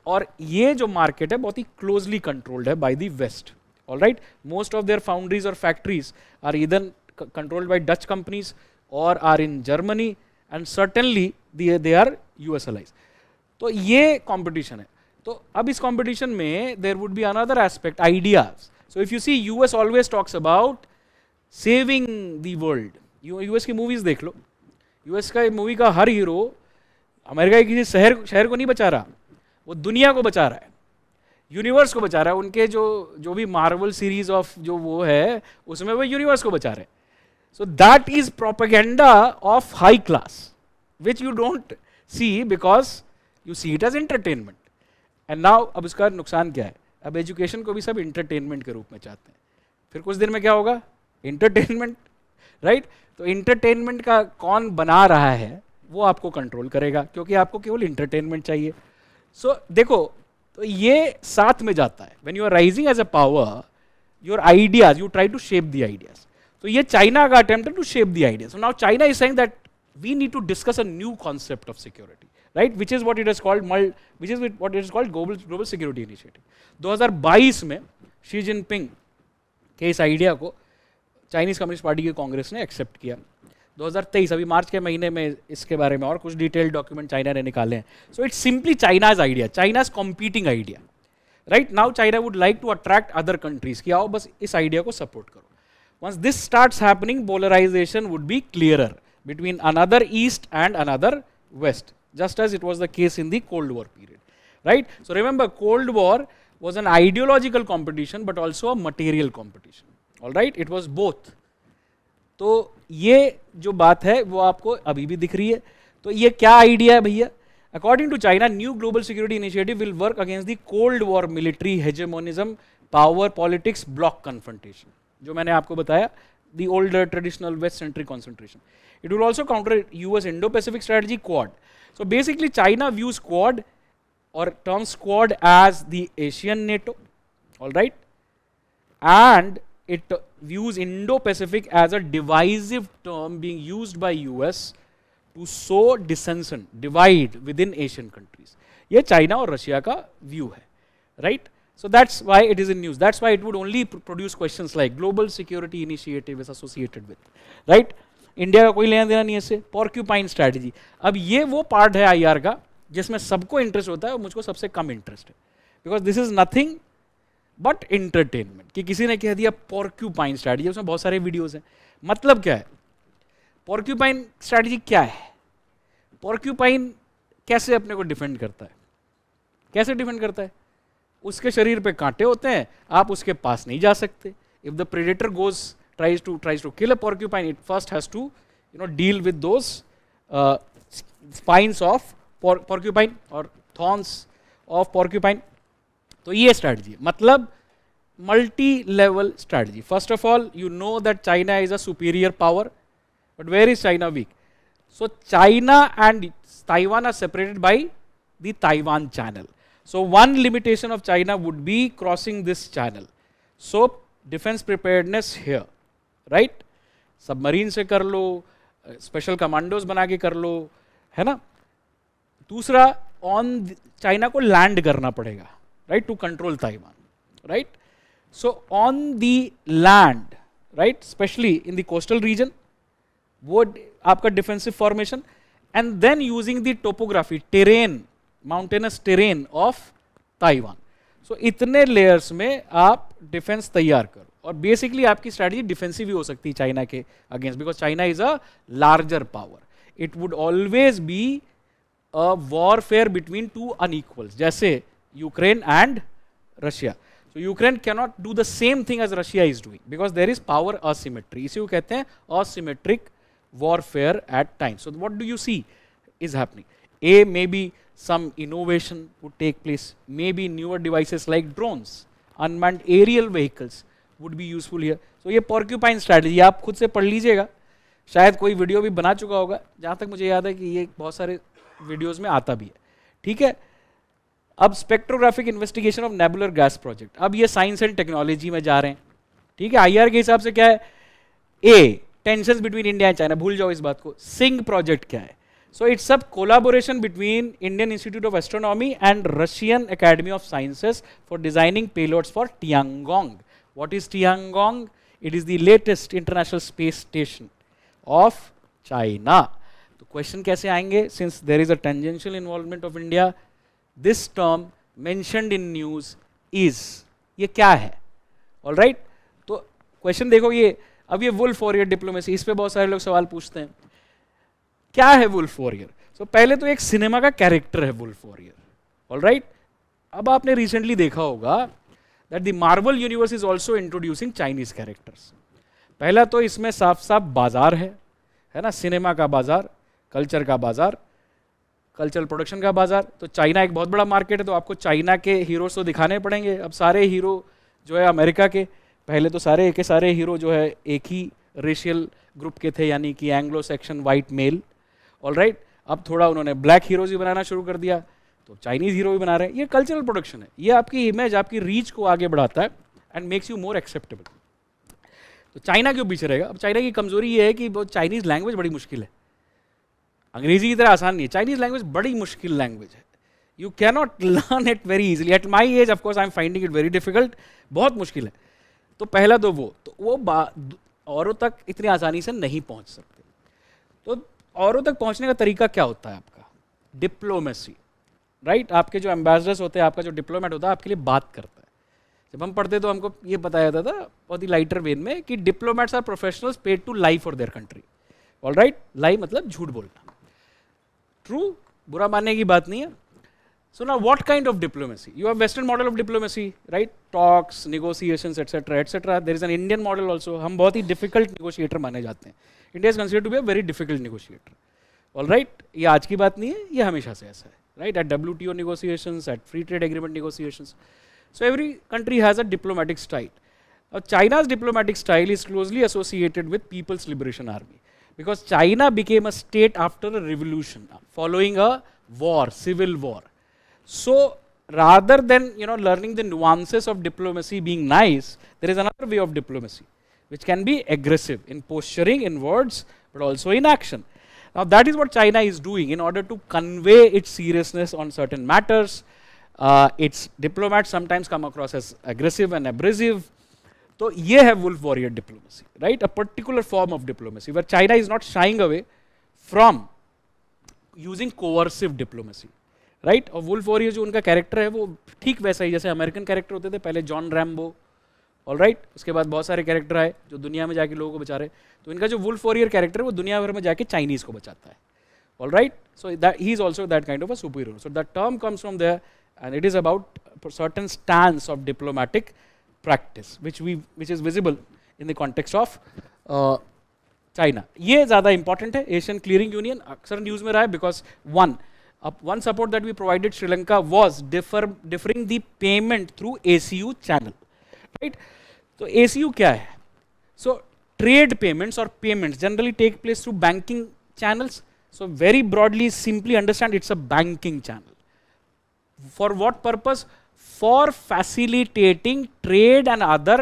Speaker 1: और ये जो market है बहुत ही closely controlled है by the west, alright. Most of their foundries और factories are either controlled by Dutch companies or are in Germany, and certainly they are US allies. तो ये competition है. तो अब इस competition में there would be another aspect, ideas. So if you see, US always talks about saving the world. US की movies देख लो. US का मूवी का हर हीरो अमेरिका के किसी शहर को नहीं बचा रहा, वो दुनिया को बचा रहा है, यूनिवर्स को बचा रहा है. उनके जो भी मार्वल सीरीज ऑफ जो वो है उसमें वो यूनिवर्स को बचा रहे हैं. So that is propaganda of high class which you don't see because you see it as entertainment. And now अब इसका नुकसान क्या है, अब एजुकेशन को भी सब एंटरटेनमेंट के रूप में चाहते हैं. फिर कुछ दिन में क्या होगा, एंटरटेनमेंट, राइट. तो एंटरटेनमेंट का कौन बना रहा है वो आपको कंट्रोल करेगा, क्योंकि आपको केवल एंटरटेनमेंट चाहिए. सो देखो, तो ये साथ में जाता है. When you are rising as a power, your ideas, you try to shape the ideas. तो ये चाइना का attempt to shape the ideas. So now China is saying that we need to discuss a new concept of security, right, which is what it is called global security initiative. 2022 में Xi Jinping के इस idea को Chinese communist party की कांग्रेस ने accept किया. 2023 अभी मार्च के महीने में इसके बारे में और कुछ डिटेल्ड डॉक्यूमेंट चाइना ने निकाले हैं. So it's simply China's idea, China's competing idea, right. Now China would like to attract other countries कि आओ बस इस आइडिया को सपोर्ट करो. Once this starts happening, polarisation would be clearer between another east and another west, just as it was the case in the Cold War period, right. So remember, Cold War was an ideological competition but also a material competition, all right. It was both. तो ये जो बात है वो आपको अभी भी दिख रही है. तो ये क्या आइडिया है भैया? According to China, new global security initiative will work against the Cold War military hegemonism, power politics, bloc confrontation, जो मैंने आपको बताया, the older traditional West-centric concentration. It will also counter US Indo-Pacific strategy, Quad. So basically, China views Quad or terms Quad as the Asian NATO, all right, and it views Indo-Pacific as a divisive term being used by US to sow dissension, divide within Asian countries. ये China और Russia का view है, right? So that's why it is in news. That's why it would only produce questions like global security initiative is associated with, right? India का कोई लेना देना नहीं है इससे. पॉर्क्यूपाइन स्ट्रैटेजी, अब ये वो पार्ट है आईआर का जिसमें सबको इंटरेस्ट होता है और मुझको सबसे कम इंटरेस्ट है, because this is nothing but entertainment. कि किसी ने कह दिया पॉर्क्यूपाइन स्ट्रैटेजी, उसमें बहुत सारे वीडियोस हैं. मतलब क्या है पॉर्क्यूपाइन स्ट्रैटेजी, क्या है पॉर्क्यूपाइन, कैसे अपने को डिफेंड करता है, कैसे डिफेंड करता है? उसके शरीर पे कांटे होते हैं, आप उसके पास नहीं जा सकते. If the predator tries to kill a porcupine, it first has to deal with those spines of porcupine or thorns of porcupine. तो ये strategy, मतलब multi-level strategy. First of all, you know that China is a superior power, but where is China weak? So China and Taiwan are separated by the Taiwan channel. So one limitation of China would be crossing this channel. So defense preparedness here, right. Submarine से कर लो, special commandos बना के कर लो, है ना. दूसरा, on China को land करना पड़ेगा, right, to control Taiwan, right. So on the land, right, specially in the coastal region, वो आपका defensive formation, and then using the topography, terrain, mountainous terrain of Taiwan. So इतने layers में आप defence तैयार करो, और बेसिकली आपकी strategy defensive ही हो सकती है चाइना के against, because China is a larger power. It would always be a warfare between two unequals, जैसे Ukraine and Russia. So Ukraine cannot do the same thing as Russia is doing because there is power asymmetry. इसी को कहते हैं asymmetric warfare at times. So what do you see is happening? Uh maybe some innovation would take place, maybe newer devices like drones, unmanned aerial vehicles would be useful here. So ये porcupine strategy आप खुद से पढ़ लीजिएगा, शायद कोई video भी बना चुका होगा, जहाँ तक मुझे याद है कि ये बहुत सारे वीडियोस में आता भी है, ठीक है. अब spectrographic investigation of nebular gas project, अब ये साइंस एंड टेक्नोलॉजी में जा रहे हैं, ठीक है. आईआर के हिसाब से क्या है? Uh, tensions between India and China, भूल जाओ इस बात को. सिंग प्रोजेक्ट क्या है? So it's a collaboration between Indian Institute of Astronomy and Russian Academy of Sciences for designing payloads for Tiangong. What is Tiangong? It is the latest international space station of China. तो question कैसे आएंगे? Since there is a tangential involvement of India, this term mentioned in news is, ये क्या है? All right? तो question देखो ये, अब ये वुल्फ वॉरियर डिप्लोमेसी, इस पे बहुत सारे लोग सवाल पूछते हैं, क्या है वुल्फ वॉरियर? सो पहले तो एक सिनेमा का कैरेक्टर है वुल्फ वॉरियर. ऑल राइट, अब आपने रिसेंटली देखा होगा that the Marvel universe is also introducing Chinese characters. पहला तो इसमें साफ साफ बाजार है ना, सिनेमा का बाजार, कल्चर का बाजार, कल्चरल प्रोडक्शन का बाजार. तो चाइना एक बहुत बड़ा मार्केट है, तो आपको चाइना के हीरोज तो दिखाने पड़ेंगे. अब सारे हीरो जो है अमेरिका के, पहले तो सारे के सारे हीरो जो है एक ही रेशियल ग्रुप के थे, यानी कि Anglo Saxon white male. All right, अब थोड़ा उन्होंने ब्लैक हीरोज भी बनाना शुरू कर दिया, तो चाइनीज हीरो भी बना रहे हैं. ये कल्चरल प्रोडक्शन है, ये आपकी इमेज, आपकी रीच को आगे बढ़ाता है and makes you more acceptable. तो चाइना क्यों पीछे रहेगा? अब चाइना की कमजोरी ये है कि वो चाइनीज लैंग्वेज बड़ी मुश्किल है, अंग्रेजी की तरह आसान नहीं है. चाइनीज लैंग्वेज बड़ी मुश्किल लैंग्वेज है, you cannot learn it very easily. At my age of course I am finding it very difficult, बहुत मुश्किल है. तो पहला तो वो औरों तक इतनी आसानी से नहीं पहुंच सकते. तो औरों तक पहुंचने का तरीका क्या होता है आपका? डिप्लोमेसी. राइट, आपके जो एम्बेसडर्स होते हैं, आपका जो डिप्लोमेट होता है, आपके लिए बात करता है. जब हम पढ़ते तो हमको ये बताया जाता था बहुत ही लाइटर वेन में कि diplomats are professionals paid to lie for their country. All right, lie मतलब झूठ बोलना. ट्रू, बुरा मानने की बात नहीं है. So now what kind of diplomacy? You have Western model of diplomacy, right? Talks, negotiations, etc., etc. There is an Indian model also. हम बहुत ही difficult negotiator माने जाते हैं. India is considered to be a very difficult negotiator. All right? ये आज की बात नहीं है, ये हमेशा से ऐसा है, right? At WTO negotiations, at free trade agreement negotiations. So every country has a diplomatic style. China's diplomatic style is closely associated with People's Liberation Army, because China became a state after a revolution, following a war, civil war. So rather than learning the nuances of diplomacy being nice, there is another way of diplomacy which can be aggressive in posturing, in words, but also in action. Now that is what China is doing in order to convey its seriousness on certain matters. Its diplomats sometimes come across as aggressive and abrasive. So ये है wolf warrior diplomacy, right? A particular form of diplomacy where China is not shying away from using coercive diplomacy. Right, और wolf warrior जो उनका character है वो ठीक वैसा ही जैसे अमेरिकन कैरेक्टर होते थे पहले, जॉन रैम्बो. ऑल राइट, उसके बाद बहुत सारे कैरेक्टर आए जो दुनिया में जाके लोगों को बचा रहे. तो इनका जो वुल्फ वॉरियर कैरेक्टर है वो दुनिया भर में जाके चाइनीज को बचाता है. All right, so that he is also that kind of a super hero. So that term comes from there and it is about certain stance of diplomatic practice which is visible in the context of China. ये ज़्यादा important है. Asian clearing union अक्सर news में रहा है because one support that we provided Sri Lanka was differing the payment through ACU channel, right? So ACU क्या है? So trade payments or payments generally take place through banking channels. So very broadly, simply understand it's a banking channel. For what purpose? For facilitating trade and other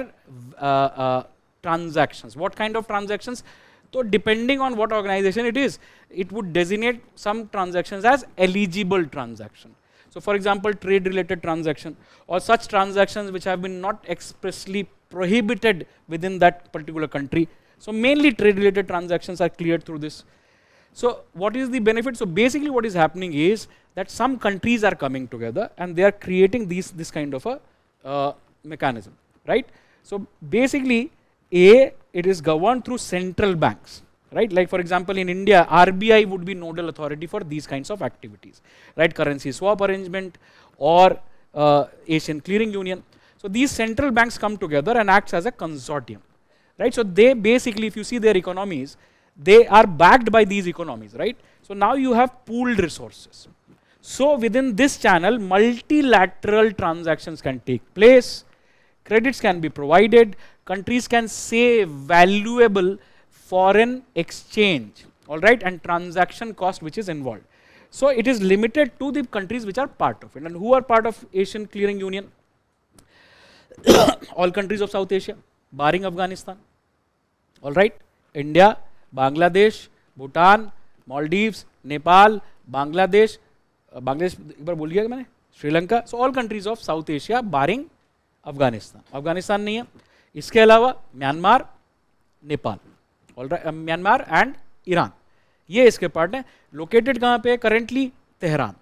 Speaker 1: transactions. What kind of transactions? So depending on what organization it is, it would designate some transactions as eligible transaction. So for example, trade related transaction or such transactions which have been not expressly prohibited within that particular country. So mainly trade related transactions are cleared through this. So what is the benefit? So basically what is happening is that some countries are coming together and they are creating this kind of a mechanism, right? So basically it is governed through central banks, right? Like for example in India, RBI would be nodal authority for these kinds of activities, right? Currency swap arrangement or Asian clearing union. So these central banks come together and acts as a consortium, right? So they basically, if you see their economies, they are backed by these economies, right? So now you have pooled resources. So within this channel, multilateral transactions can take place, credits can be provided, countries can save valuable foreign exchange, all right, and transaction cost which is involved. So it is limited to the countries which are part of it. And who are part of Asian Clearing Union? All countries of South Asia, barring Afghanistan, all right, India, Bangladesh, Bhutan, Maldives, Nepal, Bangladesh एक बार बोल दिया मैंने, Sri Lanka. So all countries of South Asia barring Afghanistan. Afghanistan नहीं है. इसके अलावा Myanmar, Nepal, alright, Myanmar and Iran, ये इसके पार्ट हैं। लोकेटेड कहाँ पे है currently? Tehran,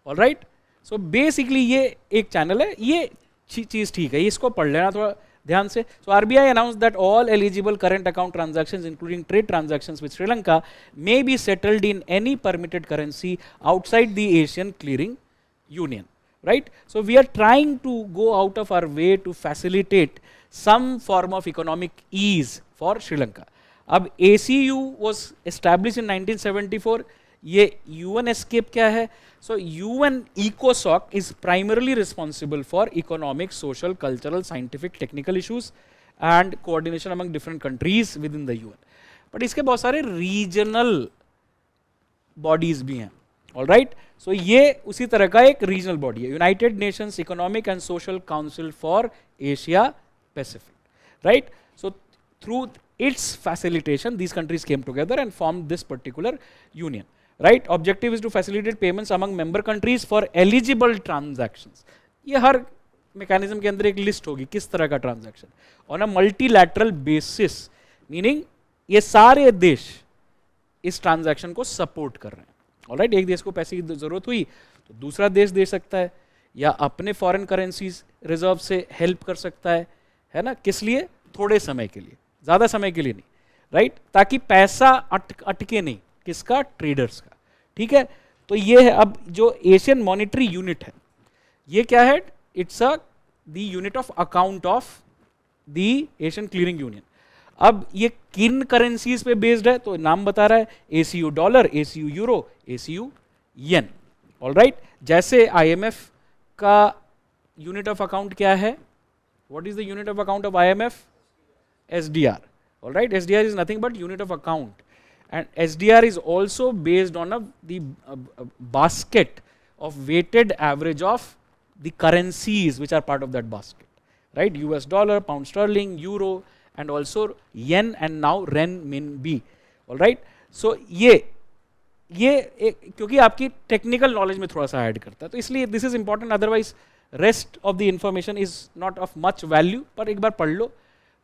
Speaker 1: alright. So basically ये एक चैनल है, ये चीज ठीक है, इसको पढ़ लेना थोड़ा ध्यान से। So RBI announce that all eligible current account transactions including trade transactions with Sri Lanka may be settled in any permitted currency outside the Asian clearing union, right? So we are trying to go out of our way to facilitate some form of economic ease for Sri Lanka. अब ACU was established in 1974. ये UN escape क्या है? So UN ECOSOC is primarily responsible for economic, social, cultural, scientific, technical issues and coordination among different countries within the UN. But इसके बहुत सारे regional bodies भी हैं, all right? So ये उसी तरह का एक रीजनल बॉडी है, United Nations economic and social council for Asia Pacific, right? So through its facilitation these countries came together and form this particular union, right? Objective is to facilitate payments among member countries for eligible transactions. ये हर mechanism के अंदर एक list होगी किस तरह का transaction on a multilateral basis, meaning ये सारे देश इस ट्रांजैक्शन को सपोर्ट कर रहे हैं, ऑलराइट। एक देश को पैसे की जरूरत हुई तो दूसरा देश दे सकता है, या अपने फॉरेन करेंसीज रिजर्व से हेल्प कर सकता है ना? किस लिए? थोड़े समय के लिए, ज्यादा समय के लिए नहीं, राइट? ताकि पैसा अटके नहीं, किसका? ट्रेडर्स का, ठीक है? तो ये है अब जो एशियन मॉनिटरी यूनिट है, ये क्या है? It's a the unit of account of the Asian clearing union. अब ये किन करेंसीज पे बेस्ड है? तो नाम बता रहा है, ACU dollar, ACU euro, ACU yen, alright. जैसे आईएमएफ का यूनिट ऑफ अकाउंट क्या है? What is the unit of account of IMF? SDR, alright. SDR is nothing but unit of account, and SDR is also based on the basket of weighted average of the currencies which are part of that basket, right? US dollar, pound sterling, euro and also yen and now renminbi, all right? So ये क्योंकि आपकी technical knowledge में थोड़ा सा add करता है, तो इसलिए this is important, otherwise rest of the information is not of much value, पर एक बार पढ़ लो,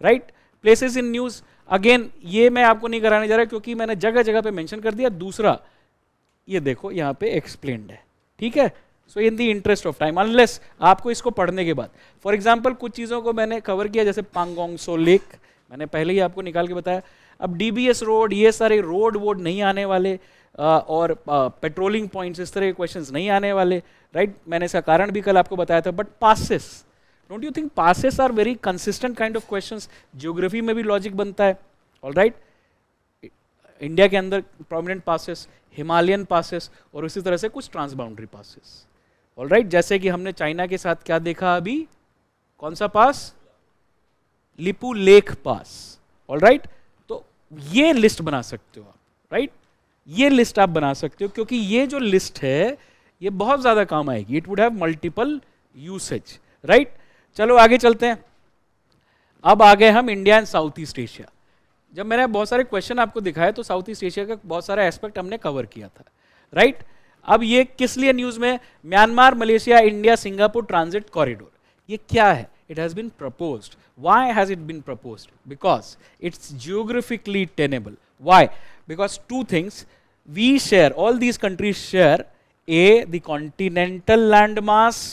Speaker 1: राइट? प्लेसेस इन न्यूज, अगेन ये मैं आपको नहीं कराने जा रहा क्योंकि मैंने जगह जगह पे मेंशन कर दिया। दूसरा ये देखो यहाँ पे एक्सप्लेन्ड है, ठीक है? So in the interest of time, unless आपको इसको पढ़ने के बाद, फॉर एग्जाम्पल कुछ चीज़ों को मैंने कवर किया, जैसे पांगोंग सो लेक मैंने पहले ही आपको निकाल के बताया। अब डीबीएस रोड, ये सारे रोड वोड नहीं आने वाले, और पेट्रोलिंग पॉइंट्स, इस तरह के क्वेश्चंस नहीं आने वाले, राइट? मैंने इसका कारण भी कल आपको बताया था। But passes, don't you think passes are very consistent kind of questions? Geography में भी लॉजिक बनता है, ऑलराइट? इंडिया के अंदर प्रोमिनेंट पासेस, हिमालयन पासेस, और इसी तरह से कुछ ट्रांसबाउंड्री पासेस, ऑलराइट? जैसे कि हमने चाइना के साथ क्या देखा अभी, कौन सा पास? लिपू लेक पास, ऑलराइट? तो ये लिस्ट बना सकते हो आप, राइट? ये लिस्ट आप बना सकते हो, क्योंकि ये जो लिस्ट है ये बहुत ज्यादा काम आएगी, it would have multiple usage, right? चलो आगे चलते हैं। अब आ गए हम India and south east Asia. जब मैंने बहुत सारे क्वेश्चन आपको दिखाए तो साउथ ईस्ट एशिया का बहुत सारा एस्पेक्ट हमने कवर किया था, राइट? अब ये किस लिए न्यूज में? Myanmar, Malaysia, India, Singapore transit corridor, ये क्या है? It has been proposed. Why has it been proposed? Because it's geographically tenable. Why? Because two things we share, all these countries share, the continental landmass,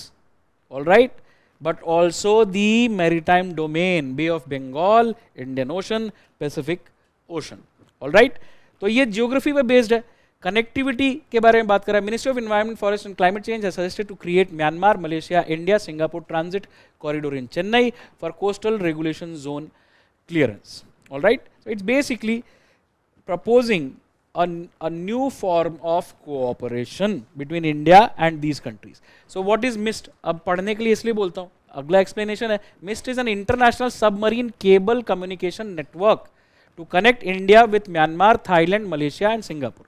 Speaker 1: all right, but also the maritime domain, Bay of Bengal, Indian Ocean, Pacific Ocean, all right? तो ये geography पे based है। Connectivity के बारे में बात करें, ministry of environment, forest and climate change has suggested to create Myanmar, Malaysia, India, Singapore transit corridor in Chennai for coastal regulation zone clearance, alright? So it's basically proposing a new form of cooperation between India and these countries. So what is MIST? अब पढ़ने के लिए इसलिए बोलता हूँ, अगला explanation है, MIST is an international submarine cable communication network to connect India with Myanmar, Thailand, Malaysia and Singapore.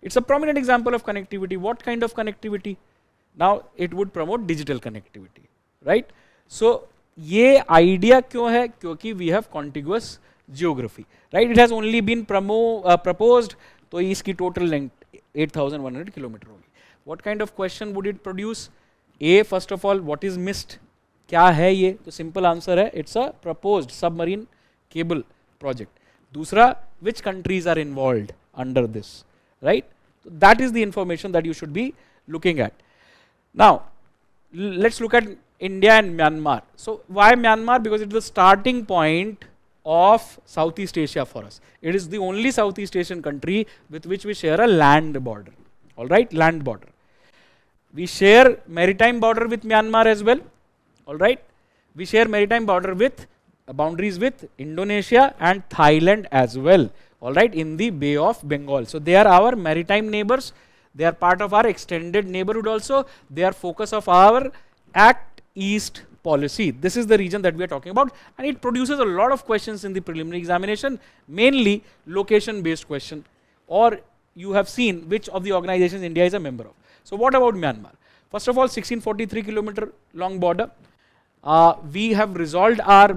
Speaker 1: It's a prominent example of connectivity. What kind of connectivity? Now it would promote digital connectivity, right? So ये idea क्यों है? क्योंकि we have contiguous geography, right? It has only been proposed, तो इसकी total length 8,100 kilometre होगी. What kind of question would it produce? A, first of all, what is MIST? क्या है ये? तो सिंपल आंसर है it's a proposed submarine cable project. दूसरा, which countries are involved under this, right? So that is the information that you should be looking at. Now let's look at India and Myanmar. So why Myanmar? Because it's the starting point of Southeast Asia for us. It is the only Southeast Asian country with which we share a land border. All right, land border. We share maritime border with Myanmar as well. All right, we share maritime border with boundaries with Indonesia and Thailand as well. All right, in the Bay of Bengal. So they are our maritime neighbors. They are part of our extended neighborhood also. They are focus of our Act East policy. This is the region that we are talking about, and it produces a lot of questions in the preliminary examination, mainly location based question, or you have seen which of the organizations India is a member of. So what about Myanmar? First of all, 1643 kilometer long border. We have resolved our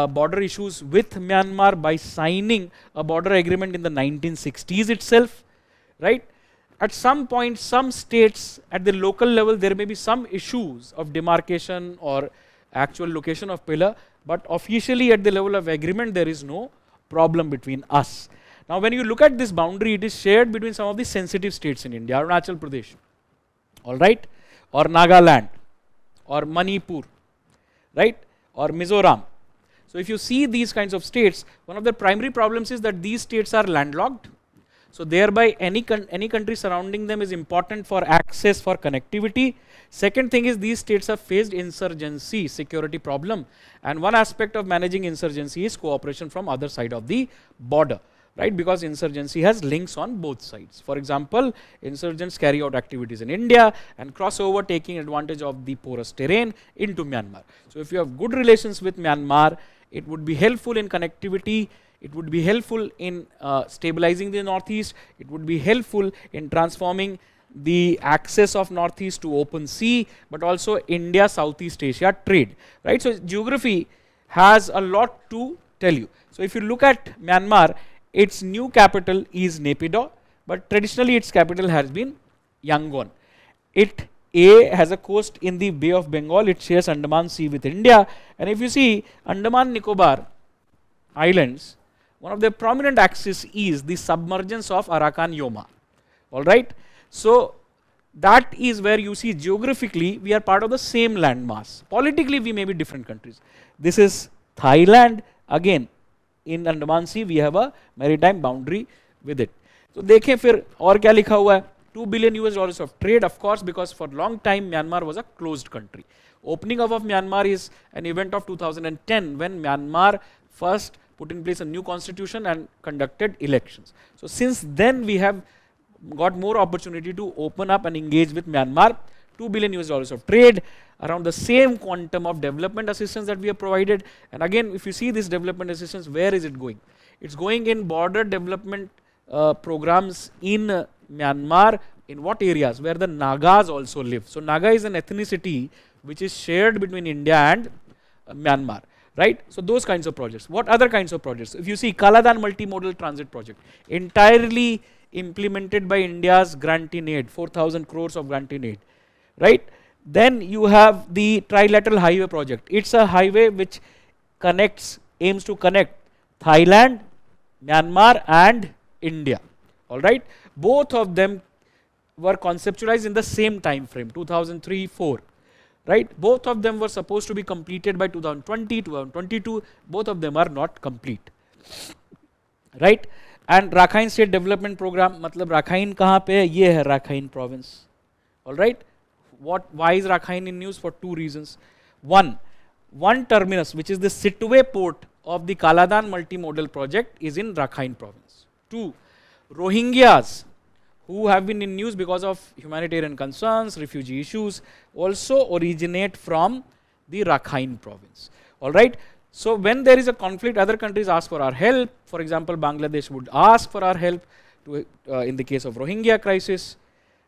Speaker 1: border issues with Myanmar by signing a border agreement in the 1960s itself, right? At some point, some states at the local level, there may be some issues of demarcation or actual location of pillar, but officially at the level of agreement, there is no problem between us. Now, when you look at this boundary, it is shared between some of the sensitive states in India, Arunachal Pradesh, all right, or Nagaland, or Manipur, right, or Mizoram. So if you see these kinds of states, one of the primary problems is that these states are landlocked. So thereby any country surrounding them is important for access, for connectivity. Second thing is these states have faced insurgency, security problem, and one aspect of managing insurgency is cooperation from other side of the border, right? Because insurgency has links on both sides. For example, insurgents carry out activities in India and cross over, taking advantage of the porous terrain into Myanmar. So if you have good relations with Myanmar, it would be helpful in connectivity. It would be helpful in stabilizing the Northeast. It would be helpful in transforming the access of Northeast to open sea, but also India Southeast Asia trade, right? So geography has a lot to tell you. So if you look at Myanmar, its new capital is Naypyidaw, but traditionally its capital has been Yangon. It has a coast in the Bay of Bengal. It shares Andaman Sea with India, and if you see Andaman Nicobar Islands, one of their prominent axis is the submergence of Arakan Yoma. All right. So that is where you see geographically we are part of the same landmass. Politically we may be different countries. This is Thailand. Again, in Andaman Sea we have a maritime boundary with it. So देखें फिर और क्या लिखा हुआ है? $2 billion of trade, of course, because for long time Myanmar was a closed country. Opening up of Myanmar is an event of 2010 when Myanmar first put in place a new constitution and conducted elections. So since then we have got more opportunity to open up and engage with Myanmar. $2 billion of trade, around the same quantum of development assistance that we have provided. And again, if you see this development assistance, where is it going? It's going in border development programs in Myanmar. In what areas? Where the Nagas also live. So Naga is an ethnicity which is shared between India and Myanmar. Right? So those kinds of projects. What other kinds of projects? If you see Kaladan multimodal transit project, entirely implemented by India's grant in aid, 4,000 crores of grant in aid. Right? Then you have the trilateral highway project. It's a highway which aims to connect Thailand, Myanmar and India. All right? Both of them were conceptualized in the same time frame, 2003-4. Right? Both of them were supposed to be completed by 2020, 2022. Both of them are not complete. Right? And Rakhine State Development Program, मतलब Rakhine कहाँ पे है? ये है Rakhine province. All right? Why is Rakhine in news? For two reasons. One terminus, which is the Sittwe port of the Kaladan multimodal project, is in Rakhine province. Two, Rohingyas, who have been in news because of humanitarian concerns, refugee issues, also originate from the Rakhine province. All right. So when there is a conflict, other countries ask for our help. For example, Bangladesh would ask for our help in the case of Rohingya crisis,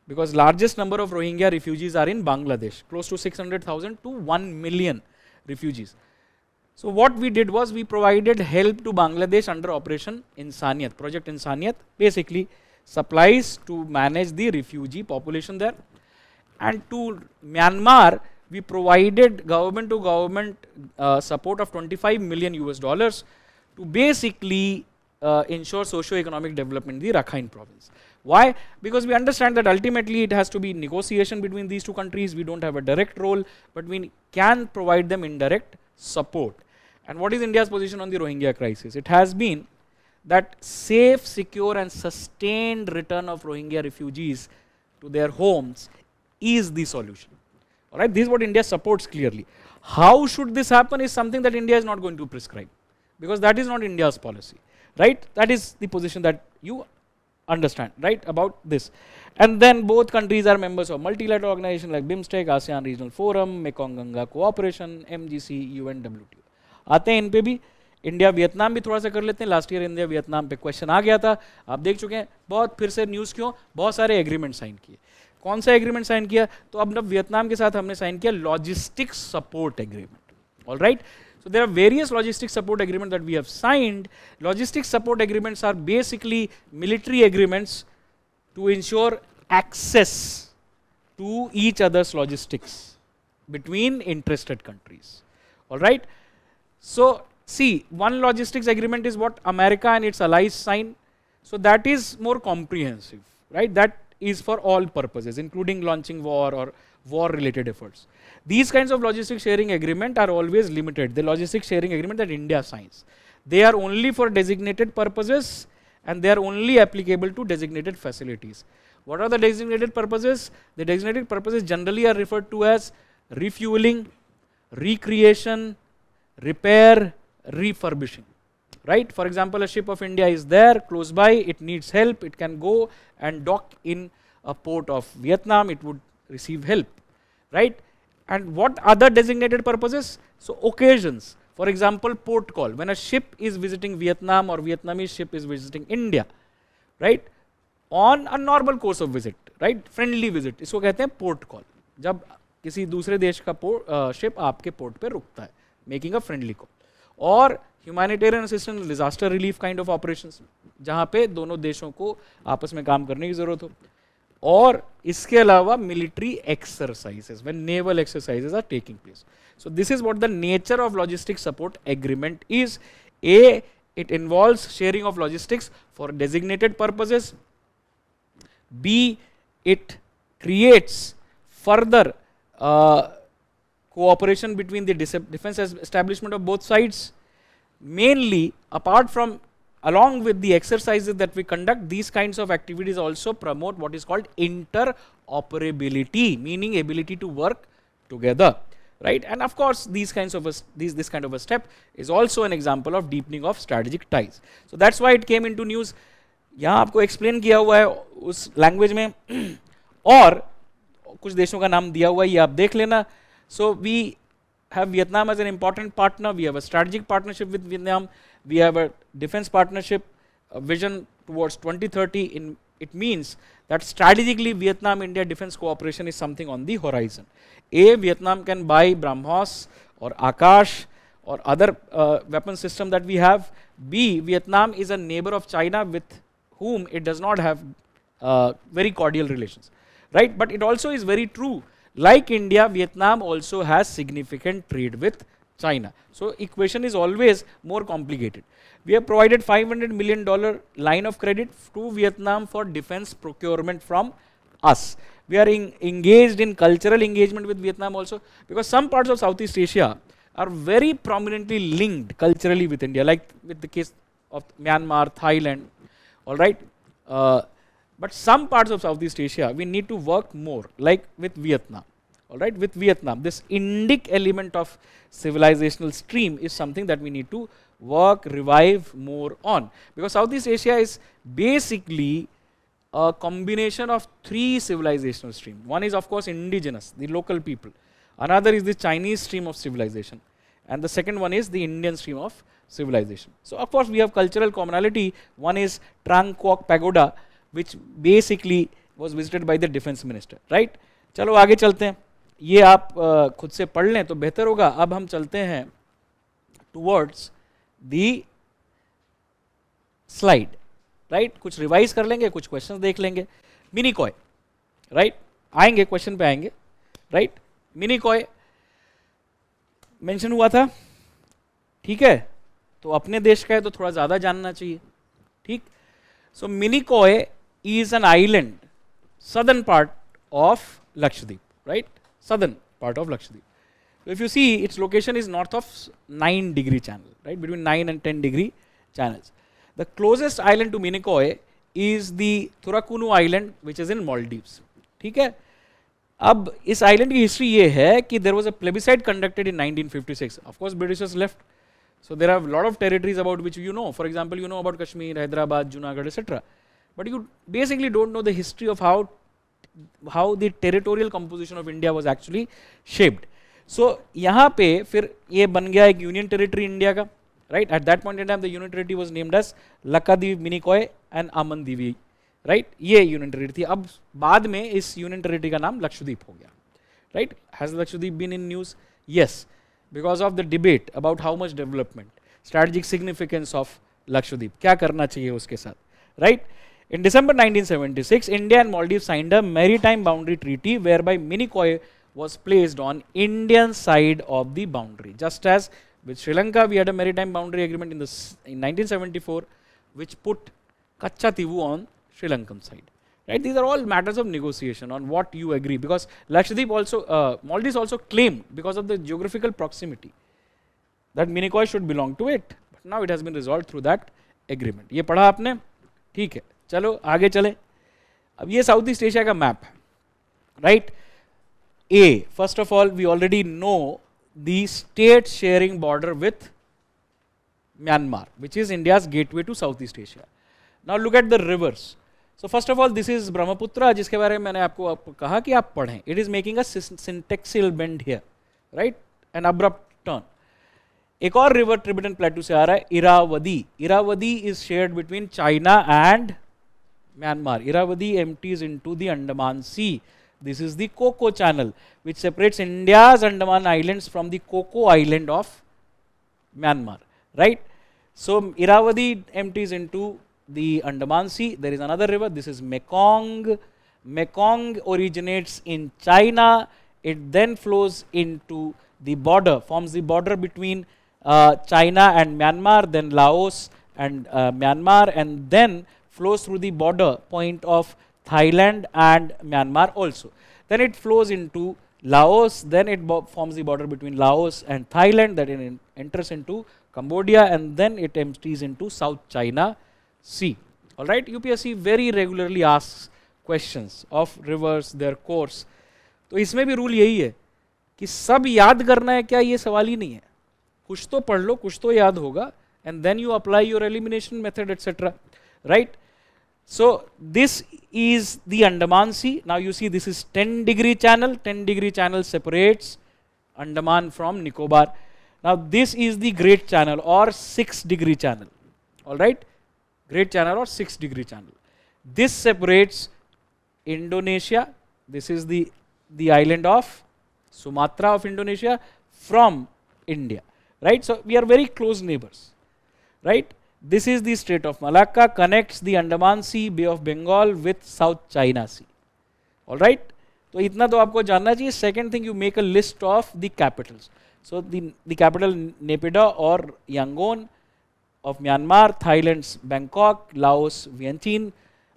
Speaker 1: because largest number of Rohingya refugees are in Bangladesh, close to 600,000 to 1 million refugees. So what we did was we provided help to Bangladesh under Operation Insaniyat, Project Insaniyat, basically supplies to manage the refugee population there. And to Myanmar, we provided government to government support of $25 million to basically ensure socio-economic development in the Rakhine province. Why? Because we understand that ultimately it has to be negotiation between these two countries. We don't have a direct role, but we can provide them indirect support. And what is India's position on the Rohingya crisis? It has been that safe, secure and sustained return of Rohingya refugees to their homes is the solution. Alright, this is what India supports clearly. How should this happen is something that India is not going to prescribe, because that is not India's policy. Right? That is the position that you understand, right, about this. And then both countries are members of multilateral organizations like BIMSTEC, ASEAN Regional Forum, Mekong Ganga Cooperation, MGC, UN, WTO. आते हैं इन पे भी. India Vietnam भी थोड़ा सा कर लेते हैं. लास्ट ईयर इंडिया वियतनाम पे क्वेश्चन आ गया था, आप देख चुके हैं. बहुत फिर से न्यूज़ क्यों, बहुत सारे एग्रीमेंट साइन किए. कौन सा एग्रीमेंट साइन किया? तो अब वियतनाम के साथ हमने साइन किया logistics support agreement. Alright, so there are various logistics support agreements that we have signed. Logistics support agreements are basically military agreements to ensure access to each other's logistics between interested countries. Alright, so see, one logistics agreement is what America and its allies sign. So that is more comprehensive, right? That is for all purposes, including launching war or war related efforts. These kinds of logistics sharing agreement are always limited. The logistics sharing agreement that India signs, they are only for designated purposes and they are only applicable to designated facilities. What are the designated purposes? The designated purposes generally are referred to as refueling, recreation, repair, refurbishing. Right? For example, a ship of India is there close by, it needs help, it can go and dock in a port of Vietnam, it would receive help. Right? And what other designated purposes? So occasions. For example, port call. When a ship is visiting Vietnam or Vietnamese ship is visiting India, right? On a normal course of visit, right? Friendly visit. इसको कहते हैं port call. जब किसी दूसरे देश का ship आपके port पे रुकता है, making a friendly call. और humanitarian assistance, disaster relief kind of operations, जहाँ पे दोनों देशों को आपस में काम करने की जरूरत हो. और इसके अलावा military exercises, when naval exercises are taking place. So this is what the nature of logistics support agreement is. A, it involves sharing of logistics for designated purposes. B, it creates further cooperation between the defense establishment of both sides. Mainly, apart from along with the exercises that we conduct, these kinds of activities also promote what is called interoperability, meaning ability to work together, right? And of course, this kind of a step is also an example of deepening of strategic ties. So that's why it came into news. यहाँ आपको explain किया हुआ है उस language में और कुछ देशों का नाम दिया हुआ है, ये आप देख लेना. So we have Vietnam as an important partner. We have a strategic partnership with Vietnam. We have a defense partnership, a vision towards 2030. It means that strategically Vietnam-India defense cooperation is something on the horizon. A, Vietnam can buy BrahMos or Akash or other weapon system that we have. B, Vietnam is a neighbor of China with whom it does not have very cordial relations, right? But it also is very true. Like India, Vietnam also has significant trade with China. So equation is always more complicated. We have provided $500 million line of credit to Vietnam for defense procurement from us. We are engaged in cultural engagement with Vietnam also, because some parts of Southeast Asia are very prominently linked culturally with India, like with the case of Myanmar, Thailand, all right. But some parts of Southeast Asia, we need to work more, like with Vietnam. All right, with Vietnam, this Indic element of civilizational stream is something that we need to work, revive more on. Because Southeast Asia is basically a combination of three civilizational streams. One is, of course, indigenous, the local people. Another is the Chinese stream of civilization. And the second one is the Indian stream of civilization. So, of course, we have cultural commonality. One is Trang Quoc Pagoda, which basically was visited by the defense minister, right? चलो आगे चलते हैं. ये आप खुद से पढ़ लें तो बेहतर होगा. अब हम चलते हैं towards the slide, right? कुछ रिवाइज कर लेंगे, कुछ क्वेश्चंस देख लेंगे. Mini coy, right? आएंगे, क्वेश्चन पे आएंगे, right? मिनी कॉय, मेंशन हुआ था, ठीक है, तो अपने देश का है तो थोड़ा ज्यादा जानना चाहिए, ठीक। So Minicoy is an island, southern part of Lakshadweep, right? Southern part of Lakshadweep. So if you see, its location is north of 9-degree channel, right? Between 9 and 10-degree channels. The closest island to Minicoy is the Thurakunu Island, which is in Maldives. ठीक है? अब इस island की history ये है कि there was a plebiscite conducted in 1956. Of course, Britishers left. So there are a lot of territories about which you know. For example, you know about Kashmir, Hyderabad, Junagadh, etc. But you basically don't know the history of how the territorial composition of India was actually shaped. So यहाँ पे फिर ये बन गया एक union territory India का, right? At that point in time, the union territory was named as Lakadweep, Minicoy and Amandivi, right? ये union territory थी. अब बाद में इस union territory का नाम लक्षद्वीप हो गया, right? Has Lakshadweep been in news? Yes, because of the debate about how much development, strategic significance of Lakshadweep, क्या करना चाहिए उसके साथ, right? In December 1976, India and Maldives signed a maritime boundary treaty whereby Minicoy was placed on Indian side of the boundary. Just as with Sri Lanka, we had a maritime boundary agreement in 1974, which put Kachativu on Sri Lankan side. Right? These are all matters of negotiation on what you agree, because Lakshadweep also, Maldives also claimed, because of the geographical proximity, that Minicoy should belong to it. But now it has been resolved through that agreement. ये पढ़ा आपने? ठीक है. चलो आगे चले. अब ये साउथ ईस्ट एशिया का मैप है, right. A, first of all we already know the state sharing border with Myanmar, which is India's gateway to south east Asia. Now look at the rivers. So first of all this is Brahmaputra, जिसके बारे में मैंने आपको कहा कि आप पढ़ें. It is making a syntaxial bend here, right, an abrupt turn. एक और रिवर ट्रिब्यूटन प्लेटू से आ रहा है, Irrawaddy. Irrawaddy is shared between China and Myanmar. Irrawaddy empties into the Andaman Sea. This is the Coco Channel, which separates India's Andaman Islands from the Coco Island of Myanmar, right? So Irrawaddy empties into the Andaman Sea. There is another river. This is Mekong. Mekong originates in China. It then flows into the border, forms the border between China and Myanmar, then Laos and Myanmar, and then flows through the border point of Thailand and Myanmar also. Then it flows into Laos, then it forms the border between Laos and Thailand, that it enters into Cambodia, and then it empties into South China Sea. All right, UPSC very regularly asks questions of rivers, their course. तो इसमें भी rule यही है कि सब याद करना है क्या, ये सवाल ही नहीं है. कुछ तो पढ़ लो, कुछ तो याद होगा, and then you apply your elimination method, etc. Right? So this is the Andaman Sea. Now you see this is 10-degree channel. 10-degree channel separates Andaman from Nicobar. Now this is the Great Channel or 6-degree channel. All right, Great Channel or 6-degree channel. This separates Indonesia. This is the island of Sumatra of Indonesia from India. Right. So we are very close neighbors. Right. This is the Strait of Malacca, connects the Andaman Sea, Bay of Bengal with South China Sea. All right. तो इतना तो आपको जानना चाहिए. Second thing, you make a list of the capitals. So the capital Naypyidaw or Yangon of Myanmar, Thailand's Bangkok, Laos Vientiane,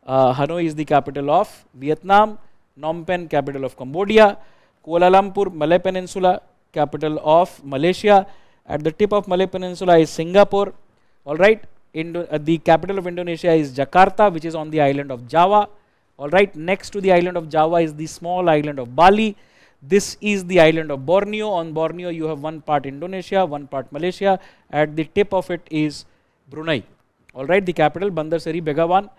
Speaker 1: Hanoi is the capital of Vietnam, Phnom Penh capital of Cambodia, Kuala Lumpur Malay Peninsula capital of Malaysia. At the tip of Malay Peninsula is Singapore. All right. The capital of Indonesia is Jakarta, which is on the island of Java. All right, next to the island of Java is the small island of Bali. This is the island of Borneo. On Borneo, you have one part Indonesia, one part Malaysia. At the tip of it is Brunei. All right, the capital Bandar Seri Begawan.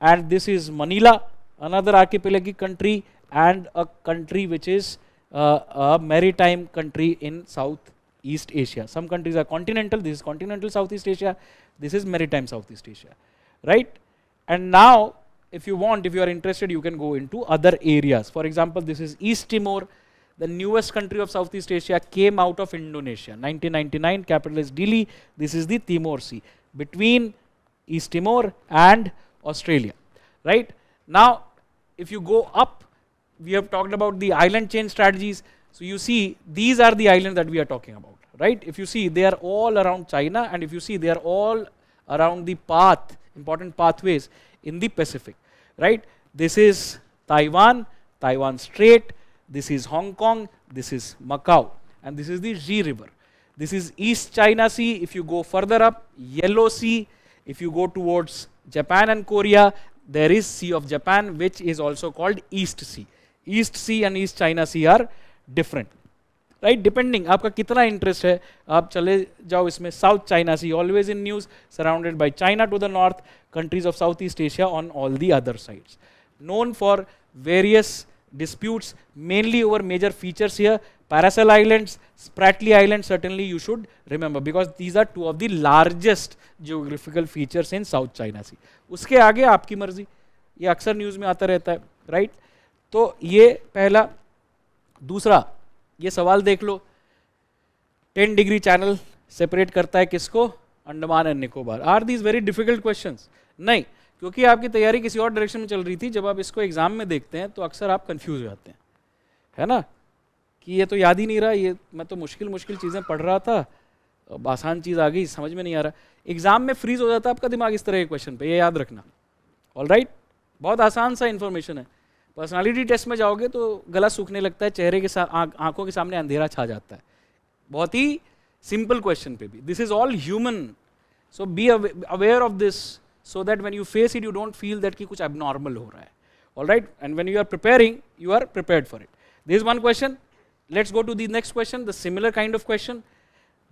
Speaker 1: And this is Manila, another archipelagic country and a country which is a maritime country in Southeast Asia. Some countries are continental. This is continental Southeast Asia. This is maritime Southeast Asia, right? And now, if you want, if you are interested, you can go into other areas. For example, this is East Timor, the newest country of Southeast Asia, came out of Indonesia. 1999, capital is Dili. This is the Timor Sea between East Timor and Australia, right? Now, if you go up, we have talked about the island chain strategies. So you see, these are the islands that we are talking about, right? If you see, they are all around China, and if you see, they are all around the path, important pathways in the Pacific, right? This is Taiwan, Taiwan Strait, this is Hong Kong, this is Macau, and this is the Ji River. This is East China Sea. If you go further up, Yellow Sea. If you go towards Japan and Korea, there is Sea of Japan, which is also called East Sea. East Sea and East China Sea are different, right? Depending आपका कितना interest है, आप चले जाओ इसमें. South China Sea, always in news, surrounded by China to the north, countries of Southeast Asia on all the other sides. Known for various disputes, mainly over major features here. Paracel Islands, Spratly Island, certainly you should remember, because these are two of the largest geographical features in South China Sea. उसके आगे आपकी मर्जी, ये अक्सर news में आता रहता है, राइट? तो ये पहला. दूसरा, ये सवाल देख लो, 10 डिग्री चैनल सेपरेट करता है किसको? Andaman and Nicobar. Are these very difficult questions? नहीं, क्योंकि आपकी तैयारी किसी और डायरेक्शन में चल रही थी. जब आप इसको एग्जाम में देखते हैं तो अक्सर आप कंफ्यूज हो जाते हैं, है ना, कि ये तो याद ही नहीं रहा, ये मैं तो मुश्किल मुश्किल चीज़ें पढ़ रहा था, अब आसान चीज़ आ गई, समझ में नहीं आ रहा. एग्जाम में फ्रीज हो जाता है आपका दिमाग इस तरह के क्वेश्चन पे, ये याद रखना. ऑलराइट, बहुत आसान सा इन्फॉर्मेशन है. पर्सनालिटी टेस्ट में जाओगे तो गला सूखने लगता है, चेहरे के साथ आंखों के सामने अंधेरा छा जाता है. बहुत ही सिंपल क्वेश्चन पे भी. This is all human, so be aware of this, so that when you face it you don't feel that कि कुछ abnormal हो रहा है. All right, and when you are preparing, you are prepared for it. This is one question. Let's go to the next question, the similar kind of question.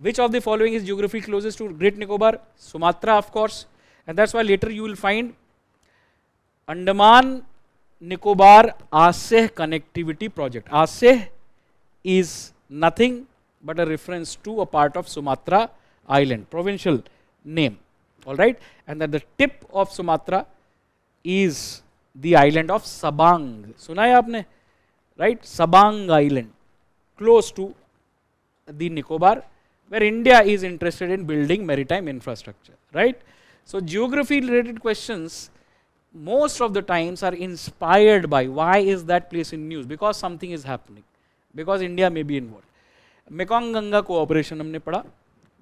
Speaker 1: Which of the following is geography closest to Great Nicobar? Sumatra, of course, and that's why later you will find Andaman Nicobar ASEH connectivity project. ASEH is nothing but a reference to a part of Sumatra island, provincial name. All right, and at the tip of Sumatra is the island of Sabang. सुना है आपने, right? Sabang Island, close to the Nicobar, where India is interested in building maritime infrastructure, right? So geography related questions most of the times are inspired by why is that place in news, because something is happening, because India may be involved. Mekong Ganga cooperation हमने पढ़ा.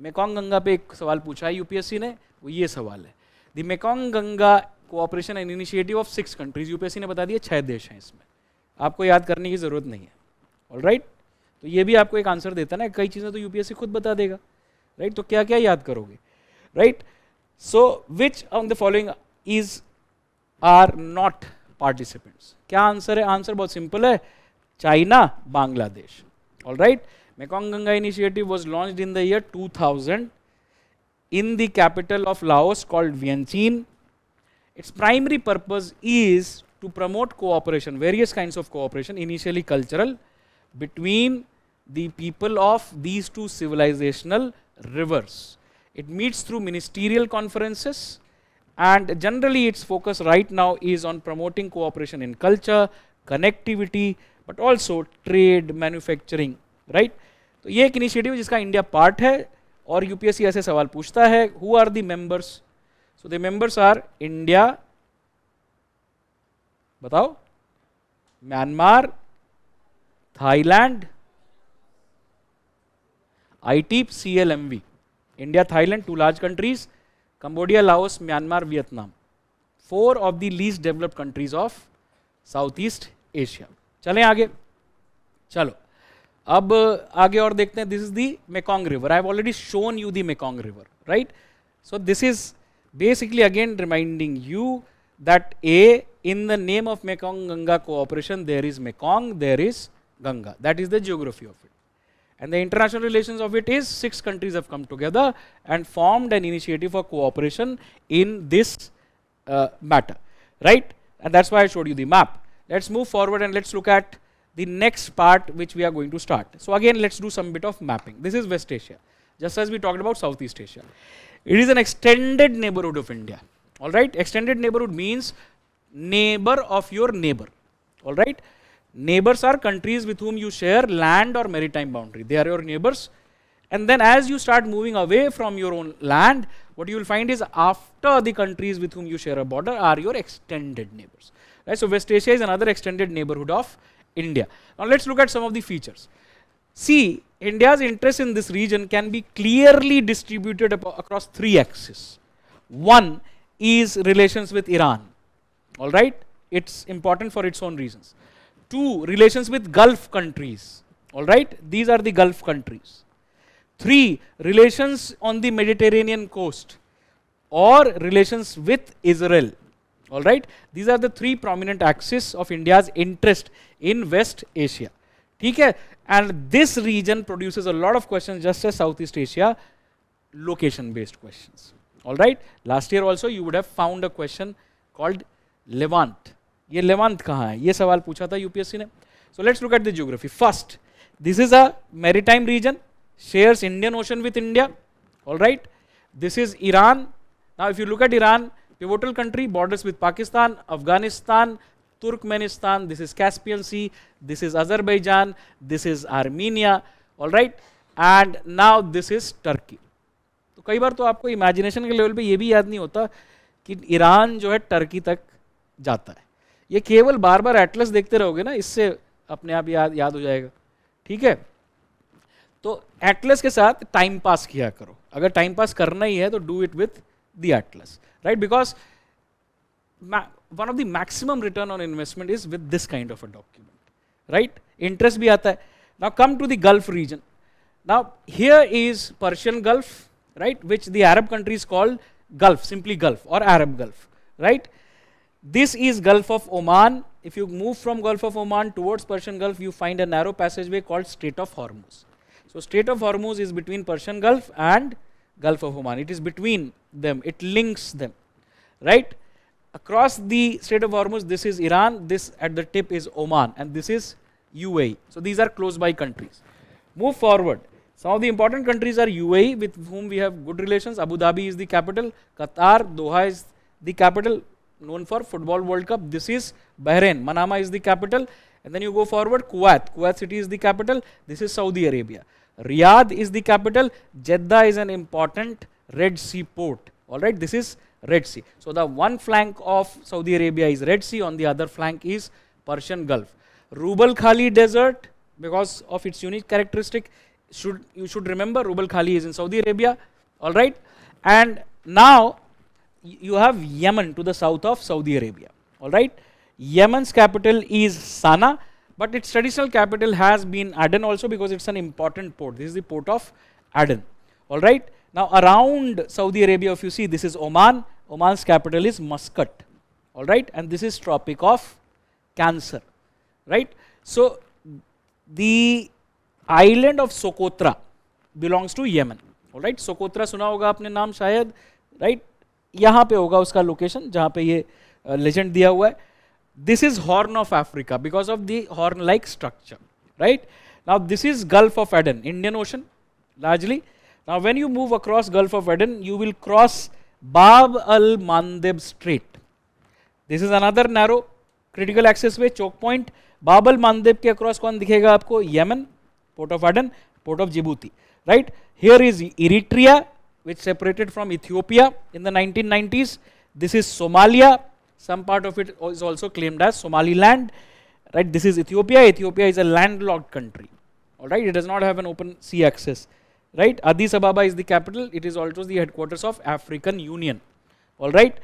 Speaker 1: Mekong Ganga पे एक सवाल पूछा है UPSC ने, वो ये सवाल है. The Mekong Ganga cooperation and initiative of 6 countries. UPSC ने बता दिया 6 देश हैं इसमें, आपको याद करने की जरूरत नहीं है. ऑलराइट, तो ये भी आपको एक आंसर देता ना, कई चीज़ें तो यूपीएससी खुद बता देगा, राइट? तो क्या क्या याद करोगे, right? So which on the following is are not participants? क्या आंसर है? आंसर बहुत सिंपल है, China, Bangladesh. Alright, Mekong Ganga initiative was launched in the year 2000 in the capital of Laos called Vientiane. Its primary purpose is to promote cooperation, various kinds of cooperation, initially cultural, between the people of these two civilizational rivers. It meets through ministerial conferences, and generally its focus right now is on promoting cooperation in culture, connectivity, but also trade, manufacturing, right? तो ये एक initiative जिसका India part है, और UPSC ऐसे सवाल पूछता है, who are the members? So the members are India, बताओ, Myanmar, Thailand, ITEP, CLMV. India, Thailand, 2 large countries, Cambodia, Laos, Myanmar, Vietnam. 4 of the least developed countries of Southeast Asia. चलें आगे, चलो अब आगे और देखते हैं. This is the Mekong river. I have already shown you the Mekong river, right? So this is basically again reminding you that in the name of Mekong Ganga cooperation there is Mekong, there is Ganga. That is the geography of it. And the international relations of it is 6 countries have come together and formed an initiative for cooperation in this matter, right? And that's why I showed you the map. Let's move forward and let's look at the next part which we are going to start. So again, let's do some bit of mapping. This is West Asia, just as we talked about Southeast Asia. It is an extended neighborhood of India. All right, extended neighborhood means neighbor of your neighbor. All right, neighbors are countries with whom you share land or maritime boundary. They are your neighbors. And then as you start moving away from your own land, what you will find is after the countries with whom you share a border are your extended neighbors. Right? So West Asia is another extended neighborhood of India. Now let's look at some of the features. See, India's interest in this region can be clearly distributed across three axes. One is relations with Iran. All right, it's important for its own reasons. Two, relations with Gulf countries. All right, these are the Gulf countries. Three, relations on the Mediterranean coast or relations with Israel. All right, these are the three prominent axes of India's interest in West Asia. Okay? And this region produces a lot of questions, just as Southeast Asia, location based questions. All right, last year also you would have found a question called Levant. ये Levant कहाँ है? ये सवाल पूछा था UPSC ने. So let's look at the geography. First, this is a maritime region, shares Indian Ocean with India. All right, this is Iran. Now if you look at Iran, pivotal country, borders with Pakistan, Afghanistan, Turkmenistan, this is Caspian Sea, this is Azerbaijan, this is Armenia, all right, and now this is Turkey. तो कई बार तो आपको imagination के level पे ये भी याद नहीं होता कि ईरान जो है टर्की तक जाता है. ये केवल बार बार एटलस देखते रहोगे ना, इससे अपने आप याद हो जाएगा. ठीक है, तो एटलस के साथ टाइम पास किया करो. अगर टाइम पास करना ही है तो do it with the Atlas, right, because one of the maximum return on investment is with this kind of a document, right? Interest bhi aata hai. Now come to the Gulf region. Now here is Persian Gulf, right, which the Arab countries call Gulf, simply Gulf or Arab Gulf, right? This is Gulf of Oman. If you move from Gulf of Oman towards Persian Gulf, you find a narrow passageway called Strait of Hormuz. So Strait of Hormuz is between Persian Gulf and Gulf of Oman. It is between them, it links them, right? Across the Strait of Hormuz, this is Iran, this at the tip is Oman, and this is UAE. So these are close by countries. Move forward. Some of the important countries are UAE, with whom we have good relations. Abu Dhabi is the capital. Qatar, Doha is the capital, known for Football World Cup. This is Bahrain. Manama is the capital. And then you go forward, Kuwait. Kuwait city is the capital. This is Saudi Arabia. Riyadh is the capital. Jeddah is an important Red Sea port. All right, this is Red Sea. So the one flank of Saudi Arabia is Red Sea, on the other flank is Persian Gulf. Rubal Khali Desert, because of its unique characteristic, you should remember Rubal Khali is in Saudi Arabia. All right, and now you have Yemen to the south of Saudi Arabia. All right, Yemen's capital is Sana'a, but its traditional capital has been Aden also, because it's an important port. This is the port of Aden. All right. Now around Saudi Arabia, if you see, this is Oman. Oman's capital is Muscat. All right, and this is Tropic of Cancer. Right. So the island of Socotra belongs to Yemen. All right, Socotra सुना होगा आपने नाम शायद, right? यहाँ पे होगा उसका location जहाँ पे ये legend दिया हुआ है. This is Horn of Africa because of the horn-like structure. Right. Now this is Gulf of Aden, Indian Ocean largely. Now when you move across Gulf of Aden, you will cross Bab al-Mandeb Strait. This is another narrow critical access way, choke point. Bab al-Mandeb के across कौन दिखेगा आपको? Yemen, port of Aden, port of Djibouti. Right? Here is Eritrea, which separated from Ethiopia in the 1990s. This is Somalia. Some part of it is also claimed as Somaliland. Right? This is Ethiopia. Ethiopia is a landlocked country. All right? It does not have an open sea access. Right? Addis Ababa is the capital. It is also the headquarters of African Union. All right.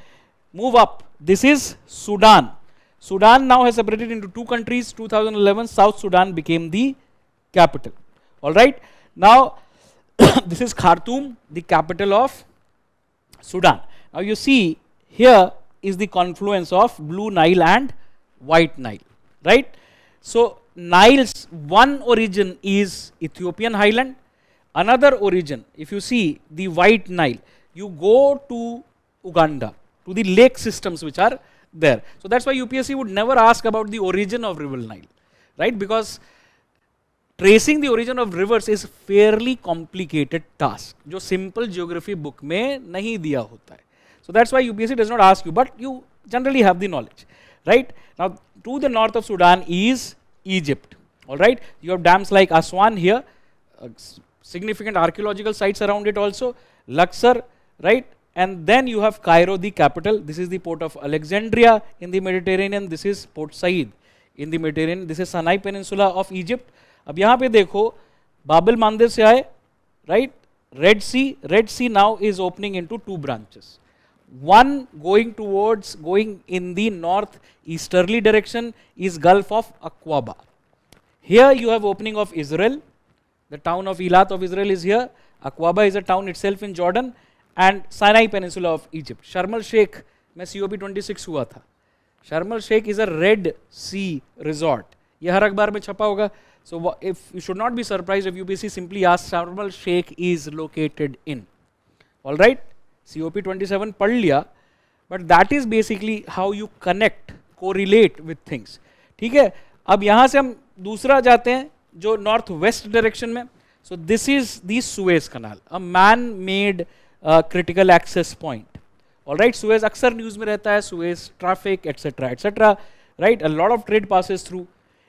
Speaker 1: Move up. This is Sudan. Sudan now has separated into two countries. 2011, South Sudan became the capital. All right. Now, this is Khartoum, the capital of Sudan. Now you see here is the confluence of Blue Nile and White Nile. Right. So Nile's one origin is Ethiopian highland. Another origin, if you see the White Nile, you go to Uganda, to the lake systems which are there. So that's why UPSC would never ask about the origin of River Nile, right? Because tracing the origin of rivers is fairly complicated task, जो simple geography book में नहीं दिया होता है. So that's why UPSC does not ask you, but you generally have the knowledge, right? Now to the north of Sudan is Egypt, all right? You have dams like Aswan here. Significant archaeological sites around it also, Luxor, right? And then you have Cairo, the capital. This is the port of Alexandria in the Mediterranean. This is Port Said in the Mediterranean. This is Sinai Peninsula of Egypt. अब यहाँ पे देखो बाबिल मंदिर से आए, right? Red Sea now is opening into two branches. One going in the northeasterly direction is Gulf of Aqaba. Here you have opening of Israel. The town of Eilat of Israel is here. Aqaba is a town itself in Jordan, and Sinai Peninsula of Egypt. Sharm el Sheikh में COP26 हुआ था. Sharm el Sheikh is a Red Sea resort. ये हर अखबार में छपा होगा. So if you should not be surprised if UPSC simply asks Sharm el Sheikh is located in. All right, COP27 पढ़ लिया, but that is basically how you connect, correlate with things. ठीक है, अब यहाँ से हम दूसरा जाते हैं जो नॉर्थ वेस्ट डायरेक्शन में. So this is the Suez Canal, a man-made critical access point. All right, Suez अक्सर न्यूज में रहता है, Suez traffic etc etc. Right, a lot of trade passes through.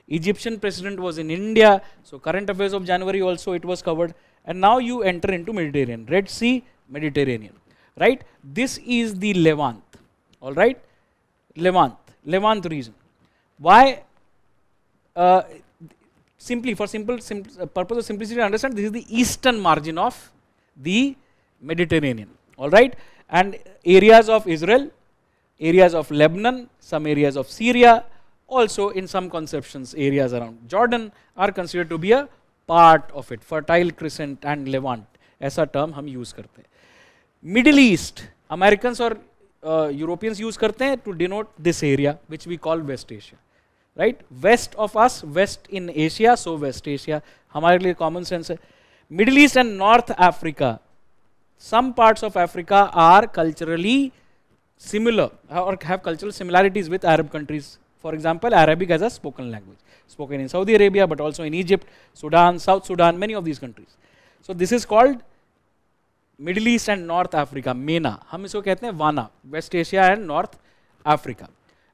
Speaker 1: Egyptian president was in India, so current affairs of January also it was covered. And now you enter into Mediterranean, Red Sea, Mediterranean, right? This is the Levant, all right? Levant region. Why? Simply for purpose of simplicity to understand, this is the eastern margin of the Mediterranean, all right? And areas of Israel, areas of Lebanon, some areas of Syria, also in some conceptions areas around Jordan are considered to be a part of it. Fertile Crescent and Levant, ऐसा term हम use करते हैं. Middle East, Americans और Europeans use करते हैं to denote this area which we call West Asia, right? West of us, west in Asia, so West Asia, हमारे लिए common sense है. Middle East and North Africa, some parts of Africa are culturally similar or have cultural similarities with Arab countries. For example, Arabic as a spoken language, spoken in Saudi Arabia, but also in Egypt, Sudan, South Sudan, many of these countries. So this is called Middle East and North Africa, MENA. हम इसको कहते हैं वाना, West Asia and North Africa,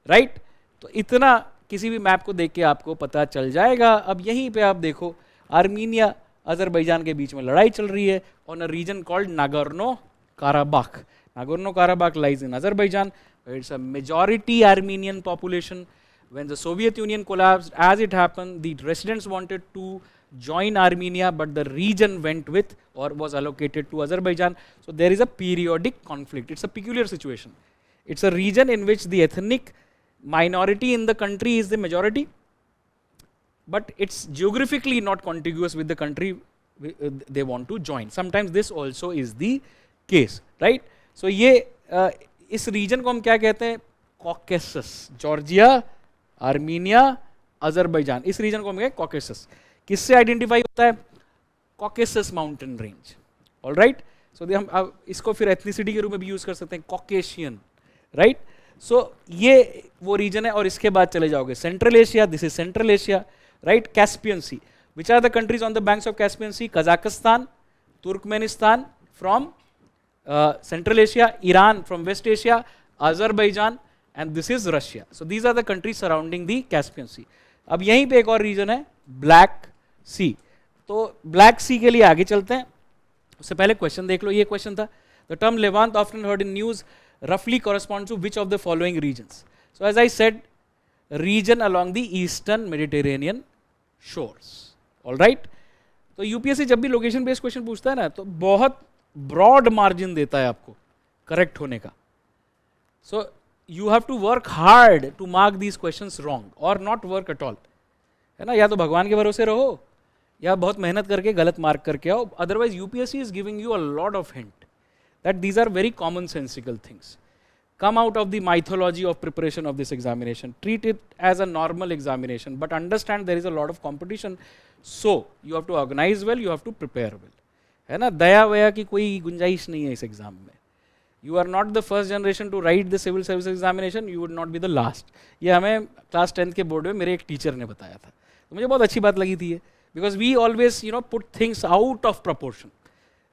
Speaker 1: right? तो इतना किसी भी map को देख के आपको पता चल जाएगा. अब यहीं पे आप देखो, आर्मीनिया, अजरबैजान के बीच में लड़ाई चल रही है on a region called Nagorno-Karabakh. Nagorno-Karabakh lies in Azerbaijan. It's a majority Armenian population. When the Soviet Union collapsed, as it happened, the residents wanted to join Armenia, but the region went with or was allocated to Azerbaijan. So there is a periodic conflict. It's a peculiar situation. It's a region in which the ethnic minority in the country is the majority, but it's geographically not contiguous with the country they want to join. Sometimes this also is the case, right? So ये इस reason को हम क्या कहते हैं? Caucasus, Georgia, Armenia, Azerbaijan, इस reason को हम कहते हैं कॉकेसस. किससे आइडेंटिफाई होता है? Caucasus mountain range. ऑलराइट, सो हम अब इसको फिर एथनिसिटी के रूप में भी यूज कर सकते हैं, कॉकेशियन, राइट? सो ये वो रीजन है. और इसके बाद चले जाओगे central Asia, this is central Asia, right? Caspian sea, which are the countries on the banks of Caspian sea? Kazakhstan, Turkmenistan from Central Asia, Iran from West Asia, Azerbaijan, and this is Russia. So these are the countries surrounding the Caspian Sea. अब यहीं पे एक और reason है black सी. तो black सी के लिए आगे चलते हैं. उससे पहले क्वेश्चन देख लो. ये क्वेश्चन था, the term Levant often heard in news roughly corresponds to which of the following regions? So as I said, region along the eastern Mediterranean shores. All right? तो यूपीएससी जब भी लोकेशन बेस्ड क्वेश्चन पूछता है ना, तो बहुत broad margin देता है आपको करेक्ट होने का. So you have to work hard to mark these questions wrong और नॉट वर्क एट ऑल, है ना? या तो भगवान के भरोसे रहो या बहुत मेहनत करके गलत मार्क करके आओ. Otherwise UPSC is giving you a lot of hint that these are very common sensical things. Come out of the mythology of preparation of this examination. Treat it as a normal examination, but understand there is a lot of competition. So you have to organize well, you have to prepare well. है ना? दया वया की कोई गुंजाइश नहीं है इस exam में. You are not the first generation to write the civil service examination. You would not be the last. ये हमें क्लास 10th के बोर्ड में मेरे एक टीचर ने बताया था, तो मुझे बहुत अच्छी बात लगी थी ये. Because we always put things out of proportion.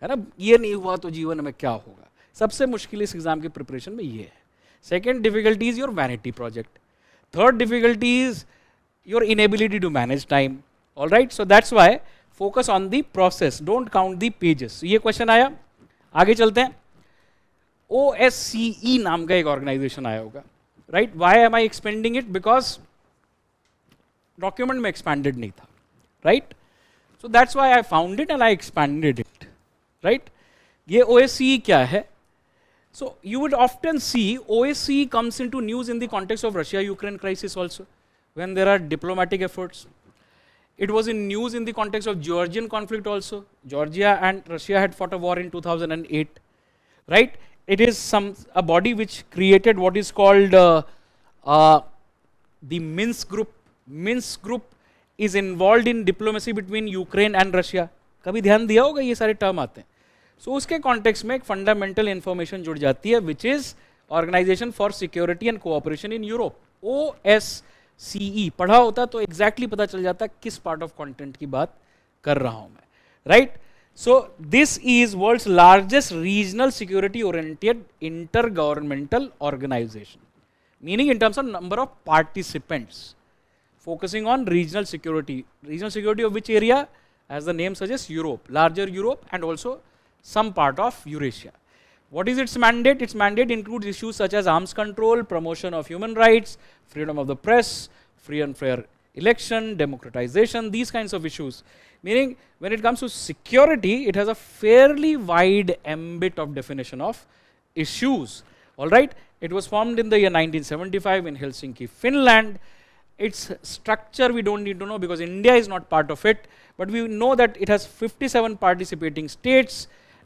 Speaker 1: है ना? ये नहीं हुआ तो जीवन में क्या होगा. सबसे मुश्किल इस एग्जाम के प्रिपरेशन में ये है. Second difficulty is your vanity project. Third difficulty is your inability to manage time. All right, so that's why focus on the process, don't count the pages. ये क्वेश्चन आया. आगे चलते हैं. OSCE नाम का एक ऑर्गेनाइजेशन आया होगा, right? Why am I expanding it? Because document में एक्सपैंडेड नहीं था, right? So that's why I found it and I expanded it, right? ये OSCE क्या है? So you would often see OSCE comes into news in the context of Russia-Ukraine crisis also, when there are diplomatic efforts. It was in news in the context of Georgian conflict also. Georgia and Russia had fought a war in 2008, right? It is a body which created what is called the Minsk Group. Minsk Group is involved in diplomacy between Ukraine and Russia. कभी ध्यान दिया होगा ये सारे term आते हैं. So उसके context में एक फंडामेंटल इंफॉर्मेशन जुड़ जाती है, which is organisation for security and cooperation in Europe, OSCE. पढ़ा होता तो एग्जैक्टली पता चल जाता किस पार्ट ऑफ कंटेंट की बात कर रहा हूं मैं, right? So this is world's largest regional security oriented inter governmental organisation, meaning in terms of number of participants, focusing on regional security. Regional security of which area? As the name suggests, Europe, larger Europe and also some part of Eurasia. What is its mandate? Its mandate includes issues such as arms control, promotion of human rights, freedom of the press, free and fair election, democratization, these kinds of issues. Meaning, when it comes to security, it has a fairly wide ambit of definition of issues. All right? It was formed in the year 1975 in Helsinki, Finland. Its structure we don't need to know because India is not part of it, but we know that it has 57 participating states,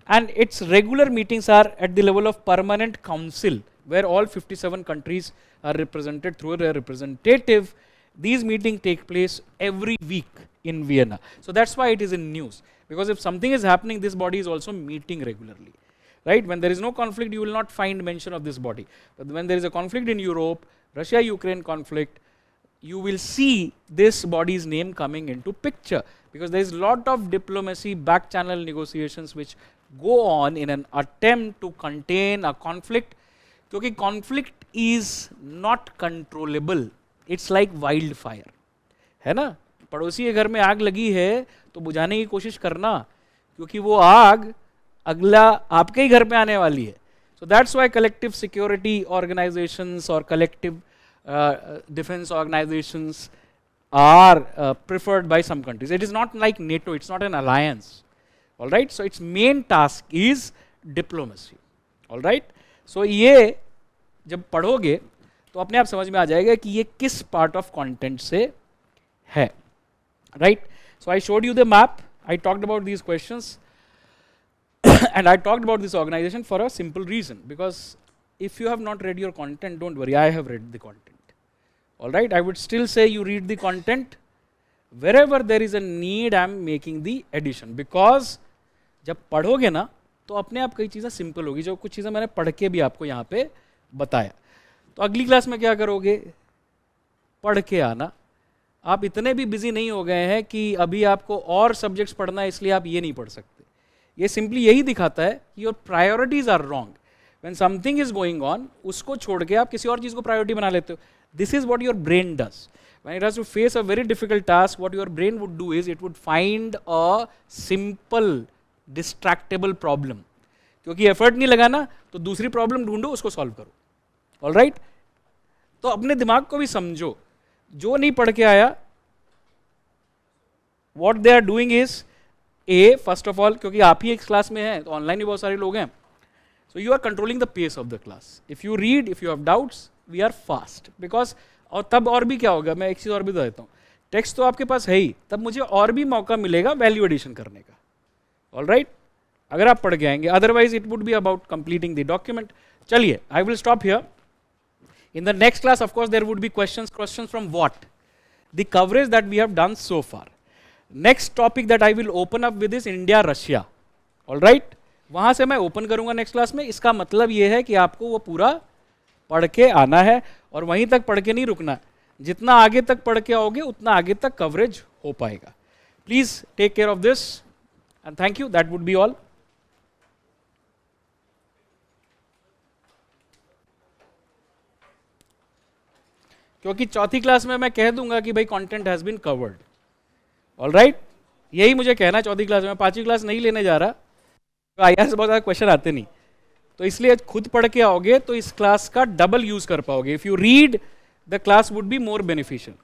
Speaker 1: and its regular meetings are at the level of permanent council, where all 57 countries are represented through their representative. These meetings take place every week in Vienna. So that's why it is in news, because if something is happening, this body is also meeting regularly, right? When there is no conflict, you will not find mention of this body. But when there is a conflict in Europe, Russia-Ukraine conflict, you will see this body's name coming into picture, because there is lot of diplomacy, back channel negotiations which go on in an attempt to contain a conflict, क्योंकि conflict is not controllable. It's like wildfire, है ना? पड़ोसी के घर में आग लगी है तो बुझाने की कोशिश करना, क्योंकि वो आग अगला आपके ही घर पे आने वाली है. So that's why collective security organizations or collective defense organizations are preferred by some countries. It is not like NATO, it's not an alliance. All right? So its main task is diplomacy. All right? So ये जब पढ़ोगे तो अपने आप समझ में आ जाएगा कि ये किस part of content से है. Right? So I showed you the map. I talked about these questions and I talked about this organization for a simple reason, because if you have not read your content, don't worry, I have read the content. All right, I would still say you read the content. Wherever there is a need, I am making the addition, because जब पढ़ोगे ना तो अपने आप कई चीज़ें simple होगी, जो कुछ चीज़ें मैंने पढ़ के भी आपको यहाँ पे बताया. तो अगली क्लास में क्या करोगे? पढ़ के आना. आप इतने भी बिजी नहीं हो गए हैं कि अभी आपको और सब्जेक्ट्स पढ़ना है इसलिए आप ये नहीं पढ़ सकते. ये सिंपली यही दिखाता है कि your priorities are wrong. When something is going on, उसको छोड़ के आप किसी और चीज़ को प्रायोरिटी बना लेते हो. This is what your brain does. When it has to face a very difficult task, what your brain would do is it would find a simple, distractible problem. क्योंकि एफर्ट नहीं लगाना तो दूसरी प्रॉब्लम ढूंढो, उसको सॉल्व करो. All right? तो अपने दिमाग को भी समझो. जो नहीं पढ़ के आया, what they are doing is first of all, क्योंकि आप ही एक क्लास में हैं तो ऑनलाइन भी बहुत सारे लोग हैं. So you are controlling the pace of the class. If you read, if you have doubts, we are fast. Because और तब और भी क्या होगा, मैं एक चीज़ और भी बता देता हूँ. टेक्स्ट तो आपके पास है ही, तब मुझे और भी मौका मिलेगा वैल्यू एडिशन करने का. All right? अगर आप पढ़ के आएंगे, otherwise it would be about completing the document. चलिए, I will stop here. In the next class, of course, there would be questions from what? The coverage that we have done so far. Next topic that I will open up with is India, Russia. All right? वहाँ से मैं open करूँगा next class में. इसका मतलब ये है कि आपको वो पूरा पढ़ के आना है और वहीं तक पढ़ के नहीं रुकना. जितना आगे तक पढ़ के आओगे उतना आगे तक कवरेज हो पाएगा. Please take care of this and thank you. That would be all. क्योंकि चौथी क्लास में मैं कह दूंगा कि भाई content has been covered. All right? यही मुझे कहना चौथी क्लास में. पांचवी क्लास नहीं लेने जा रहा. तो IAS बहुत ज़्यादा क्वेश्चन आते नहीं, तो इसलिए खुद पढ़ के आओगे तो इस क्लास का डबल यूज कर पाओगे. If you read, the class would be more beneficial.